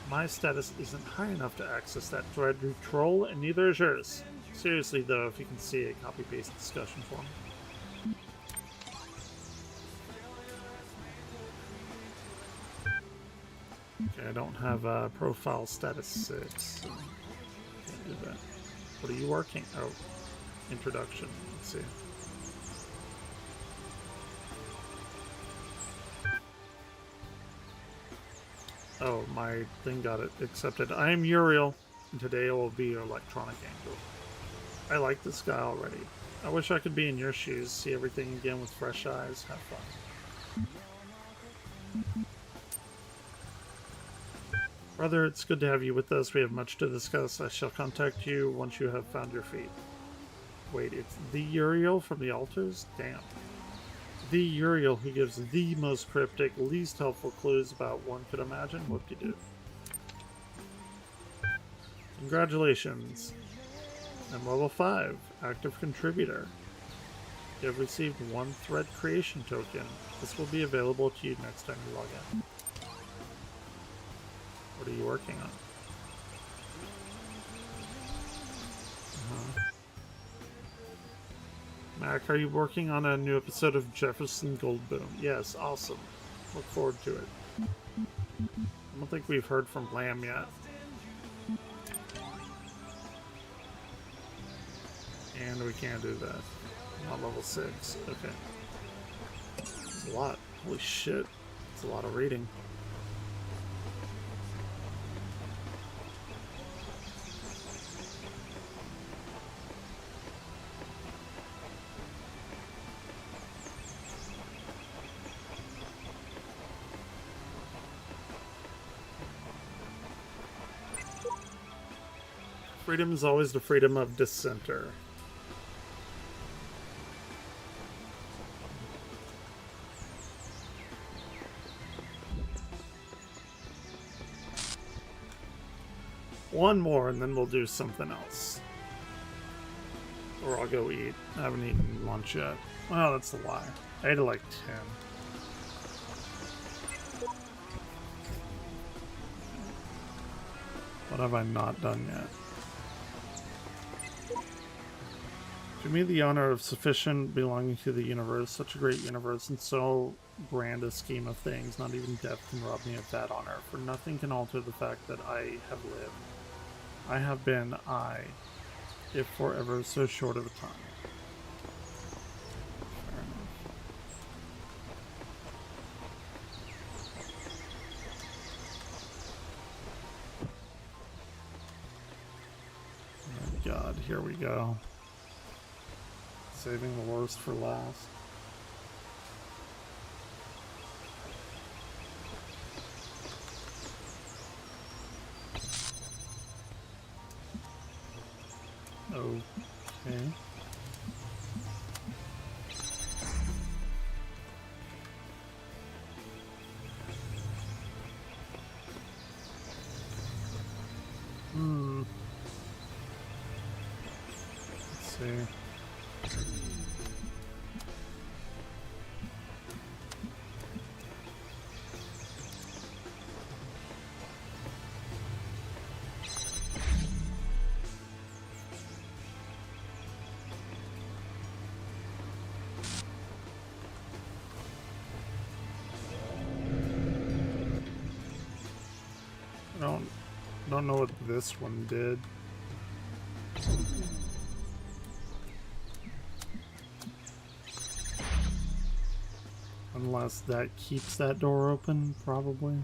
My status isn't high enough to access that thread, you troll, and neither is yours. Seriously, though, if you can see a copy-paste discussion for me. Okay, I don't have profile status 6, so can't do that. What are you working? Oh, introduction. Let's see. Oh, my thing got it accepted. I am Uriel, and today I will be your electronic angel. I like this guy already. I wish I could be in your shoes, see everything again with fresh eyes, have fun. Brother, it's good to have you with us. We have much to discuss. I shall contact you once you have found your feet. Wait, it's the Uriel from the altars? Damn. The Uriel who gives the most cryptic, least helpful clues about one could imagine. Whoop-de-doo. Congratulations. I'm level 5, active contributor. You have received 1 thread creation token. This will be available to you next time you log in. What are you working on? Mac, are you working on a new episode of Jefferson Goldboom? Yes, awesome. Look forward to it. I don't think we've heard from Lamb yet. And we can't do that. Not level 6. Okay. It's a lot. Holy shit. It's a lot of reading. Freedom is always the freedom of dissenter. One more and then we'll do something else. Or I'll go eat. I haven't eaten lunch yet. Well, that's a lie. I ate at like 10. What have I not done yet? To me, the honor of sufficient belonging to the universe, such a great universe, and so grand a scheme of things, not even death can rob me of that honor, for nothing can alter the fact that I have lived. I have been I, if for ever so short of a time. Fair enough. Oh God, here we go. Saving the worst for last. Okay. Let's see. I don't know what this one did. Unless that keeps that door open, probably.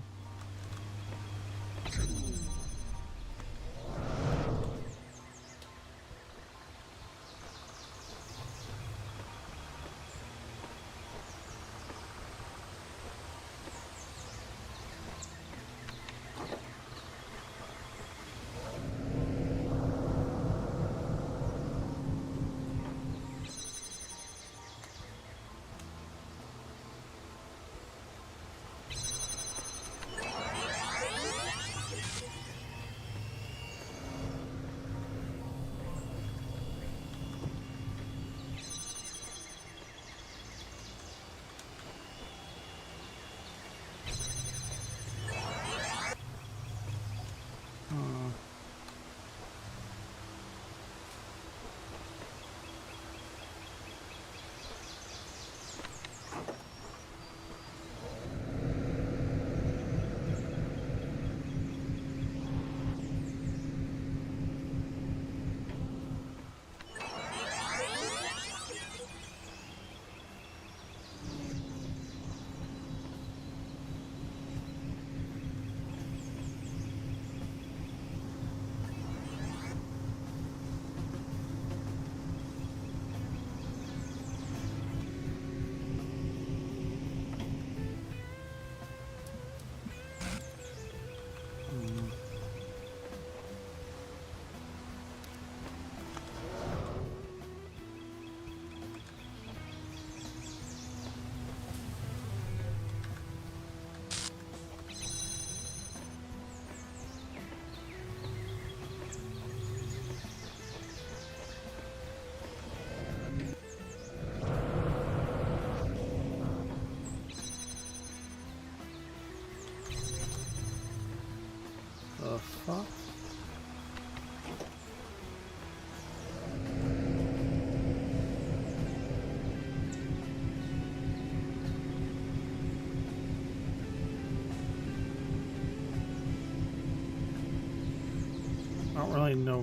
don't really know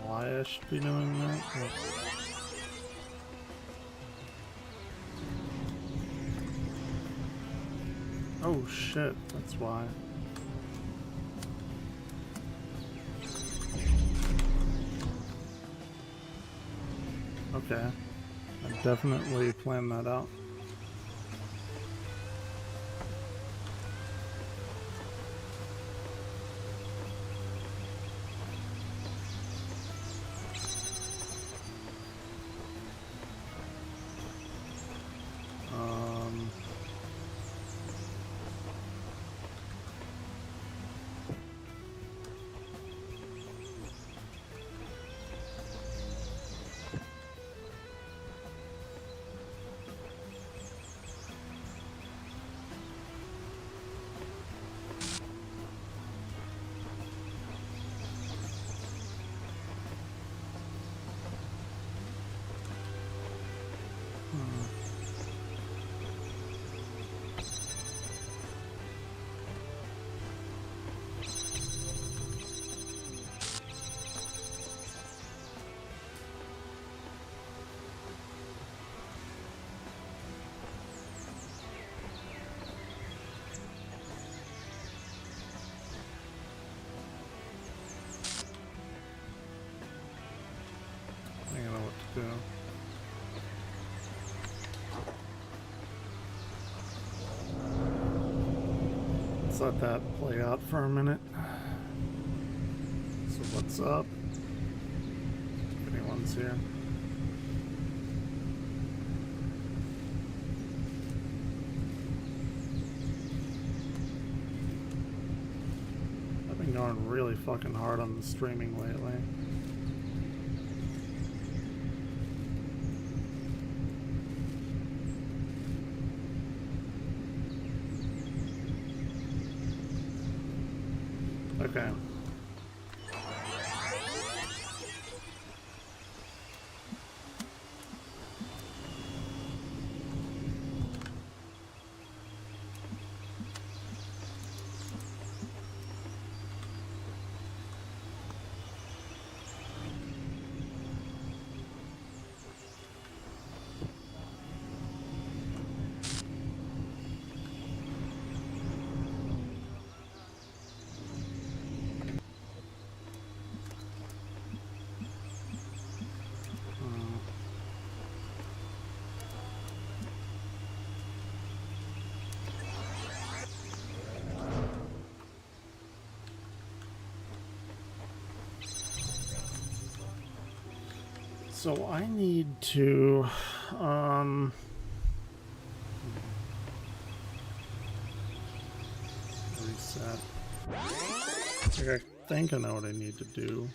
why I should be doing that, but... Oh shit, that's why. Okay. I definitely planned that out. I don't know what to do. Let's let that play out for a minute. So what's up? If anyone's here. I've been going really fucking hard on the streaming lately. Okay. So I need to, reset. I think I know what I need to do.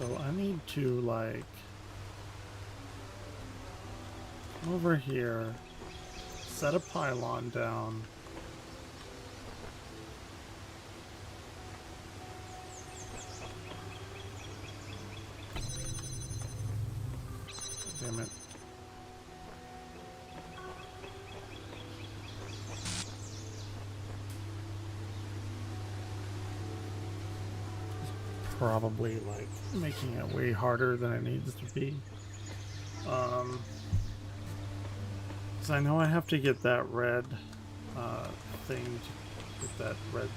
So I need to, like, come over here, set a pylon down. Damn it. probably like making it way harder than it needs to be. Because I know I have to get that red thing to get that red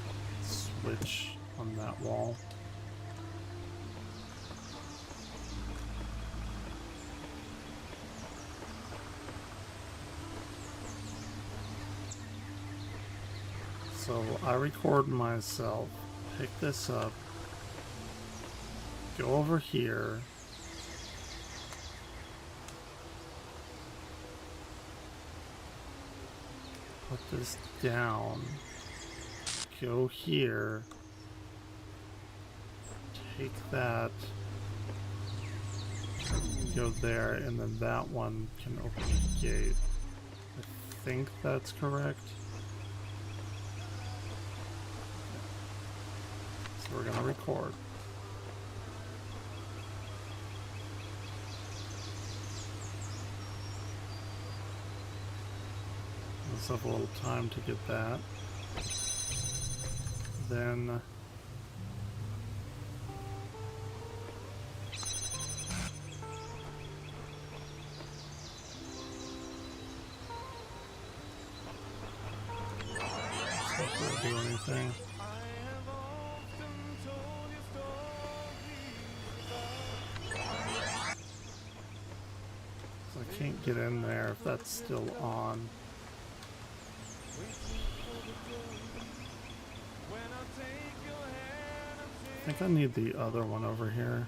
switch on that wall. So I record myself, pick this up, go over here, put this down, go here, take that, go there, and then that one can open the gate. I think that's correct. So we're gonna record. Let's have a little time to get that. Then do anything. So I can't get in there if that's still on. I think I need the other one over here.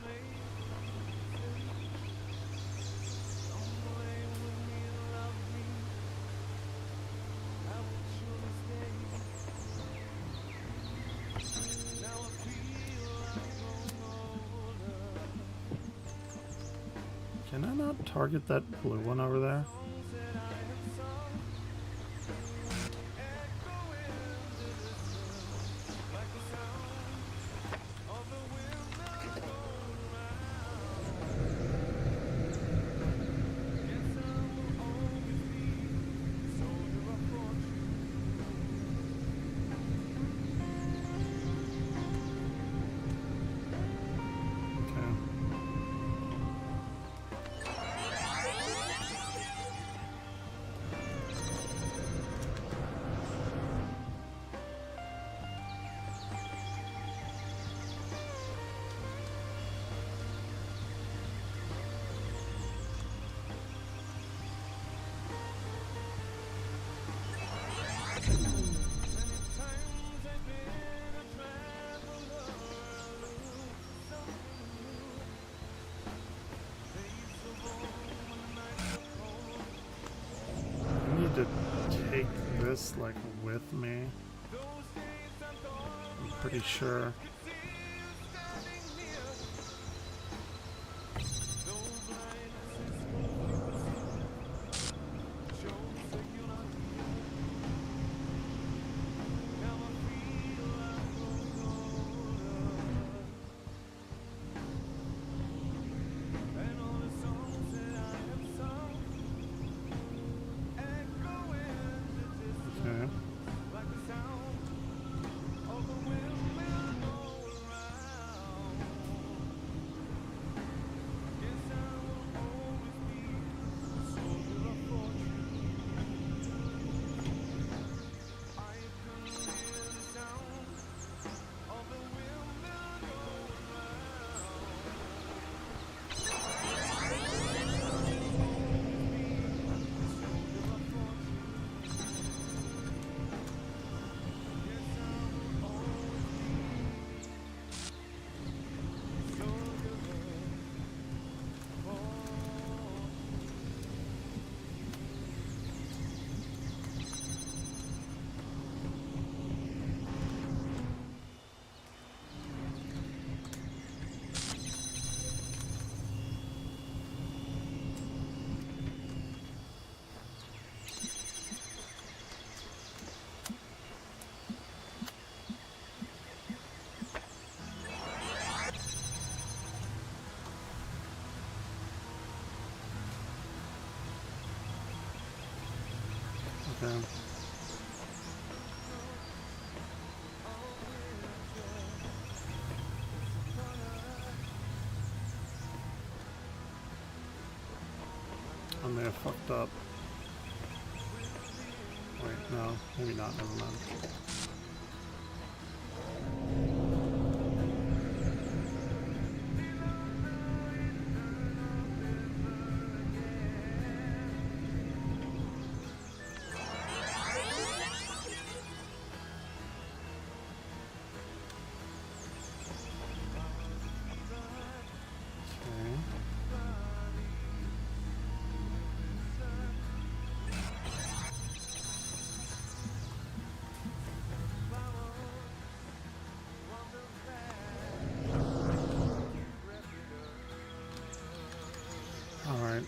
Can I not target that blue one over there? To take this like with me. I'm pretty sure. Okay. I may have fucked up. Wait, no, maybe not. Never mind. Alright.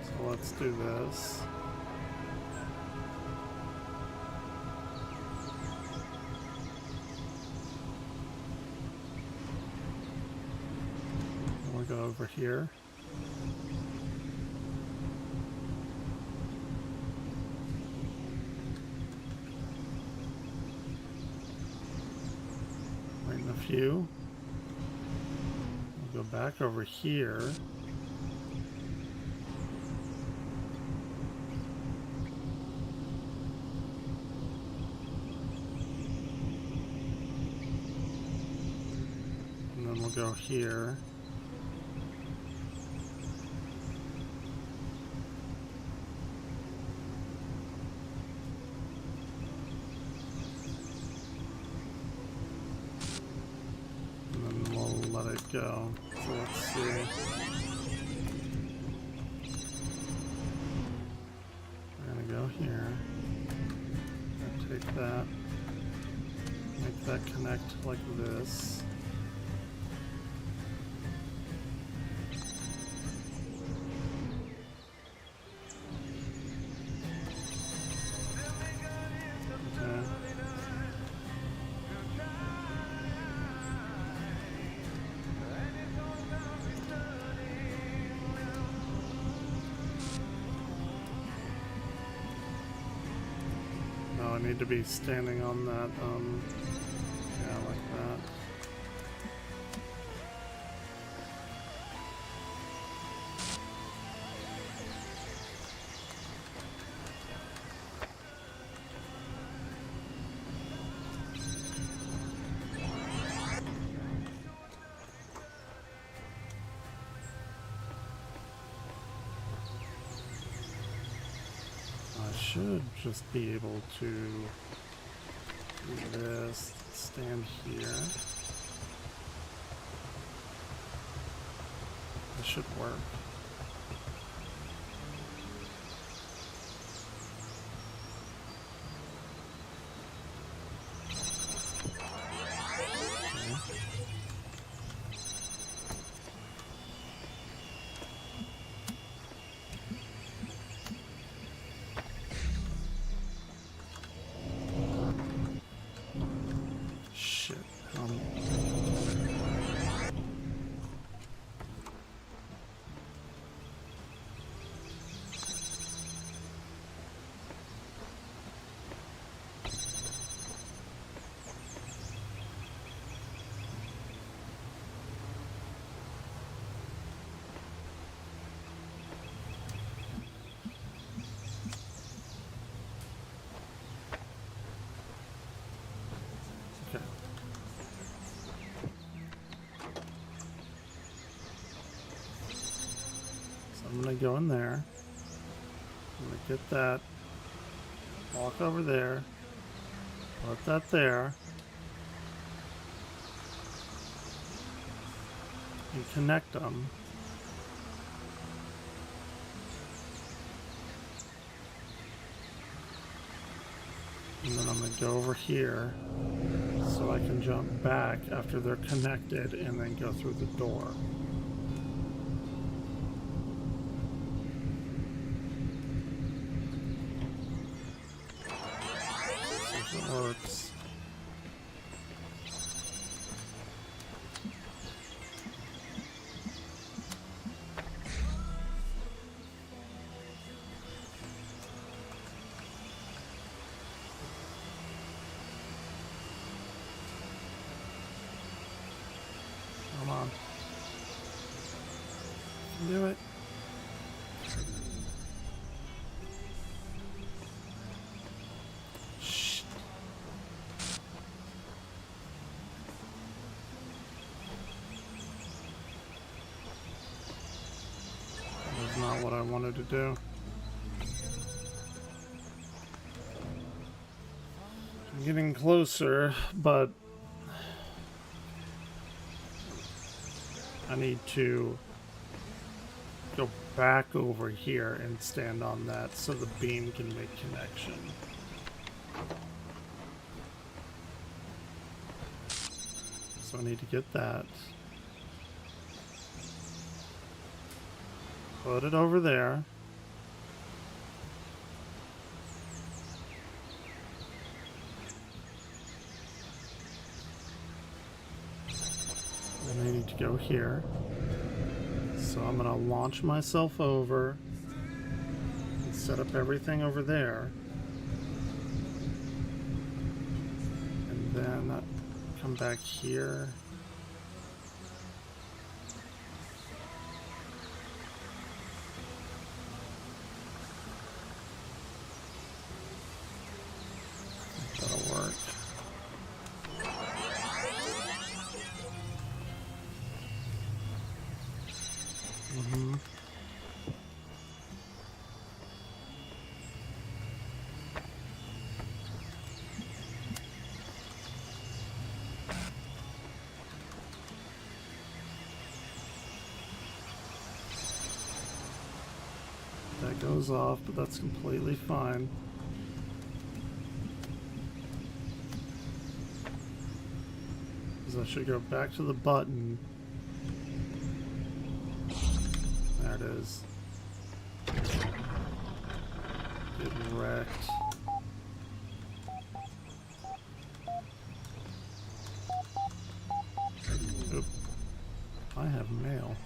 So let's do this. We'll go over here. Waiting a few. We'll go back over here. And then we'll go here. Let it go. So let's see. We're gonna go here. Take that. Make that connect like this. Okay. I need to be standing on that, yeah, like that. I should just be able to do this, stand here. This should work. Shit. Okay. So I'm gonna go in there. I'm gonna get that. Walk over there. Put that there. And connect them. And then I'm gonna go over here. So so I can jump back after they're connected and then go through the door. See if it works. Come on. Do it. Shh. That was not what I wanted to do. I'm getting closer, but I need to go back over here and stand on that so the beam can make connection. So I need to get that. Put it over there. And I need to go here. So I'm going to launch myself over and set up everything over there. And then come back here. That'll work. Mm-hmm. That goes off, but that's completely fine. Because I should go back to the button. There it is. Get wrecked. Oop. I have mail.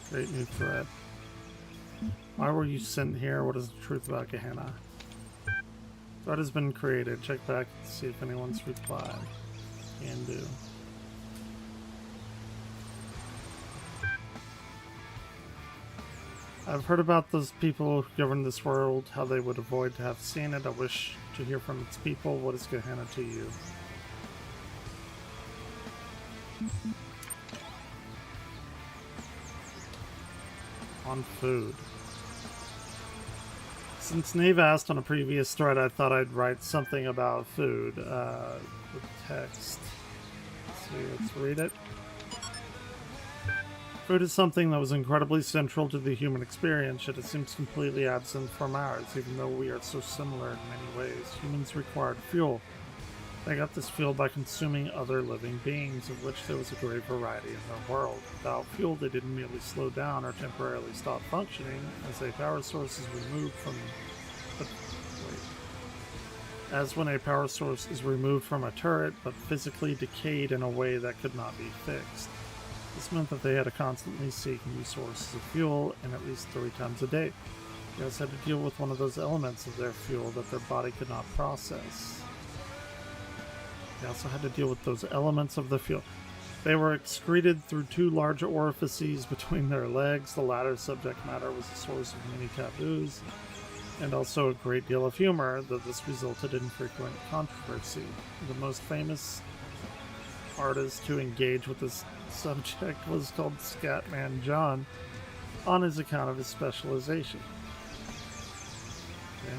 Great new thread. Why were you sent here? What is the truth about Gehenna? Thread has been created. Check back to see if anyone's replied. Can do. I've heard about those people who govern this world, how they would avoid to have seen it. I wish to hear from its people. What is Gehenna to you? On food. Since Nave asked on a previous thread, I thought I'd write something about food with text. Let's read it. Food is something that was incredibly central to the human experience, yet it seems completely absent from ours, even though we are so similar in many ways. Humans required fuel. They got this fuel by consuming other living beings, of which there was a great variety in their world. Without fuel, they didn't merely slow down or temporarily stop functioning, as a power source is removed from... As when a power source is removed from a turret, but physically decayed in a way that could not be fixed. This meant that they had to constantly seek new sources of fuel, and at least 3 times a day. They also had to deal with one of those elements of their fuel that their body could not process. They also had to deal with those elements of the fuel. They were excreted through 2 large orifices between their legs. The latter subject matter was the source of many taboos, and also a great deal of humor, though this resulted in frequent controversy. The most famous artist to engage with this subject was called Scatman John, on his account of his specialization. Okay.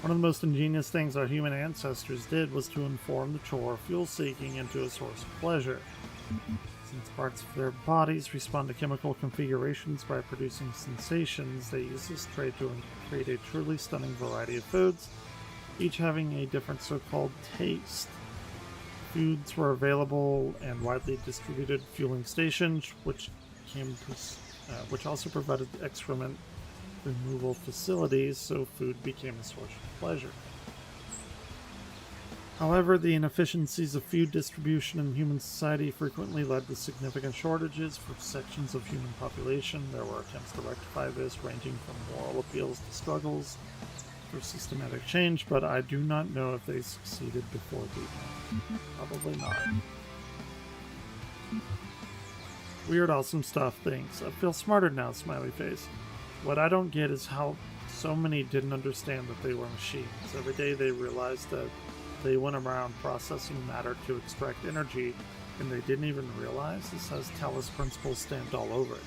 One of the most ingenious things our human ancestors did was to inform the chore of fuel-seeking into a source of pleasure. Since parts of their bodies respond to chemical configurations by producing sensations, they use this trait to create a truly stunning variety of foods, each having a different so-called taste. Foods were available and widely distributed fueling stations, which also provided excrement removal facilities, so food became a source of pleasure. However, the inefficiencies of food distribution in human society frequently led to significant shortages for sections of human population. There were attempts to rectify this, ranging from moral appeals to struggles for systematic change, but I do not know if they succeeded before the end. Probably not. Weird, awesome stuff, thanks. I feel smarter now, smiley face. What I don't get is how so many didn't understand that they were machines. Every day they realized that they went around processing matter to extract energy, and they didn't even realize this has Talos principles stamped all over it.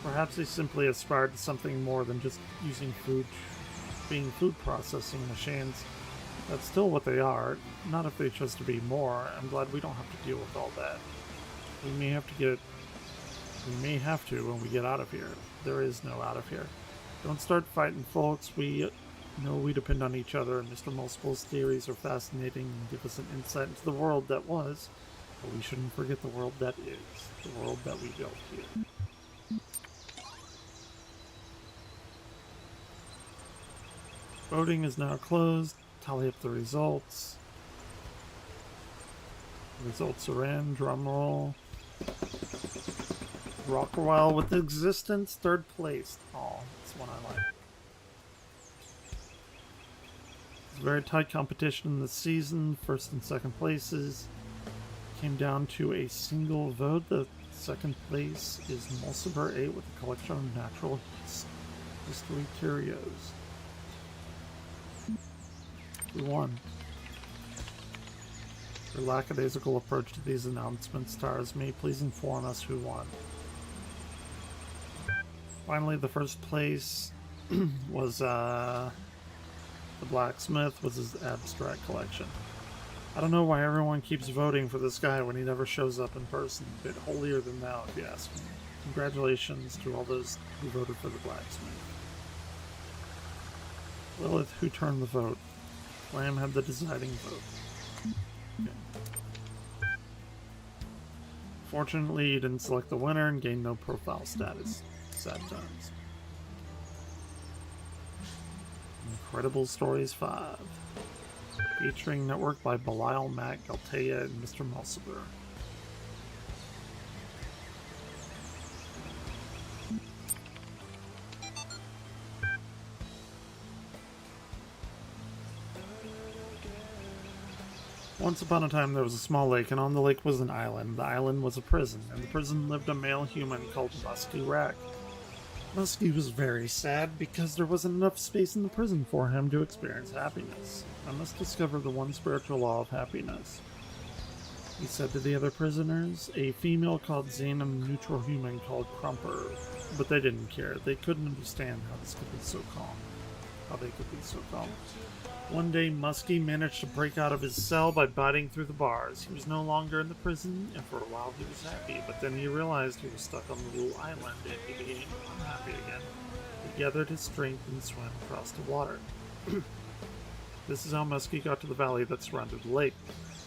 Perhaps they simply aspired to something more than just being food processing machines. That's still what they are, not if they chose to be more. I'm glad we don't have to deal with all that. We may have to when we get out of here. There is no out of here. Don't start fighting, folks. We know we depend on each other, and Mr. Multiple's theories are fascinating and give us an insight into the world that was, but we shouldn't forget the world that is, the world that we built here. Voting is now closed. Tally up the results. The results are in. Drum roll. Rockwell with Existence, 3rd place. Oh, that's one I like. It's a very tight competition in the season. 1st and 2nd places came down to a single vote. The 2nd place is Mulciber 8 with a collection of natural history curios. We won. Your lackadaisical approach to these announcements stars me. Please inform us who won. Finally, the 1st place was the blacksmith with his abstract collection. I don't know why everyone keeps voting for this guy when he never shows up in person. A bit holier than thou, if you ask me. Congratulations to all those who voted for the blacksmith. Lilith, who turned the vote? Lamb had the deciding vote. Okay. Fortunately, you didn't select the winner and gained no profile status. Sad times. Incredible Stories 5. Featuring network by Belial, Matt, Galtea, and Mr. Mulciber. Once upon a time there was a small lake, and on the lake was an island. The island was a prison, and the prison lived a male human called Musky Rack. Musky was very sad because there wasn't enough space in the prison for him to experience happiness. I must discover the one spiritual law of happiness, he said to the other prisoners. A female called Xanum, neutral human called Crumper, but they didn't care. They couldn't understand how this could be so calm. How they could be so calm. One day, Musky managed to break out of his cell by biting through the bars. He was no longer in the prison, and for a while he was happy, but then he realized he was stuck on the little island, and he became unhappy again. He gathered his strength and swam across the water. This is how Musky got to the valley that surrounded the lake.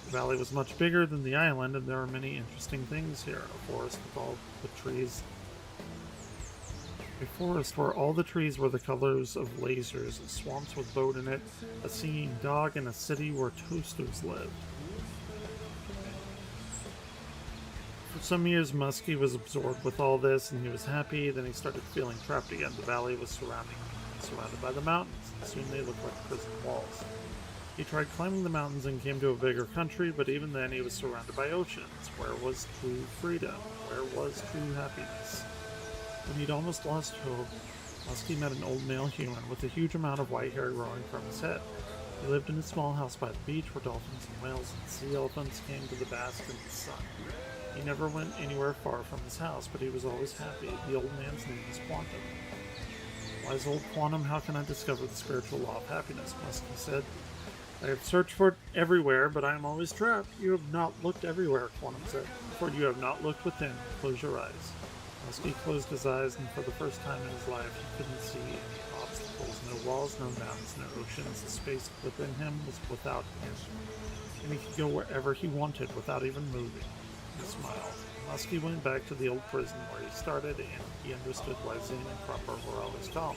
The valley was much bigger than the island, and there are many interesting things here. A forest with all the trees. A forest where all the trees were the colors of lasers, swamps with boat in it, a singing dog, and a city where toasters lived. For some years, Musky was absorbed with all this, and he was happy. Then he started feeling trapped again. The valley was surrounded by the mountains, and soon they looked like prison walls. He tried climbing the mountains and came to a bigger country, but even then he was surrounded by oceans. Where was true freedom? Where was true happiness? When he'd almost lost hope, Musky met an old male human with a huge amount of white hair growing from his head. He lived in a small house by the beach where dolphins and whales and sea elephants came to the bask in the sun. He never went anywhere far from his house, but he was always happy. The old man's name was Quantum. Wise old quantum, how can I discover the spiritual law of happiness? Muskie said. I have searched for it everywhere, but I am always trapped. You have not looked everywhere, Quantum said. For you have not looked within. Close your eyes. Muskie closed his eyes, and for the first time in his life, he couldn't see any obstacles. No walls, no mountains, no oceans. The space within him was without end. And he could go wherever he wanted without even moving. He smiled. Muskie went back to the old prison where he started, and he understood why Zane and Cropper were always calm.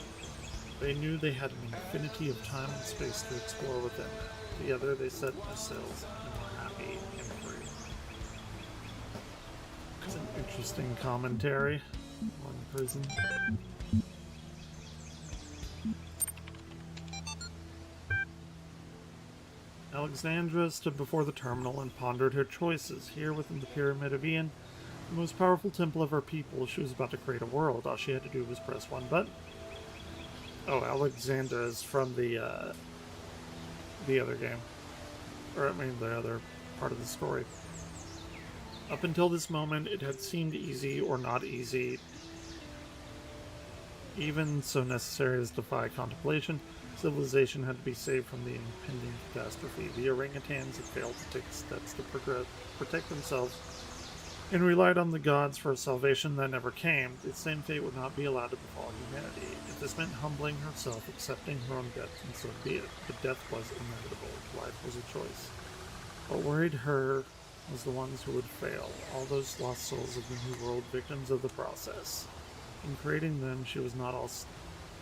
They knew they had an infinity of time and space to explore within them. Together they set their sails and were happy and free. It's an interesting commentary on prison. Alexandra stood before the terminal and pondered her choices. Here within the Pyramid of Ian, the most powerful temple of her people, she was about to create a world. All she had to do was press one button. Oh, Alexandra is from the other game. Or, I mean, the other part of the story. Up until this moment, it had seemed easy or not easy, even so necessary as defy contemplation. Civilization had to be saved from the impending catastrophe. The orangutans had failed to take steps to protect themselves and relied on the gods for a salvation that never came. The same fate would not be allowed to befall humanity. If this meant humbling herself, accepting her own death, and so be it. But death was inevitable. Life was a choice. What worried her was the ones who would fail, all those lost souls of the New World, victims of the process. In creating them,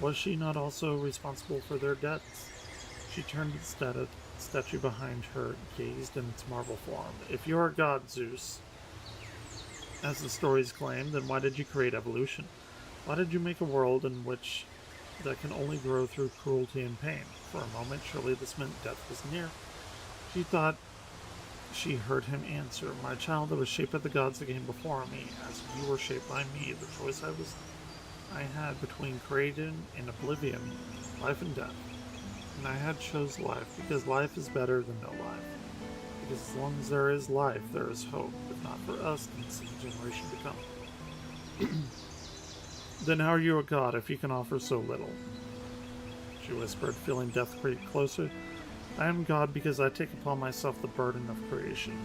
was she not also responsible for their deaths? She turned to the statue behind her, gazed in its marble form. If you are God, Zeus, as the stories claim, then why did you create evolution? Why did you make a world in which that can only grow through cruelty and pain? For a moment, surely this meant death was near. She thought she heard him answer, "My child, I was shaped by the gods that came before me, as you were shaped by me. The choice I had between creation and oblivion, life and death. And I had chose life, because life is better than no life. Because as long as there is life, there is hope. If not for us, then it's the generation to come." "Then how are you a god if you can offer so little?" she whispered, feeling death creep closer. "I am God because I take upon myself the burden of creation."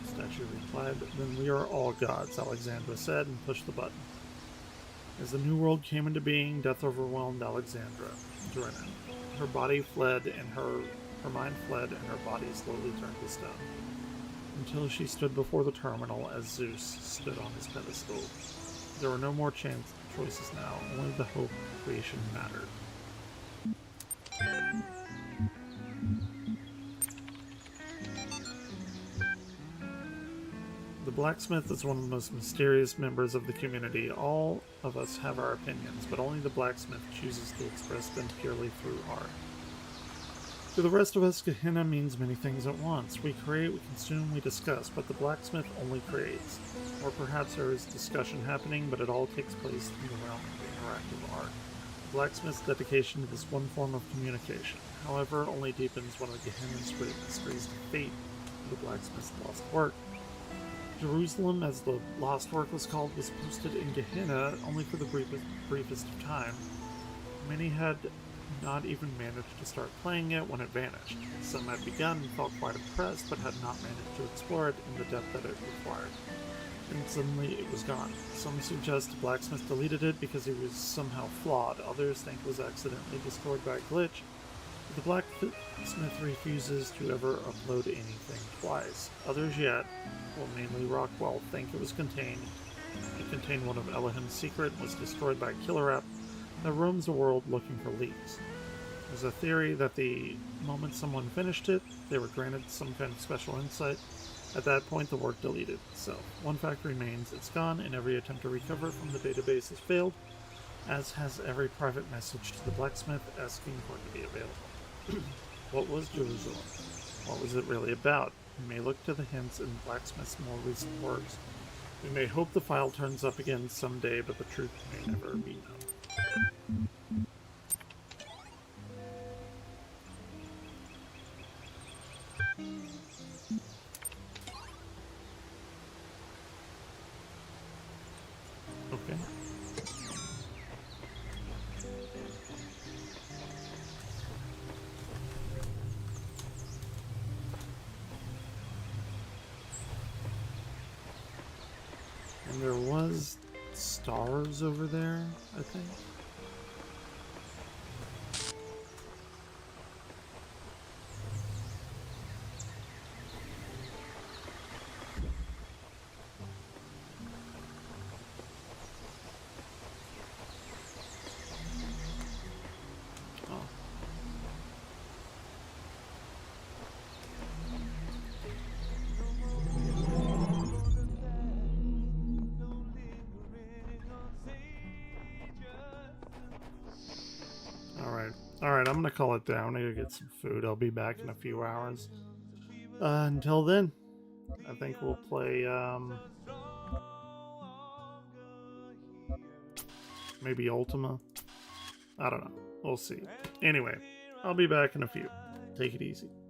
The statue replied, "Then we are all gods," Alexandra said, and pushed the button. As the new world came into being, death overwhelmed Alexandra. Drennan. Her body fled, and her mind fled, and her body slowly turned to stone. Until she stood before the terminal as Zeus stood on his pedestal. There were no more choices now, only the hope of creation mattered. The blacksmith is one of the most mysterious members of the community. All of us have our opinions, but only the blacksmith chooses to express them purely through art. To the rest of us, Gehenna means many things at once. We create, we consume, we discuss, but the blacksmith only creates. Or perhaps there is discussion happening, but it all takes place in the realm of interactive art. The blacksmith's dedication to this one form of communication, however, only deepens one of Gehenna's great mysteries, the fate of the blacksmith's lost work. Jerusalem, as the lost work was called, was posted in Gehenna only for the briefest of time. Many had not even managed to start playing it when it vanished. Some had begun and felt quite impressed, but had not managed to explore it in the depth that it required. And suddenly it was gone. Some suggest the blacksmith deleted it because it was somehow flawed. Others think it was accidentally destroyed by a glitch. But the blacksmith refuses to ever upload anything twice. Others yet, well, mainly Rockwell, think it contained one of Elohim's secrets and was destroyed by a killer app that roams the world looking for leads. There's a theory that the moment someone finished it, they were granted some kind of special insight. At that point, the work deleted itself. One fact remains, it's gone, and every attempt to recover it from the database has failed, as has every private message to the blacksmith asking for it to be available. What was Jerusalem? What was it really about? We may look to the hints in the blacksmith's more recent works. We may hope the file turns up again someday, but the truth may never be known. Okay. And there was stars over there, I think. Oh. Alright, I'm gonna call it down. I gotta get some food. I'll be back in a few hours. Until then, I think we'll play, maybe Ultima? I don't know. We'll see. Anyway, I'll be back in a few. Take it easy.